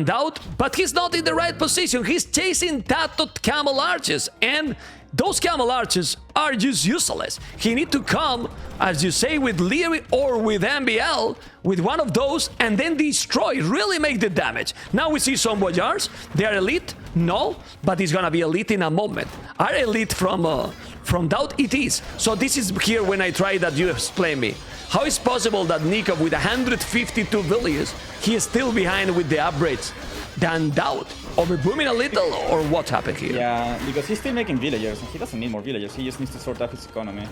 S1: Doubt, but he's not in the right position. He's chasing Tato camel arches, and those camel arches are just useless. He need to come, as you say, with Leary or with MBL, with one of those, and then destroy, really make the damage. Now we see some Boyards. They are elite? No, but he's gonna be elite in a moment. Are elite from Doubt? It is. So this is here when I try that you explain me. How is possible that Nikov with 152 villages, he is still behind with the upgrades than Doubt? Overbooming a little, or what happened here?
S3: Yeah, because he's still making villagers, and he doesn't need more villagers. He just needs to sort out his economy.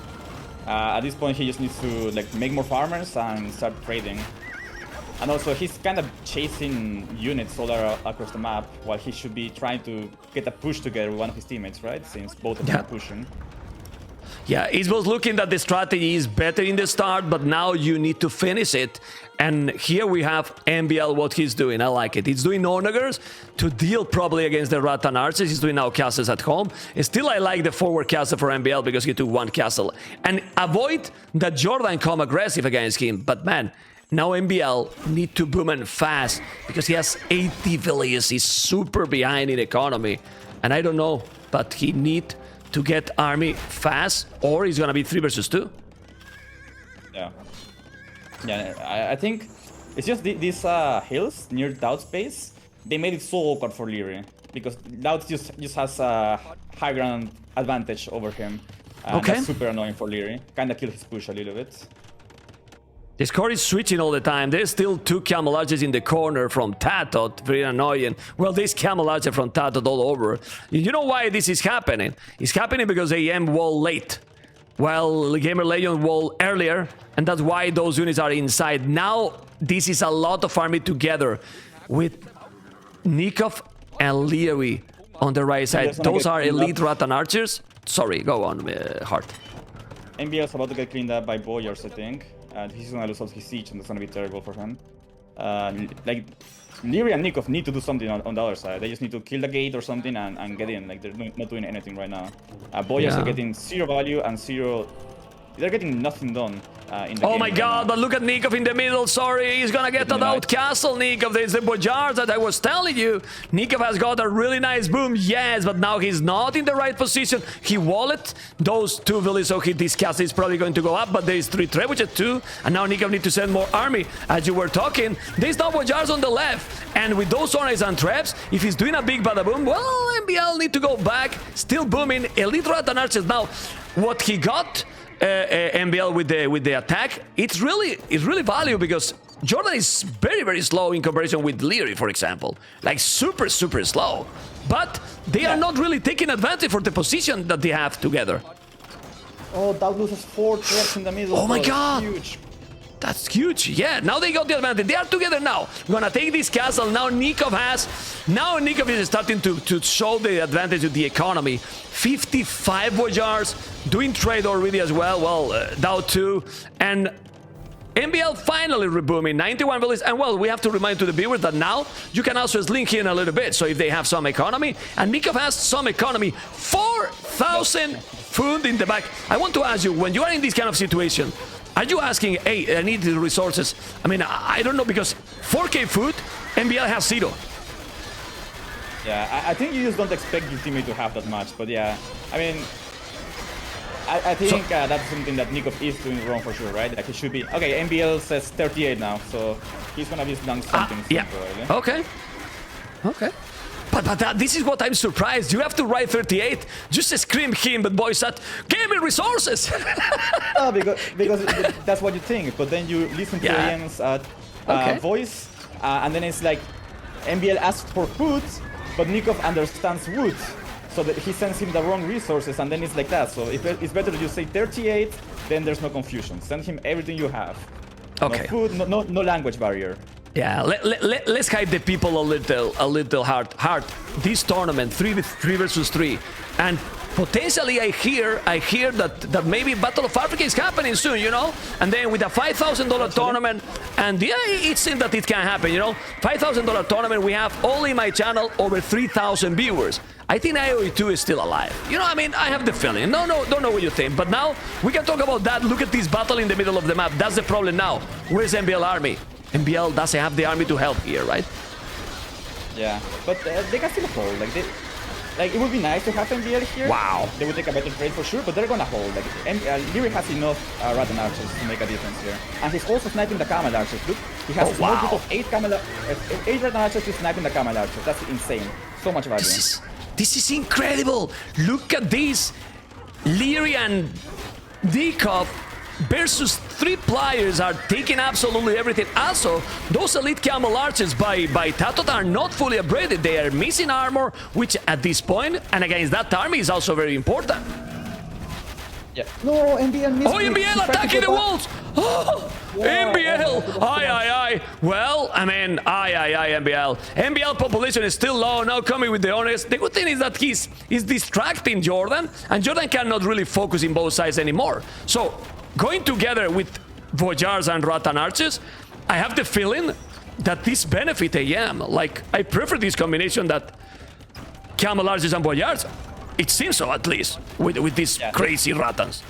S3: At this point, he just needs to like make more farmers and start trading. And also, he's kind of chasing units all across the map, while he should be trying to get a push together with one of his teammates, right? Since both of them are pushing.
S1: Yeah, it was looking that the strategy is better in the start, but now you need to finish it. And here we have MBL, what he's doing. I like it. He's doing onagers to deal probably against the Rattan archers. He's doing now castles at home. And still, I like the forward castle for MBL because he took one castle. And avoid that Jordan come aggressive against him. But man, now MBL need to boom and fast because he has 80 villages. He's super behind in economy. And I don't know, but he need to get army fast, or he's gonna be 3 versus 2.
S3: Yeah, I think it's just these hills near Doubt's base. They made it so awkward for Leary because Doubt just has a high ground advantage over him.
S1: Okay.
S3: That's super annoying for Leary. Kinda kill his push a little bit.
S1: The score is switching all the time. There's still 2 camel archers in the corner from Tatot. Very annoying. Well, there's camel archer from Tatot all over. You know why this is happening? It's happening because AM wall late. Well, Gamerlegion wall earlier, and that's why those units are inside. Now, this is a lot of army together with Nikov and Leary on the right side. Those are elite Rattan archers. Sorry, go on, Hart.
S3: MBL's about to get cleaned up by Boyars, I think. He's gonna lose all his siege, and that's gonna be terrible for him. Like, Leary and Nikov need to do something on the other side. They just need to kill the gate or something and get in. Like, they're not doing anything right now. Boyars are getting 0 value and 0... They're getting nothing done in the game.
S1: Oh my god, but look at Nikov in the middle. Sorry, he's gonna get an out castle, Nikov. There's the Boyards that I was telling you. Nikov has got a really nice boom, yes, but now he's not in the right position. He wallet those 2 villages, so this castle is probably going to go up, but there's 3 trebuchets too, and now Nikov need to send more army. As you were talking, there's no Boyards on the left, and with those sonars and traps, if he's doing a big bada boom, well, MBL need to go back, still booming. Elite Rattan archers now, what he got... MBL with the attack, it's really valuable because Jordan is very slow in comparison with Leary, for example, like super slow, but they are not really taking advantage for the position that they have together.
S3: Oh, that loses 4 traps in the middle.
S1: Oh my god,
S3: huge.
S1: That's huge. Yeah, now they got the advantage. They are together now. Gonna take this castle. Now Nikov is starting to show the advantage of the economy. 55 Boyards doing trade already as well. Well, Dow too. And MBL finally rebooming 91 villages. And well, we have to remind to the viewers that now you can also slink in a little bit. So if they have some economy, and Nikov has some economy, 4,000 food in the back. I want to ask you, when you are in this kind of situation, are you asking, hey, I need the resources? I mean, I don't know, because 4K food, MBL has 0.
S3: Yeah, I think you just don't expect your teammate to have that much, but yeah, I mean, I think that's something that Nikov is doing wrong for sure, right? Like, he should be... Okay, MBL says 38 now, so he's gonna be done something soon,
S1: yeah.
S3: probably.
S1: Okay. But this is what I'm surprised. You have to write 38. Just scream him, but boys at gaming resources.
S3: No, because that's what you think. But then you listen to AM's voice, and then it's like MBL asked for food, but Nikov understands wood. So that he sends him the wrong resources, and then it's like that. So it's better you say 38, then there's no confusion. Send him everything you have.
S1: Okay.
S3: No food, no language barrier.
S1: Yeah, let's hype the people a little hard. This tournament, 3 versus 3, and potentially I hear that maybe Battle of Africa is happening soon, you know. And then with a $5,000 tournament, and yeah, it seems that it can happen, you know. $5,000 tournament. We have only my channel over 3,000 viewers. I think IOE2 is still alive. You know, I mean, I have the feeling. No, don't know what you think. But now we can talk about that. Look at this battle in the middle of the map. That's the problem now. Where's MBL army? MBL doesn't have the army to help here, right?
S3: Yeah, but they can still hold. Like it would be nice to have MBL here.
S1: Wow.
S3: They would take a better trade for sure, but they're gonna hold. Like Lyric has enough Rattan archers to make a difference here, and he's also sniping the Camel archers. Look, he has a small group of 8 Rattan archers. He's sniping the Camel archers. That's insane. So much value.
S1: This is incredible. Look at this. Leary and Nikov versus 3 players are taking absolutely everything. Also, those elite camel archers by Tatot are not fully upgraded. They are missing armor, which at this point and against that army is also very important.
S3: Yeah. No, MBL missed.
S1: Oh, MBL attacking the walls! Oh, yeah, MBL! Aye. Well, I mean, aye, MBL. MBL population is still low, now coming with the honest. The good thing is that he's distracting Jordan, and Jordan cannot really focus in both sides anymore. So, going together with Voyars and Rattan archers, I have the feeling that this benefit AM. Like, I prefer this combination that Camel archers and Voyars. It seems so, at least, with these crazy Rattans.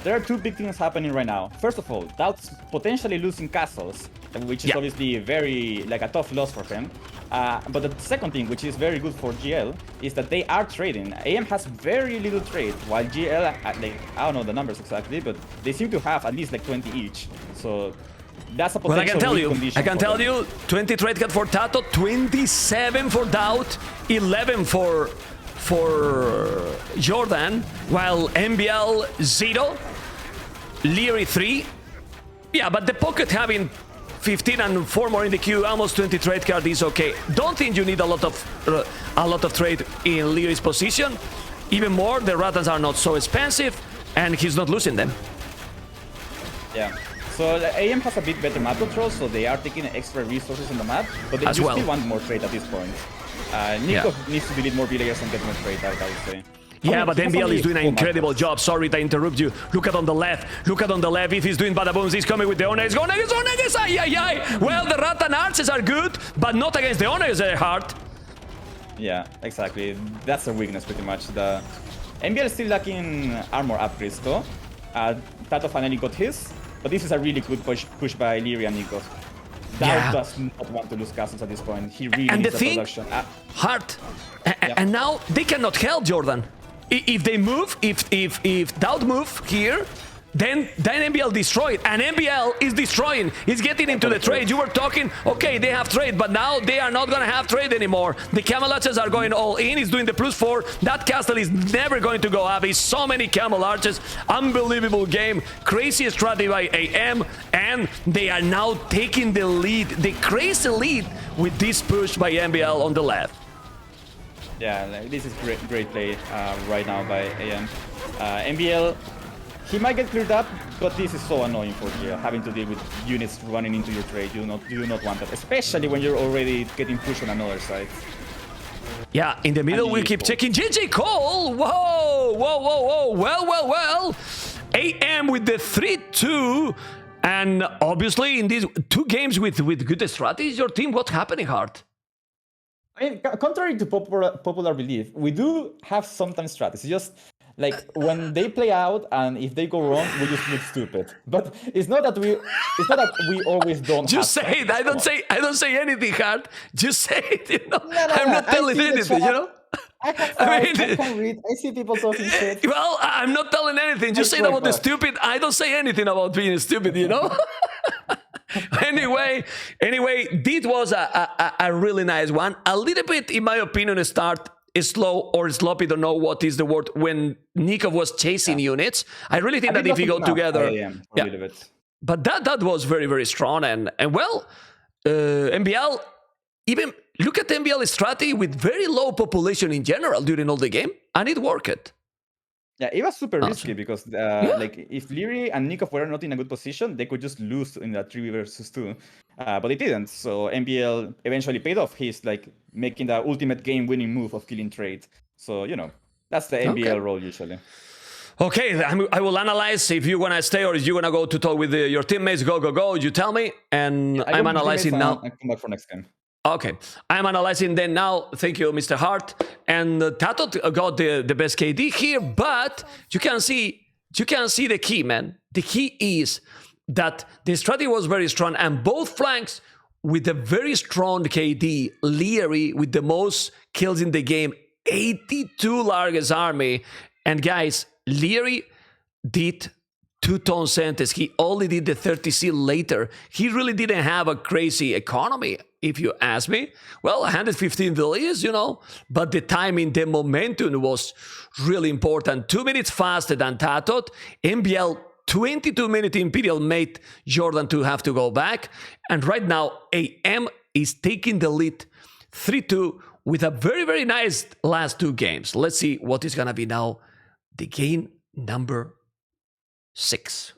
S3: There are 2 big things happening right now. First of all, Doubt's potentially losing castles, which is obviously very, like, a tough loss for him. But the second thing, which is very good for GL, is that they are trading. AM has very little trade, while GL, like, I don't know the numbers exactly, but they seem to have at least like 20 each. So that's a potential
S1: I can tell you, 20 trade cut for Tato, 27 for Doubt, 11 for Jordan, while MBL 0, Leary 3. Yeah, but the pocket having 15 and 4 more in the queue, almost 20 trade card is okay. Don't think you need a lot of trade in Leary's position. Even more, the Rattans are not so expensive, and he's not losing them.
S3: Yeah. So AM has a bit better map control, so they are taking extra resources on the map, but they still want more trade at this point. Nico needs to delete more villagers and get more trade out, I would say.
S1: Yeah, but MBL is doing an incredible job. Sorry to interrupt you. Look at on the left. Look at on the left. If he's doing bada booms, he's coming with the Onegs. Onegs! Ay. Well, the Rattan archers are good, but not against the Onegs hard.
S3: Yeah, exactly. That's a weakness pretty much. The MBL is still lacking armor upgrades though. Tato finally got his, but this is a really good push by Leary and Nico. Dow does not want to lose castles at this point. He really needs the production.
S1: Hard. And now they cannot help Jordan. If they move, if Dowd move here, then MBL destroyed, and MBL is destroying. He's getting into the trade. You were talking, okay, they have trade, but now they are not gonna have trade anymore. The Camel archers are going all in. He's doing the +4. That castle is never going to go up. It's so many Camel archers. Unbelievable game. Crazy strategy by AM, and they are now taking the lead, the crazy lead with this push by MBL on the left.
S3: Yeah, like, this is great play right now by AM. MBL, he might get cleared up, but this is so annoying for you, having to deal with units running into your trade. You do not want that, especially when you're already getting pushed on another side.
S1: Yeah, in the middle we'll keep checking. GG Cole! Whoa! Well. AM with the 3-2. And obviously in these 2 games with good strategies, your team, what's happening, Hart?
S3: I mean, contrary to popular belief, we do have sometimes strategies. Just like when they play out, and if they go wrong, we just look stupid. But it's not that we always don't.
S1: Just say it. I don't say anything, Hart. Just say it. You know, I'm not telling anything. You know.
S3: I can read. I see people talking shit.
S1: Well, I'm not telling anything. Just say about the stupid. I don't say anything about being stupid. You know. anyway, this was a really nice one. A little bit, in my opinion, start slow or sloppy, don't know what is the word, when Nikov was chasing units. I really think that if you go together, but that was very, very strong. And well, MBL, even look at MBL strategy with very low population in general during all the game, and it worked.
S3: Yeah, it was super risky because like if Leary and Nikov were not in a good position, they could just lose in that 3 versus 2. But it didn't. So MBL eventually paid off. He's like making the ultimate game-winning move of killing trade. So, you know, that's the MBL role usually.
S1: Okay, I will analyze if you're gonna stay or if you're gonna go to talk with your teammates. Go. You tell me, and I'm analyzing now.
S3: I come back for next game.
S1: Okay, I'm analyzing then now. Thank you, Mr. Hart. And Tato got the best KD here, but you can see the key, man. The key is that the strategy was very strong, and both flanks with a very strong KD. Leary with the most kills in the game, 82 largest army, and guys, Leary did 2-tone sentence. He only did the 30C later. He really didn't have a crazy economy, if you ask me. Well, 115 villages, you know, but the timing, the momentum was really important. 2 minutes faster than Tatot. MBL, 22 minute Imperial made Jordan to have to go back. And right now, AM is taking the lead 3-2 with a very, very nice last 2 games. Let's see what is going to be now the game number 6.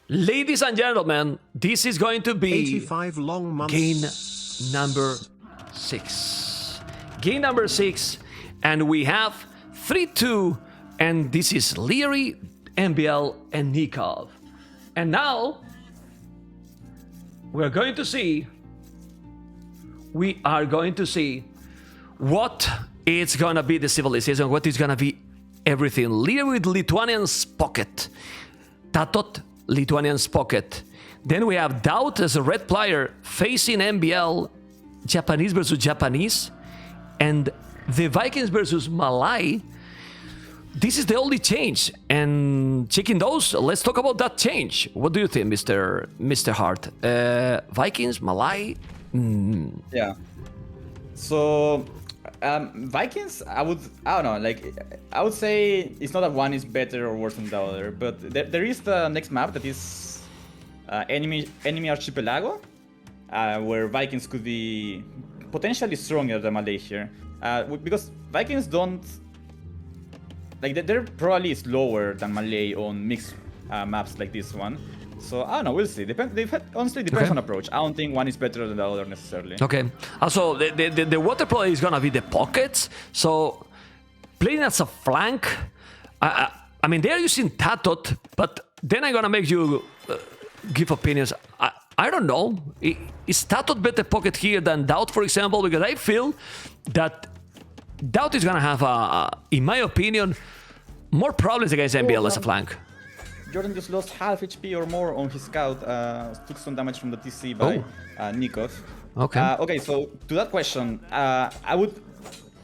S1: Ladies and gentlemen, this is going to be
S2: 85 long months.
S1: Game number 6. Game number 6, and we have 3-2, and this is Leary, MBL, and Nikov. And now we are going to see what is gonna be the civilization, what is gonna be everything. Leary with Lithuanian's pocket, Tatot, Lithuanian's pocket. Then we have Doubt as a red player facing MBL, Japanese versus Japanese, and the Vikings versus Malay. This is the only change. And checking those, let's talk about that change. What do you think, Mr. Hart? Vikings, Malay?
S3: Yeah. So Vikings, I don't know, like I would say it's not that one is better or worse than the other, but there is the next map that is enemy archipelago, where Vikings could be potentially stronger than Malay here, because Vikings don't like they're probably slower than Malay on mixed maps like this one. So I don't know, we'll see. Honestly, depends on approach. I don't think one is better than the other necessarily.
S1: Okay. Also, the water play is gonna be the pockets. So playing as a flank, I mean they're using Tatot, but then I'm gonna make you give opinions. I don't know. Is Tatot better pocket here than Doubt, for example? Because I feel that Doubt is gonna have, in my opinion, more problems against MBL as a flank.
S3: Jordan just lost half HP or more on his scout, took some damage from the TC by Nikov.
S1: Okay.
S3: Okay, so to that question, I would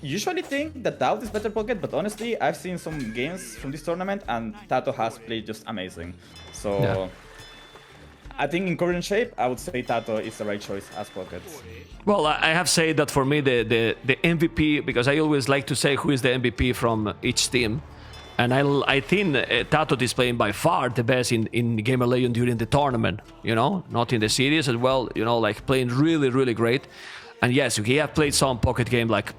S3: usually think that Doubt is better pocket, but honestly, I've seen some games from this tournament and Tato has played just amazing. So I think in current shape, I would say Tato is the right choice as pocket.
S1: Well, I have said that for me, the MVP, because I always like to say who is the MVP from each team. And I think Tato is playing by far the best in Gamerlegion during the tournament, you know, not in the series as well, you know, like playing really, really great. And yes, he have played some pocket game like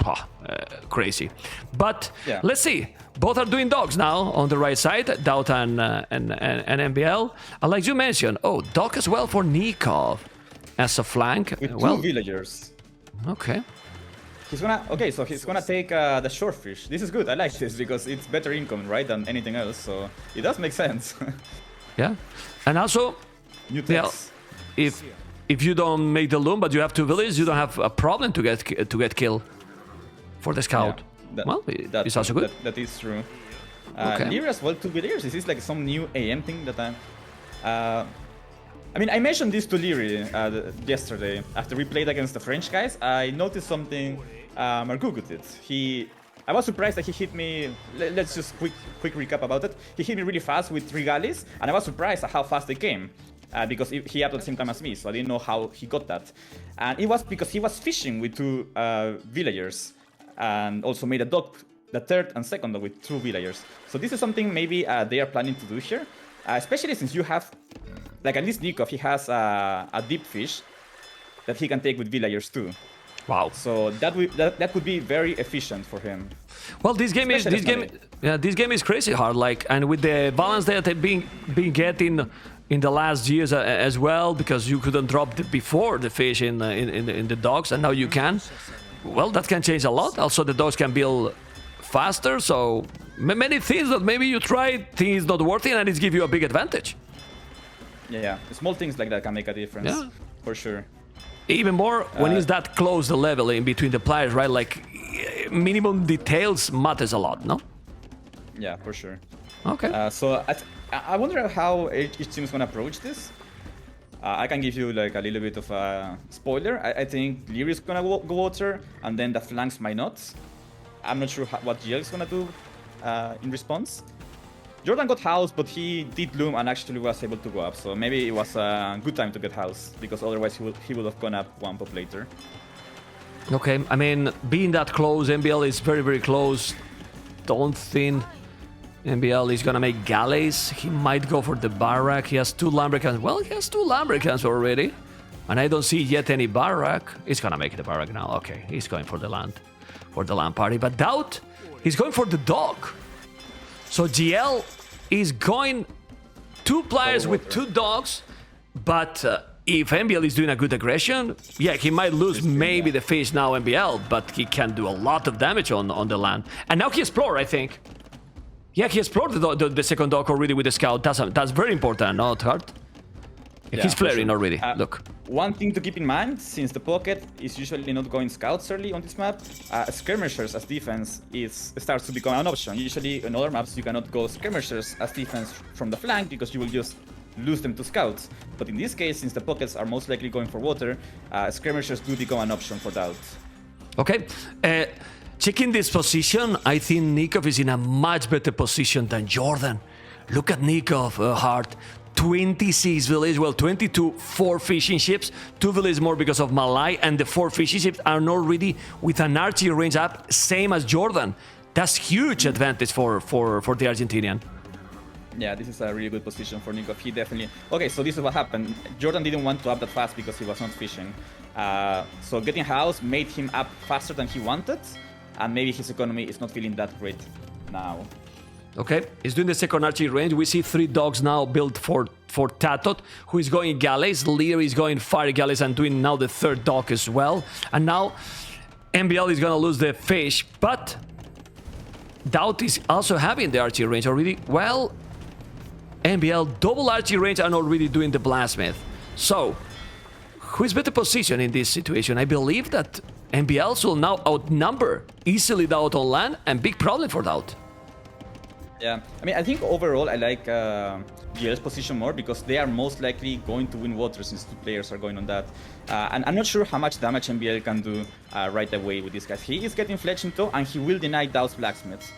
S1: crazy. But let's see. Both are doing dogs now on the right side, Doubt and MBL. And like you mentioned, dog as well for Nikov as a flank.
S3: With 2 villagers.
S1: Okay.
S3: He's gonna take the shortfish. This is good. I like this because it's better income, right, than anything else. So it does make sense.
S1: Yeah, and also, if you don't make the loom, but you have 2 villages, you don't have a problem to get kill for the scout. Yeah, it's also good.
S3: That is true. Leary as well, 2 villages. This is like some new AM thing that I mean, I mentioned this to Leary yesterday after we played against the French guys. I noticed something Marguerite did. He I was surprised that he hit me. Let's just quick recap about it. He hit me really fast with 3 galleys, and I was surprised at how fast they came. Because he upped at the same time as me, so I didn't know how he got that. And it was because he was fishing with 2 villagers, and also made a dock, the 3rd and 2nd dock with 2 villagers. So this is something maybe they are planning to do here, especially since you have, like at least Nikov, he has a deep fish that he can take with villagers too.
S1: Wow.
S3: So that could be very efficient for him.
S1: Well, this game is crazy hard. Like, and with the balance that they've been getting in the last years as well, because you couldn't drop before the fish in the docks, and now you can. Well, that can change a lot. Also, the docks can build faster. So many things that maybe you tried, things not working, and it gives you a big advantage.
S3: Yeah, small things like that can make a difference, for sure.
S1: Even more when it's that close the level in between the players, right? Like, minimum details matters a lot, no?
S3: Yeah, for sure.
S1: Okay.
S3: So I wonder how each team is gonna approach this. I can give you like a little bit of a spoiler. I think Leary is gonna go water, and then the flanks might not. I'm not sure what GL is gonna do in response. Jordan got house, but he did loom and actually was able to go up. So maybe it was a good time to get house, because otherwise he would have gone up 1 pop later.
S1: Okay, I mean, being that close, MBL is very, very close. Don't think MBL is gonna make galleys. He might go for the barrack. He has 2 Lambrecans. Well, he has 2 Lambrecans already. And I don't see yet any barrack. He's gonna make the barrack now. Okay, he's going for the land party. But Doubt, he's going for the dock. So GL is going 2 players with 2 dogs, but if MBL is doing a good aggression, yeah, he might lose maybe the fish now MBL, but he can do a lot of damage on the land. And now he explored, I think. Yeah, he explored the second dock already with the scout. That's very important, not hard. Yeah, he's flaring already, look.
S3: One thing to keep in mind, since the pocket is usually not going scouts early on this map, skirmishers as defense starts to become an option. Usually in other maps you cannot go skirmishers as defense from the flank because you will just lose them to scouts. But in this case, since the pockets are most likely going for water, skirmishers do become an option for Doubt.
S1: Okay, checking this position, I think Nikov is in a much better position than Jordan. Look at Nikov, Hart. 26 village, well, 22 4 fishing ships, 2 villages more because of Malay, and the 4 fishing ships are not ready with an archery range up, same as Jordan. That's huge advantage for the Argentinian.
S3: Yeah, this is a really good position for Nikov. He definitely... Okay, so this is what happened. Jordan didn't want to up that fast because he was not fishing. So getting house made him up faster than he wanted, and maybe his economy is not feeling that great now.
S1: Okay, he's doing the second archery range. We see 3 dogs now built for Tatot, who is going galleys. Lear is going fire galleys and doing now the 3rd dog as well. And now MBL is gonna lose the fish, but Doubt is also having the archery range already. Well, MBL double archery range and already doing the blastsmith. So, who is better positioned in this situation? I believe that MBL will now outnumber easily Doubt on land, and big problem for Doubt.
S3: Yeah, I mean, I think overall I like GL's position more because they are most likely going to win water since 2 players are going on that. And I'm not sure how much damage MBL can do right away with these guys. He is getting Fletch into, and he will deny Doubt's blacksmiths.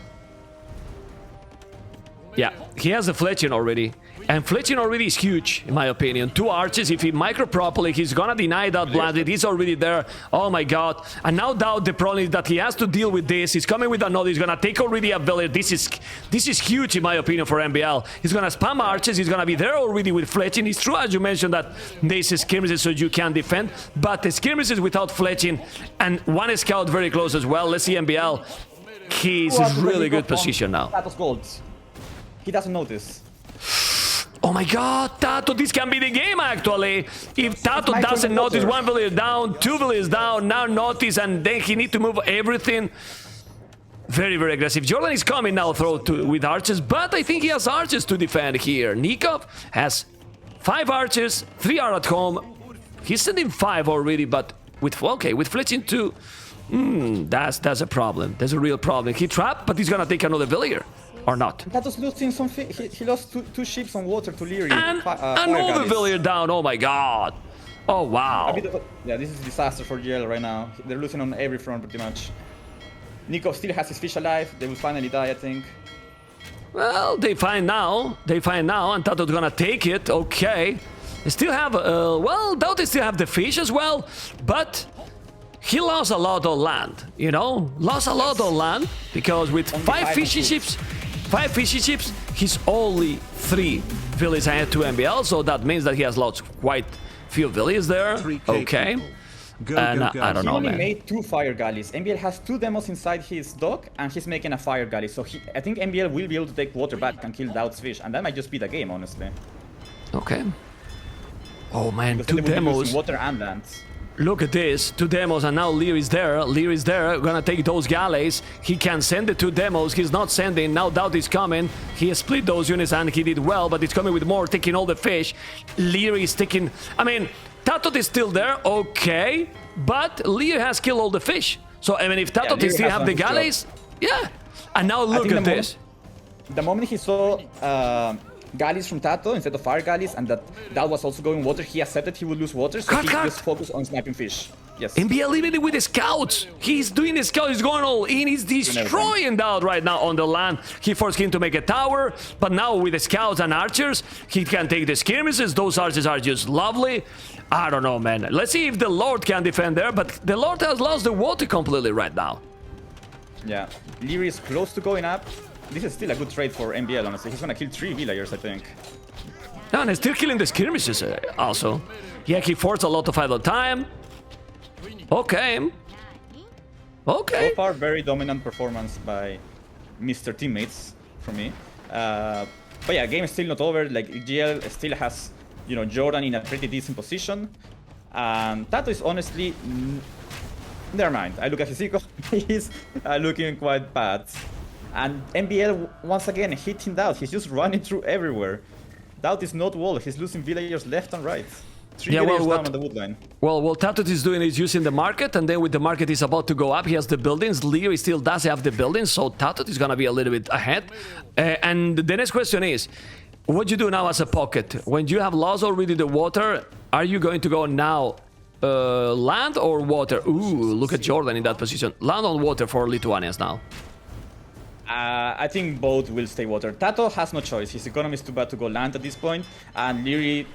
S1: Yeah, he has a fletching already. And fletching already is huge, in my opinion. 2 arches, if he micro properly, he's gonna deny that blinded. He's already there. Oh my god. And now Doubt, the problem is that he has to deal with this. He's coming with another. He's gonna take already a village. This is huge, in my opinion, for MBL. He's gonna spam arches. He's gonna be there already with fletching. It's true, as you mentioned, that there's skirmishes so you can defend. But the skirmishes without fletching and 1 scout very close as well. Let's see MBL. He's in really good position now.
S3: Tato's gold. He doesn't notice.
S1: Oh my god, Tato, this can be the game actually. If Tato doesn't notice, 1 village down, 2 villages down, now notice, and then he need to move everything. Very, very aggressive. Jordan is coming now with archers, but I think he has archers to defend here. Nikov has 5 archers, 3 are at home. He's sending 5 already, but with fletching 2, that's a problem. There's a real problem. He trapped, but he's gonna take another villager. Or not.
S3: Tato's losing some. He lost two ships on water to Leary.
S1: And another villager down. Oh my god. Oh wow.
S3: Yeah, this is a disaster for GL right now. They're losing on every front pretty much. Nico still has his fish alive. They will finally die, I think.
S1: Well, they find now, and Tato's gonna take it, okay. They still have, well, Doubt they still have the fish as well, but he lost a lot of land, you know? Lost a lot of land, because with five fishing ships, he's only 3 villages ahead to MBL, so that means that he has lost quite few villages there, okay. I don't know,
S3: he only
S1: man.
S3: made 2 fire galleys. MBL has 2 demos inside his dock, and he's making a fire galley. So I think MBL will be able to take water back and kill Doubt's fish, and that might just be the game, honestly.
S1: Okay. Oh man,
S3: Because
S1: 2
S3: then they will be
S1: demos.
S3: losing water and lands.
S1: Look at this, 2 demos, and now Lear is there. Lear is there, gonna take those galleys. He can send the 2 demos. He's not sending. Now Doubt is coming. He has split those units and he did well, but it's coming with more, taking all the fish. Lear is taking. I mean, Tato is still there, okay, but Lear has killed all the fish. So I mean, if Tato
S3: Lear
S1: still
S3: has
S1: have
S3: done
S1: the
S3: his job.
S1: galleys, yeah. And now look
S3: think
S1: at this.
S3: The moment he saw galleys from Tato instead of fire galleys, and that was also going water, he accepted he would lose water, so he just focused on sniping fish. Yes.
S1: MBL even with the scouts. He's doing the scouts, he's going all in, he's destroying Doubt right now on the land. He forced him to make a tower, but now with the scouts and archers, he can take the skirmishes. Those archers are just lovely. I don't know, man. Let's see if the Lord can defend there, but the Lord has lost the water completely right now.
S3: Yeah. Leary is close to going up. This is still a good trade for MBL, honestly. He's gonna kill 3 villagers, I think.
S1: No, and he's still killing the skirmishes also. Yeah, he forced a lot of idle time. Okay. Okay.
S3: So far, very dominant performance by Mr. Teammates for me. But yeah, game is still not over. Like, GL still has, you know, Jordan in a pretty decent position. Tato is honestly... Never mind. I look at his eco. He's looking quite bad. And MBL, once again, hitting Doubt. He's just running through everywhere. Doubt is not walled. He's losing villagers left and right. 3 villagers down on the wood line.
S1: Well, what Tato is doing is using the market, and then with the market is about to go up, he has the buildings. Leary still does have the buildings, so Tato is gonna be a little bit ahead. And the next question is, what do you do now as a pocket? When you have lost already the water, are you going to go now land or water? Ooh, look at Jordan in that position. Land on water for Lithuanians now.
S3: I think both will stay water. Tato has no choice. His economy is too bad to go land at this point, and Leary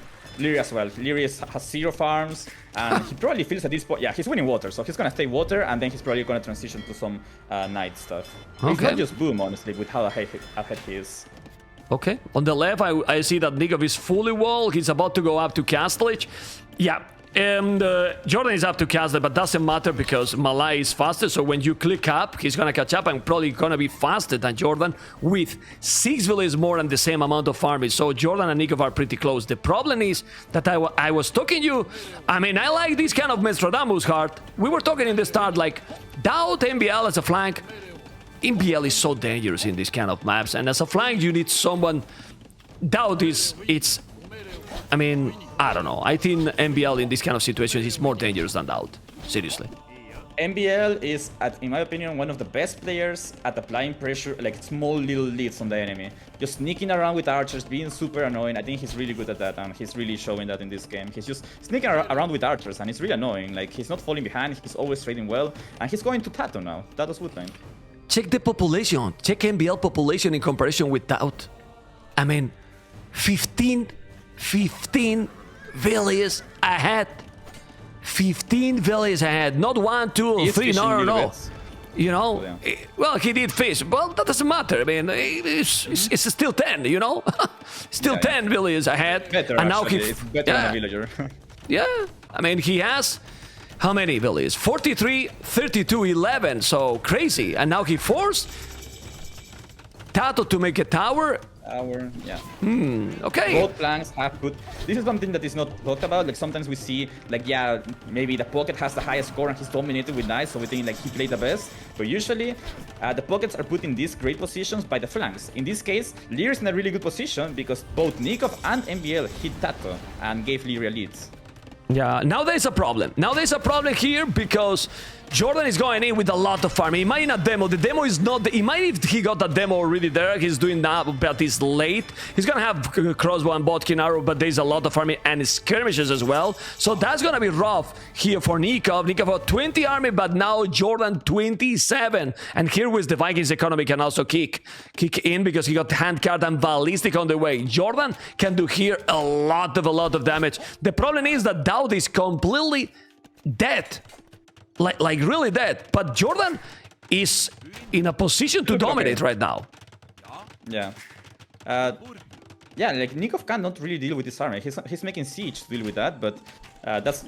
S3: as well. Leary has 0 farms, and he probably feels at this point, yeah, he's winning water, so he's gonna stay water, and then he's probably gonna transition to some night stuff. Okay. It's not just boom, honestly, with how ahead he is.
S1: Okay, on the left, I see that Nikov is fully walled. He's about to go up to Castlage. Yeah. And Jordan is up to Castle, but doesn't matter because Malai is faster. So when you click up, he's gonna catch up and probably gonna be faster than Jordan with 6 villages more and the same amount of farming. So Jordan and Nikov are pretty close. The problem is that I was talking you. I mean, I like this kind of Nostradamus heart. We were talking in the start like Doubt MBL as a flank. MBL is so dangerous in this kind of maps, and as a flank you need someone. Doubt it's. I mean, I don't know. I think MBL in this kind of situations is more dangerous than Doubt. Seriously.
S3: MBL is, in my opinion, one of the best players at applying pressure, like small little leads on the enemy. Just sneaking around with archers, being super annoying. I think he's really good at that, and he's really showing that in this game. He's just sneaking around with archers, and it's really annoying. Like, he's not falling behind, he's always trading well, and he's going to Tato now. Tato's woodline.
S1: Check the population. Check MBL population in comparison with Doubt. I mean, 15 villages ahead. 15 villages ahead. Not 1, 2, or 3. No. You know, well, he did fish. Well, that doesn't matter. I mean, it's still 10, you know? Still 10 villages ahead.
S3: Better, and now it's better than a villager.
S1: Yeah, I mean, he has... How many villages? 43, 32, 11. So crazy. And now he forced Tato to make a tower.
S3: Yeah.
S1: Okay.
S3: Both flanks have good. This is something that is not talked about. Like, sometimes we see, like, yeah, maybe the pocket has the highest score and he's dominated with knights, so we think like he played the best. But usually, the pockets are put in these great positions by the flanks. In this case, Lear is in a really good position because both Nikov and MBL hit Tato and gave Lear a lead.
S1: Yeah, now there's a problem. Now there's a problem here because Jordan is going in with a lot of farming. He might not demo. The demo is not... He might if he got that demo already there. He's doing that, but it's late. He's going to have crossbow and botkin arrow, but there's a lot of farming and skirmishes as well. So that's going to be rough here for Nikov. Nikov got 20 army, but now Jordan 27. And here with the Vikings economy can also kick in because he got handcard and ballistic on the way. Jordan can do here a lot of damage. The problem is that Dowd is completely dead. Like really dead. But Jordan is in a position to dominate right now.
S3: Yeah. Yeah, like Nikov cannot really deal with this army. He's making siege to deal with that, but that's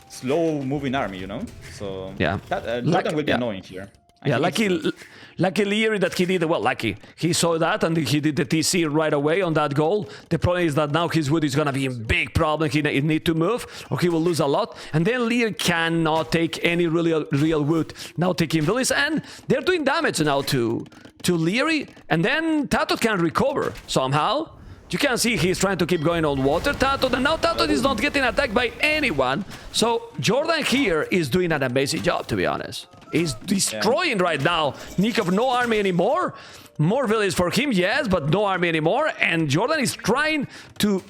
S3: slow moving army, you know? So
S1: yeah,
S3: Jordan will be annoying here.
S1: Yeah, lucky Leary that he did, well, lucky. He saw that and he did the TC right away on that goal. The problem is that now his wood is going to be in big problem. He need to move or he will lose a lot. And then Leary cannot take any real wood. Now taking Villis and they're doing damage now to Leary. And then Tato can recover somehow. You can see he's trying to keep going on water, Tato, and now Tato is not getting attacked by anyone. So Jordan here is doing an amazing job, to be honest. He's destroying right now. Nikov, no army anymore. More villages for him, yes, but no army anymore. And Jordan is trying to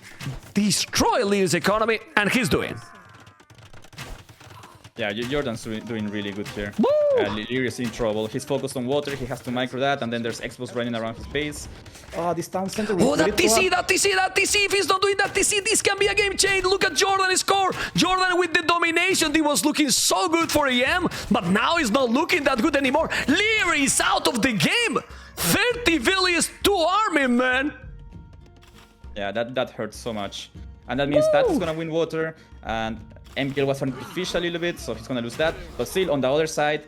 S1: destroy Lee's economy, and he's doing. Yeah,
S3: Jordan's doing really good here. Leary is in trouble. He's focused on water. He has to micro that, and then there's Expos running around his base. Oh, this town center.
S1: Oh, that TC! If he's not doing that TC, this can be a game change. Look at Jordan's score. Jordan with the domination. He was looking so good for AM, but now he's not looking that good anymore. Leary is out of the game. 30 villies, 2 army, man.
S3: Yeah, that hurts so much. And that means that is gonna win water, and MPL was artificial a little bit, so he's gonna lose that. But still, on the other side,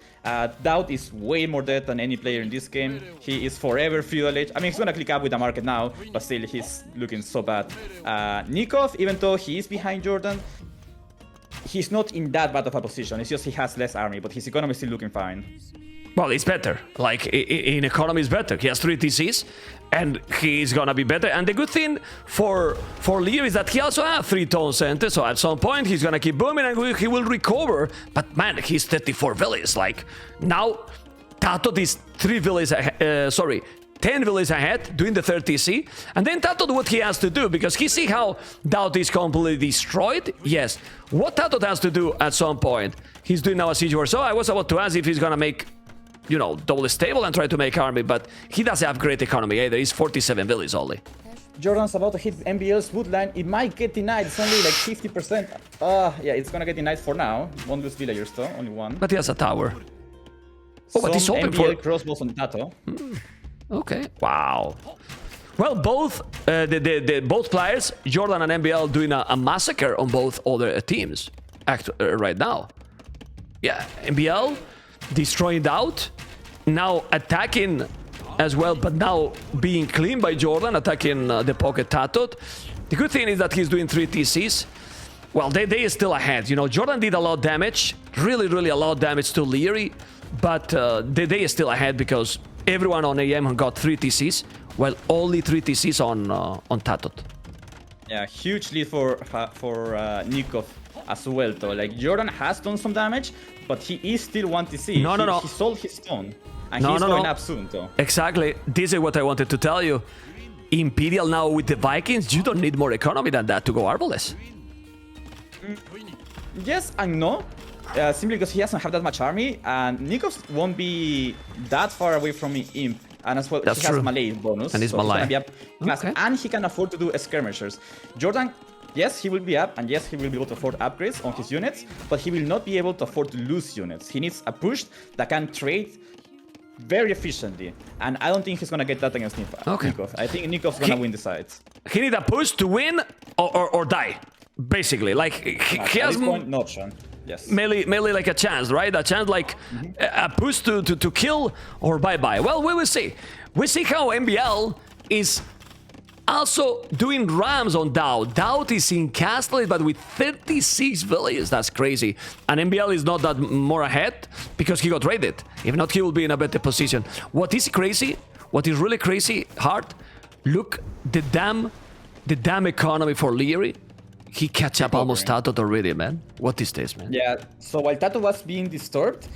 S3: Dowd is way more dead than any player in this game. He is forever feudal age. I mean, he's gonna click up with the market now, but still, he's looking so bad. Nikov, even though he is behind Jordan, he's not in that bad of a position. It's just he has less army, but his economy is still looking fine.
S1: Well, it's better. Like, in economy, it's better. He has 3 TCs, and he's gonna be better. And the good thing for Leo is that he also has 3 tone centers, so at some point, he's gonna keep booming, and he will recover. But, man, he's 34 villages. Like, now, Tato is 10 villages ahead, doing the 3rd TC. And then Tato, what he has to do, because he see how Dowd is completely destroyed. Yes, what Tato has to do at some point, he's doing now a siege war. So I was about to ask if he's gonna make, you know, double stable and try to make army, but he doesn't have great economy either. He's 47 villages only.
S3: Jordan's about to hit MBL's wood line. It might get denied. It's only like 50%. Yeah, it's gonna get denied for now. Won't lose villagers though, only 1.
S1: But he has a tower. Oh, but he's open
S3: MBL
S1: for
S3: crossbows on Tato.
S1: Okay. Wow. Well, both both players, Jordan and MBL, doing a massacre on both other teams right now. Yeah, MBL destroying Dowd, now attacking as well, but now being cleaned by Jordan, attacking the pocket Tato. The good thing is that he's doing 3 TCs. Well, they are still ahead. You know, Jordan did a lot of damage, really a lot of damage to Leary, but they are still ahead because everyone on AM got 3 TCs, while only 3 TCs on Tato.
S3: Yeah, huge lead for Nikov as well, though. Like, Jordan has done some damage, but he is still 1 TC.
S1: No.
S3: He sold his stone, and he's going up soon, though.
S1: Exactly. This is what I wanted to tell you. Imperial now with the Vikings, you don't need more economy than that to go Arbalest.
S3: Yes and no. Simply because he doesn't have that much army, and Nikov won't be that far away from Imp. And as well, he has Malay bonus.
S1: And he's
S3: so
S1: Malay.
S3: He's gonna be up, and he can afford to do skirmishers. Jordan, yes, he will be up, and yes, he will be able to afford upgrades on his units, but he will not be able to afford to lose units. He needs a push that can trade very efficiently, and I don't think he's gonna get that against Nikov. I think Nikov's gonna win the sides.
S1: He needs a push to win or die, basically. Like, he has...
S3: At this point, no option. Yes.
S1: Melee like a chance, right? A chance like a push to kill or bye-bye. Well, we will see. We see how MBL is also doing rams on Dowd. Dowd is in Castle, but with 36 villages. That's crazy. And MBL is not that more ahead because he got raided. If not, he will be in a better position. What is crazy, what is really crazy, hard, look, the damn economy for Leary. He catch up almost Tato already, man. What is this, man?
S3: Yeah, so while Tato was being disturbed,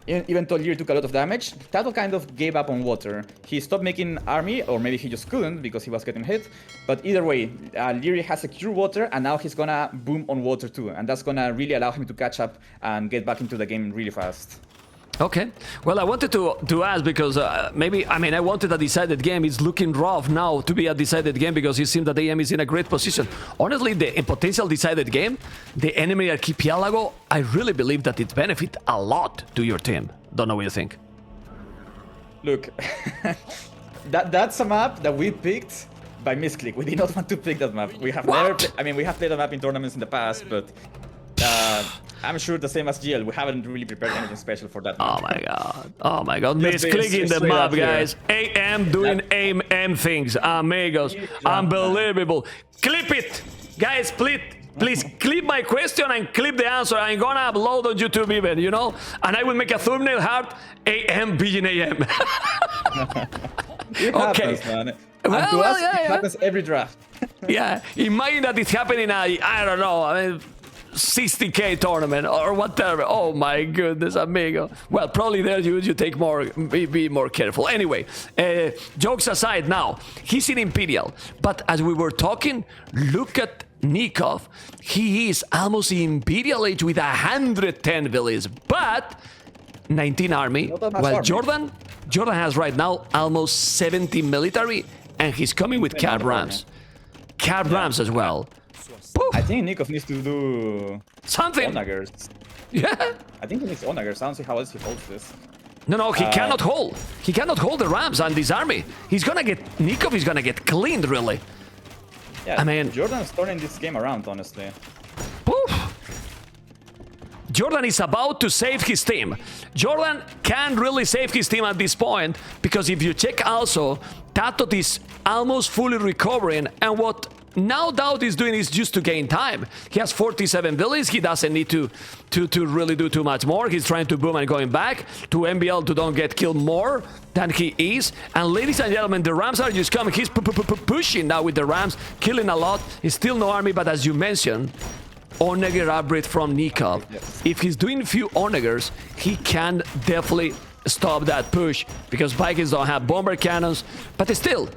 S3: even though Leary took a lot of damage, Tato kind of gave up on water. He stopped making army, or maybe he just couldn't because he was getting hit. But either way, Leary has secured water, and now he's gonna boom on water too. And that's gonna really allow him to catch up and get back into the game really fast.
S1: Okay. Well, I wanted to ask because I wanted a decided game. It's looking rough now to be a decided game because it seems that AM is in a great position. Honestly, the potential decided game, the enemy archipelago, I really believe that it benefit a lot to your team. Don't know what you think.
S3: Look, that's a map that we picked by misclick. We did not want to pick that map. We have never. We have played a map in tournaments in the past, but. I'm sure the same as GL, we haven't really prepared anything special for that map.
S1: Oh my god, misclicking the map, guys. AM doing AM things, amigos, unbelievable. Clip it, guys, please clip my question and clip the answer. I'm gonna upload on YouTube even, you know? And I will make a thumbnail heart, AM being AM.
S3: It happens, man.
S1: Well,
S3: to us, it happens every draft.
S1: Yeah, imagine that it's happening, I don't know, 60k tournament or whatever. Oh my goodness, amigo. Well, probably there you take more, be more careful. Anyway, jokes aside now, he's in Imperial. But as we were talking, look at Nikov. He is almost Imperial age with 110 villages, but 19 army. Well, Jordan has right now almost 70 military, and he's coming with cab rams. Cab rams as well.
S3: I think Nikov needs to do
S1: something.
S3: Onagers.
S1: Yeah.
S3: I think he needs Onagers. I don't see how else he holds this.
S1: No, he cannot hold. He cannot hold the Rams and this army. Nikov is gonna get cleaned, really.
S3: Yeah,
S1: I mean,
S3: Jordan's turning this game around, honestly.
S1: Poof. Jordan is about to save his team. Jordan can really save his team at this point because if you check also, Tatot is almost fully recovering, and what now Dowd is doing is just to gain time. He has 47 villages. He doesn't need to really do too much more. He's trying to boom and going back to MBL to don't get killed more than he is. And ladies and gentlemen, the Rams are just coming. He's pushing now with the Rams, killing a lot. He's still no army, but as you mentioned, Onager upgrade from Nikov. Yes. If he's doing few Onagers, he can definitely stop that push because Baguettes don't have bomber cannons, but still,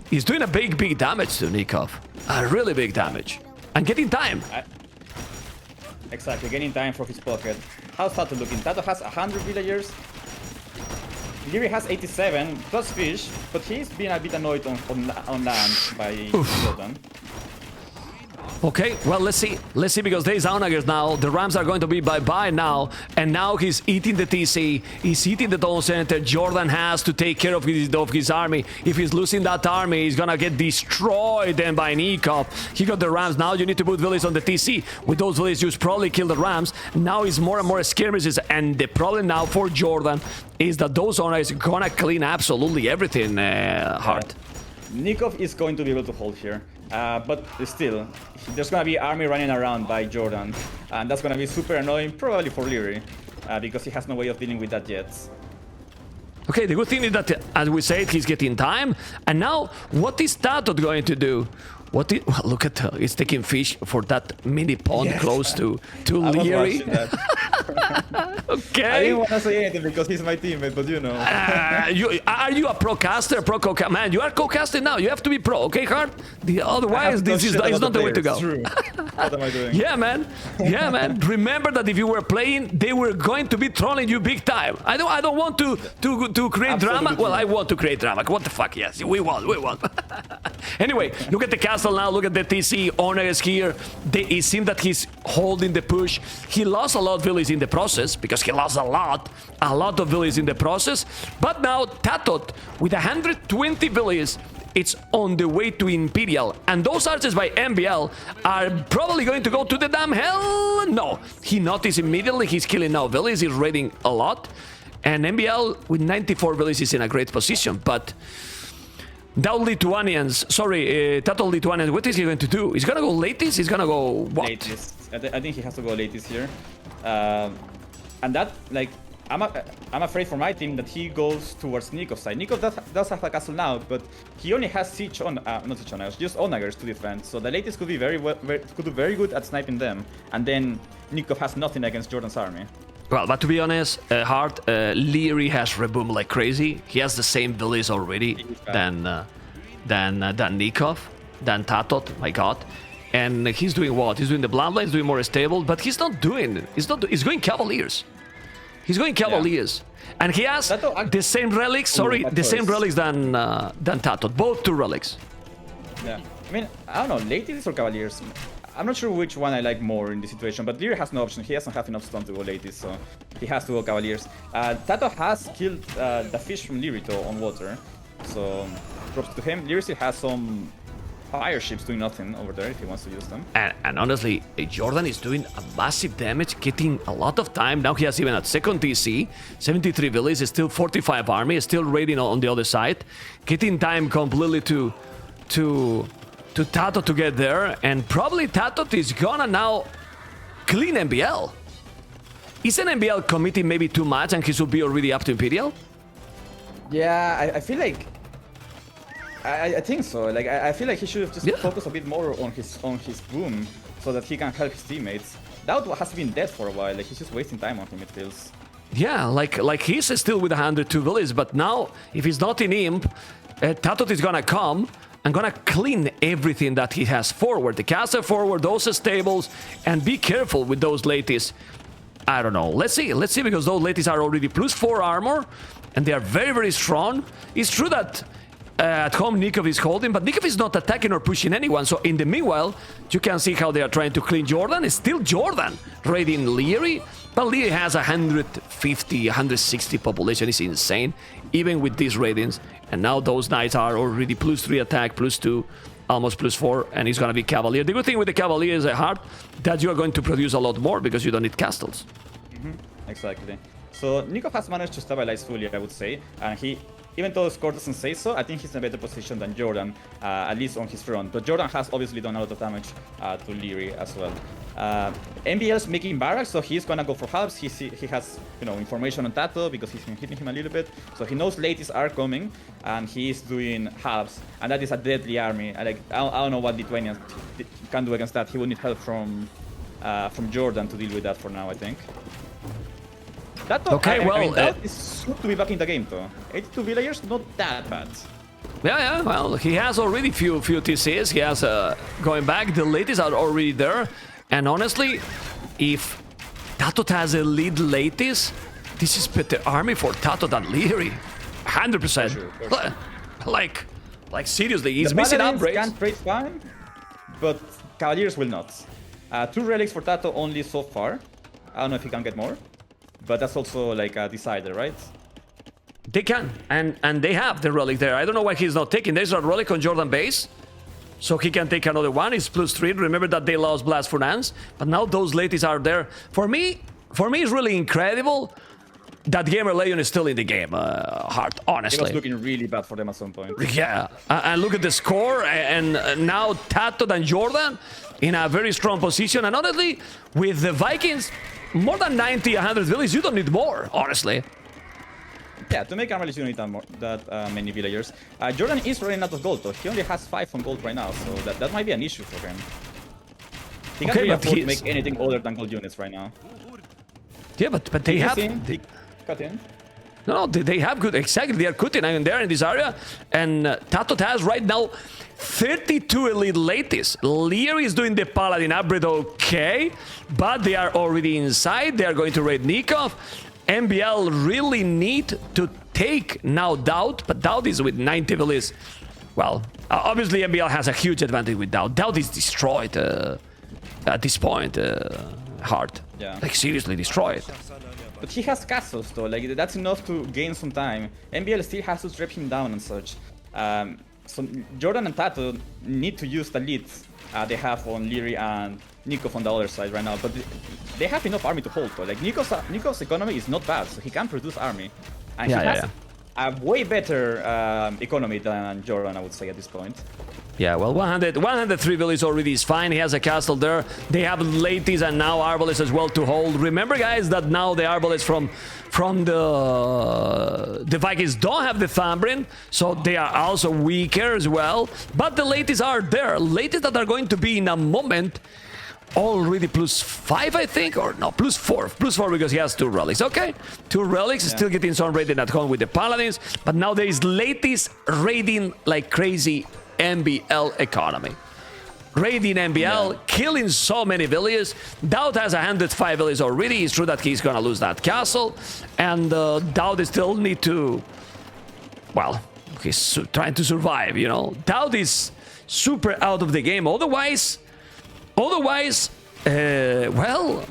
S1: he's doing a big damage to Nikov. A really big damage. And getting time.
S3: Exactly, getting time for his pocket. How's Tato looking? Tato has 100 villagers. Leary has 87 plus fish, but he's been a bit annoyed on land by Jordan.
S1: Okay, well, let's see because there's Onagers now. The Rams are going to be bye-bye now. And now he's eating the TC. He's eating the Dawn Center. Jordan has to take care of his army. If he's losing that army, he's gonna get destroyed then by Nikov. He got the Rams. Now you need to put villages on the TC. With those villages, you probably kill the Rams. Now it's more and more skirmishes. And the problem now for Jordan is that those Onagers gonna clean absolutely everything hard.
S3: Nikov is going to be able to hold here. But still, there's gonna be army running around by Jordan, and that's gonna be super annoying, probably for Leary, because he has no way of dealing with that yet.
S1: Okay, the good thing is that, as we said, he's getting time, and now, what is Tatot going to do? Well, look at he's taking fish for that mini pond close to Leary. Okay.
S3: I didn't want to say anything because he's my teammate, but you know.
S1: Are you a pro caster? Man, you are co-casting now. You have to be pro, okay, Hart? Otherwise, this is not the way to go.
S3: True. What am I doing?
S1: Yeah, man. Remember that if you were playing, they were going to be trolling you big time. I don't want to create drama. Well, I want to create drama. What the fuck? Yes, we want. Anyway, look at the castle now. Look at the TC. Honor is here. It seems that he's holding the push. He lost a lot of villages in the process because he lost a lot of villages in the process. But now Tatot with 120 villages, it's on the way to Imperial. And those archers by MBL are probably going to go to the damn hell. No, he noticed immediately he's killing now villages. He's raiding a lot. And MBL with 94 villages is in a great position. But Tato Lithuanians, what is he going to do? He's gonna go latest? He's gonna go what?
S3: Latest. I think he has to go latest here. And that, like, I'm afraid for my team that he goes towards Nikov's side. Nikov does have a castle now, but he only has siege on, not siege on, just Onagers to defend. So the latest could be could do very good at sniping them. And then Nikov has nothing against Jordan's army.
S1: Well, but to be honest, Hart, Leary has reboomed like crazy. He has the same village already than Nikov, than Tatot, my god. And he's doing what? He's doing the Bloodline, he's doing more stable, but he's going Cavaliers. He's going Cavaliers. Yeah. And he has the same relics, same relics than Tatot, both 2 relics.
S3: Yeah. I mean, I don't know, Laties or Cavaliers? I'm not sure which one I like more in this situation, but Leary has no option. He doesn't have enough stun to go Laties, so he has to go Cavaliers. Tato has killed the fish from Leary though on water, so props to him. Leary still has some fire ships doing nothing over there if he wants to use them.
S1: And honestly, Jordan is doing a massive damage, getting a lot of time. Now he has even a second TC, 73 villages, still 45 army, still raiding on the other side, getting time completely to Tato to get there, and probably Tato is gonna now clean MBL. Isn't MBL committing maybe too much and he should be already up to Imperial?
S3: Yeah, I feel like... I think so. Like I feel like he should have just focused a bit more on his boom so that he can help his teammates. That has been dead for a while. Like he's just wasting time on him, it feels.
S1: Yeah, like he's still with 102 villages, but now if he's not in Imp, Tato is gonna come and gonna clean everything that he has forward. The castle forward, those stables, and be careful with those ladies. I don't know. Let's see, because those ladies are already +4 armor, and they are very, very strong. It's true that at home Nikov is holding, but Nikov is not attacking or pushing anyone, so in the meanwhile, you can see how they are trying to clean Jordan. It's still Jordan raiding Leary, but Leary has 150, 160 population. It's insane, even with these ratings. And now those knights are already +3 attack, +2, almost +4, and he's gonna be Cavalier. The good thing with the Cavalier is that you are going to produce a lot more because you don't need castles.
S3: Exactly. So Nikov has managed to stabilize fully, I would say, and he, even though the score doesn't say so, I think he's in a better position than Jordan, at least on his front. But Jordan has obviously done a lot of damage to Leary as well. MBL's making barracks, so he's gonna go for halves. He has, information on Tato because he's been hitting him a little bit, so he knows ladies are coming, and he's doing halves, and that is a deadly army. I don't know what Lithuanians can do against that. He will need help from Jordan to deal with that for now, I think.
S1: Okay,
S3: that is good to be back in the game though. 82 villagers, not that bad.
S1: Yeah, well, he has already few TCs. He has going back. The ladies are already there, and honestly, if Tato has a lead ladies, this is better army for Tato than Leary, 100%. Sure. Like seriously, he's missing upgrades.
S3: Can trade fine, but Cavaliers will not. 2 relics for Tato only so far. I don't know if he can get more. But that's also like a decider, right?
S1: They can, and they have the relic there. I don't know why he's not taking. There's a relic on Jordan base, so he can take another one. It's +3. Remember that they lost Blast Furnace, but now those ladies are there. For me, it's really incredible that Gamerlegion is still in the game. Hard, honestly.
S3: It was looking really bad for them at some point.
S1: Yeah, and look at the score, and now Tato and Jordan in a very strong position. And honestly, with the Vikings, more than 90, 100 villages, you don't need more, honestly.
S3: Yeah, to make Gamerlegion you don't need that many villagers. Jordan is running out of gold though. He only has 5 on gold right now, so that might be an issue for him. He can't really afford to make anything other than gold units right now.
S1: Yeah, but they have...
S3: Cut in.
S1: No, they have good... Exactly, they are cutting in there in this area. And Tato has right now 32 elite ladies. Leary is doing the Paladin upgrade okay, but they are already inside. They are going to raid Nikov. MBL really need to take now Doubt, but Doubt is with 90 villages. Well, obviously MBL has a huge advantage with Doubt. Doubt is destroyed at this point, hard.
S3: Yeah.
S1: Like seriously destroyed.
S3: But he has castles though, like that's enough to gain some time. MBL still has to strip him down and such. So Jordan and Tato need to use the leads they have on Leary and Nikov on the other side right now, but they have enough army to hold though. Like Nikov's economy is not bad, so he can produce army. And he has a way better economy than Jordan, I would say, at this point.
S1: Yeah, well, 103 villages already is fine. He has a castle there. They have ladies and now Arbalists as well to hold. Remember, guys, that now the Arbalists from the Vikings don't have the Thambrin, so they are also weaker as well. But the ladies are there. Ladies that are going to be in a moment already +5, I think, or no, +4. +4 because he has 2 relics. Okay, 2 relics, still getting some raiding at home with the Paladins, but now there is latest raiding like crazy MBL economy. Raiding MBL, killing so many villages. Dowd has 105 villages already. It's true that he's gonna lose that castle, and Dowd still need to, well, he's trying to survive, you know. Dowd is super out of the game. Otherwise, well,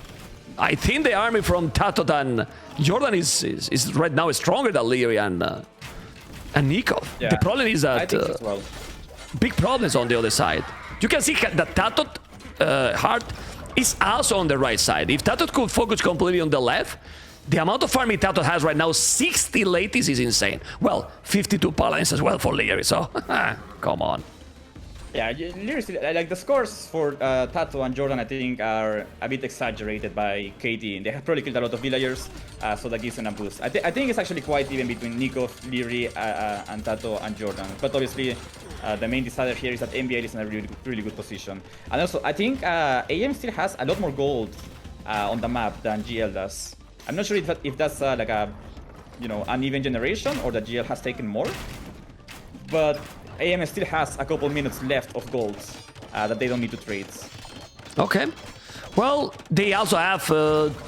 S1: I think the army from Tatot and Jordan is right now stronger than Leary and Nikov.
S3: Yeah,
S1: the problem is that
S3: I think as well.
S1: big problems on the other side. You can see that Tatot Heart is also on the right side. If Tatot could focus completely on the left, the amount of farming Tatot has right now, 60 ladies, is insane. Well, 52 paladins as well for Leary, so come on.
S3: Yeah, like the scores for Tato and Jordan, I think, are a bit exaggerated by KD. They have probably killed a lot of villagers, so that gives them a boost. I think it's actually quite even between Nikov, Leary, and Tato and Jordan. But obviously, the main decider here is that MBL is in a really good position. And also, I think AM still has a lot more gold on the map than GL does. I'm not sure if that's like a, you know, uneven generation or that GL has taken more, but AM still has a couple minutes left of golds that they don't need to trade.
S1: Okay. Well, they also have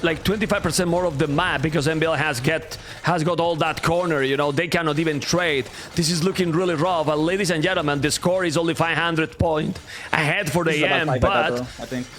S1: like 25% more of the map because MBL has got all that corner, you know, they cannot even trade. This is looking really rough. Ladies and gentlemen, the score is only 500 points ahead for the AM, but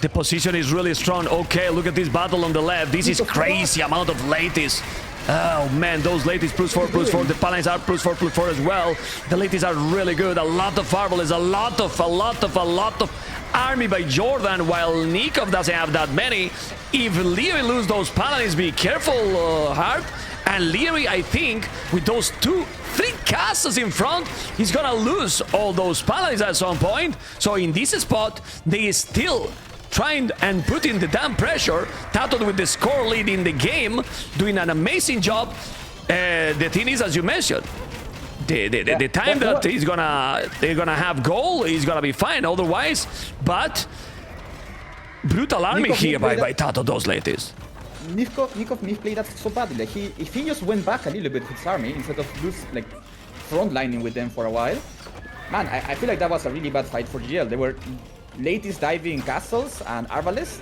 S1: the position is really strong. Okay, look at this battle on the left. This is crazy amount of ladies. Oh man, those ladies +4/+4. The paladins are +4/+4 as well. The ladies are really good. A lot of fireballs, a lot of army by Jordan, while Nikov doesn't have that many. If Leary lose those paladins, be careful, Hart. And Leary, I think, with those 3 castles in front, he's gonna lose all those paladins at some point. So in this spot, they still trying and putting the damn pressure. Tatot with the score lead in the game, doing an amazing job. The thing is, as you mentioned, the time that they're gonna have goal, he's gonna be fine otherwise. But brutal army here by Tatot, those ladies.
S3: Nikov played that so badly. Like if he just went back a little bit with his army instead of frontlining with them for a while, man, I feel like that was a really bad fight for GL. They were ladies diving castles and Arbalest.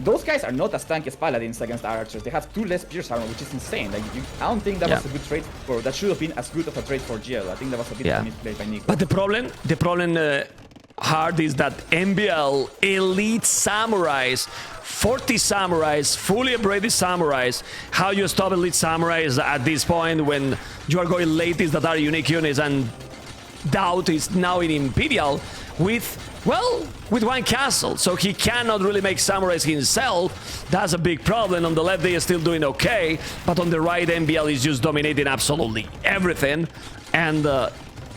S3: Those guys are not as tanky as paladins against archers. They have 2 less pierce armor, which is insane. Like I don't think that was a good trade for. That should have been as good of a trade for GL. I think that was a bit of a misplay by Nico.
S1: But the problem Hard is that MBL elite samurais, 40 samurais, fully upgraded samurais. How you stop elite samurais at this point when you are going ladies that are unique units, and Dowd is now in Imperial with 1 castle, so he cannot really make samurais himself. That's a big problem. On the left, they are still doing okay, but on the right, MBL is just dominating absolutely everything, and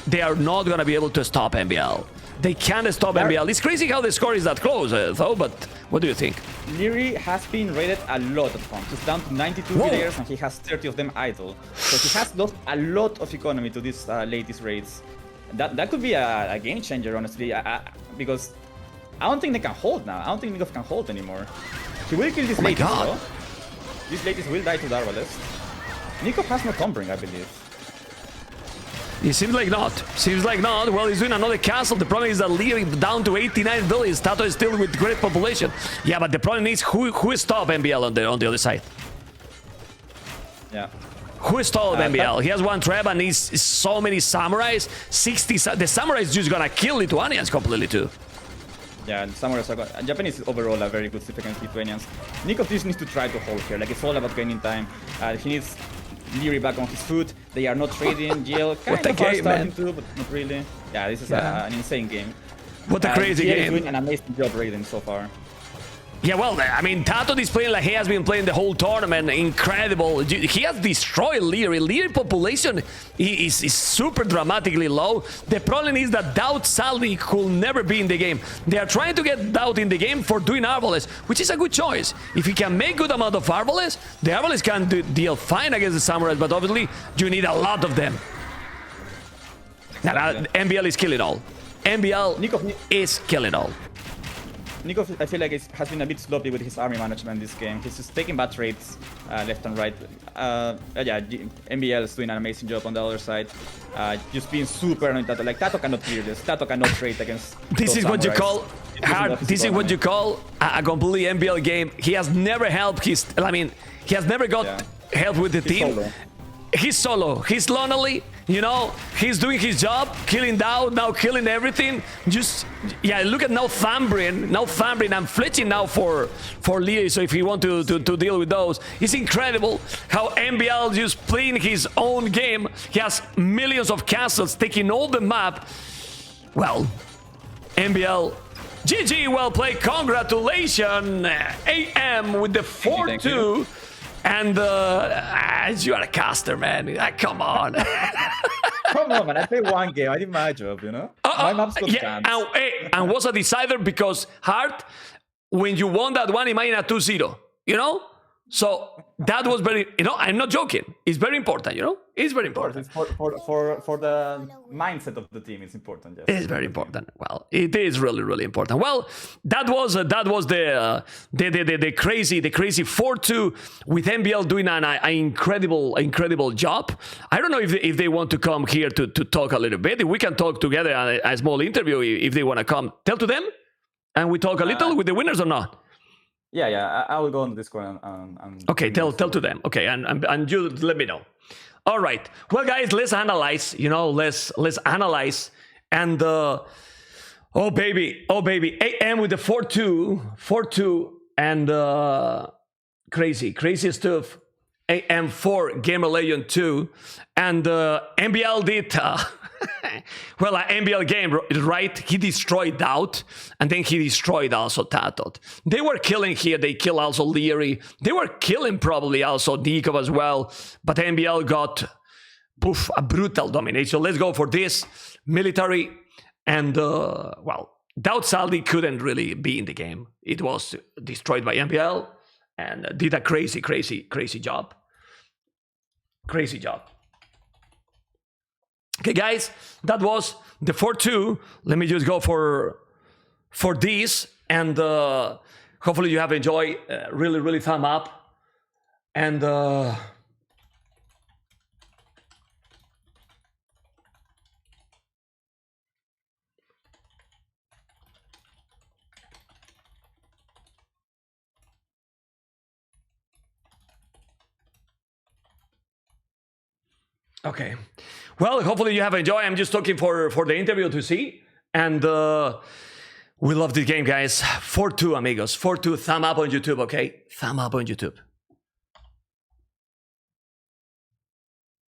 S1: they are not going to be able to stop MBL. They can't stop MBL. It's crazy how the score is that close, though, but what do you think?
S3: Leary has been raided a lot at home. He's down to 92 players, and he has 30 of them idle. So he has lost a lot of economy to these latest raids. That could be a game changer, honestly, because I don't think they can hold now. I don't think Nikov can hold anymore. He will kill these ladies, though. These ladies will die to Darvalest. Nikov has no Tombring, I believe.
S1: It seems like not. Seems like not. Well, he's doing another castle. The problem is that Leary down to 89 villages. Tato is still with great population. Yeah, but the problem is who stop MBL on the other side?
S3: Yeah.
S1: Who stole MBL? He has 1 trap and he's so many samurais. 60. The samurais just gonna kill Lithuanians completely too.
S3: Yeah, and samurais are good. Japanese overall are very good against Lithuanians. Nikov just needs to try to hold here. Like, it's all about gaining time. He needs Leary back on his foot. They are not trading. GL kind of are starting to, but not really. Yeah, this is an insane game.
S1: What a crazy
S3: GL
S1: game.
S3: is doing an amazing job raiding so far.
S1: Yeah, well, I mean, Tato is playing like he has been playing the whole tournament. Incredible. He has destroyed Leary. Leary population is super dramatically low. The problem is that Dowd sadly could never be in the game. They are trying to get Dowd in the game for doing Arbalest, which is a good choice. If he can make good amount of Arbalest, the Arbalest can deal fine against the Samurais, but obviously you need a lot of them. Now, MBL is killing all. MBL is killing all.
S3: Nico, I feel like has been a bit sloppy with his army management this game. He's just taking bad trades left and right. Yeah, MBL is doing an amazing job on the other side. Just being super annoyed that like Tato cannot clear this. Tato cannot trade against.
S1: This is what you call hard. This is what you call a completely MBL game. He has never helped his. I mean, he has never got help with the team.
S3: Solo.
S1: He's solo. He's lonely. You know, he's doing his job, killing down, now killing everything. Just, yeah, look at now Thambrin. I'm fletching now for Lee, so if he want to deal with those. It's incredible how MBL just playing his own game. He has millions of castles, taking all the map. Well, MBL, GG, well played. Congratulations, AM with the 4-2. And you are a caster, man. Come on.
S3: Come on, man. I played one game. I did my job, you know? My map's got
S1: yeah, and was a decider because Hart, when you won that one, it might have 2-0, you know? So that was very, you know, I'm not joking. It's very important, you know? It's very important.
S3: For the mindset of the team, it's important. Yes.
S1: It's very important. Well, it is really, really important. Well, that was the crazy 4-2 with MBL doing an incredible job. I don't know if they want to come here to talk a little bit. We can talk together a small interview if they want to come. Tell to them, and we talk a little with the winners or not.
S3: Yeah, I will go on Discord and
S1: okay, tell to them. Okay, and you let me know. All right. Well, guys, let's analyze. You know, let's analyze. And oh baby, AM with the 4-2, and crazy stuff. AM 4, Gamerlegion 2, and MBL did. Well, an MBL game, right? He destroyed Doubt, and then he destroyed also Tatot. They were killing here. They killed also Leary. They were killing probably also Nikov as well. But MBL got a brutal domination. Let's go for this military. And, well, Doubt sadly couldn't really be in the game. It was destroyed by MBL and did a crazy job. Crazy job. Okay, guys, that was the 4-2. Let me just go for this, and hopefully you have enjoyed. Really thumb up, and okay. Well, hopefully you have enjoyed. I'm just looking for the interview to see. And we love this game, guys. 4-2, amigos. 4-2. Thumb up on YouTube, okay? Thumb up on YouTube.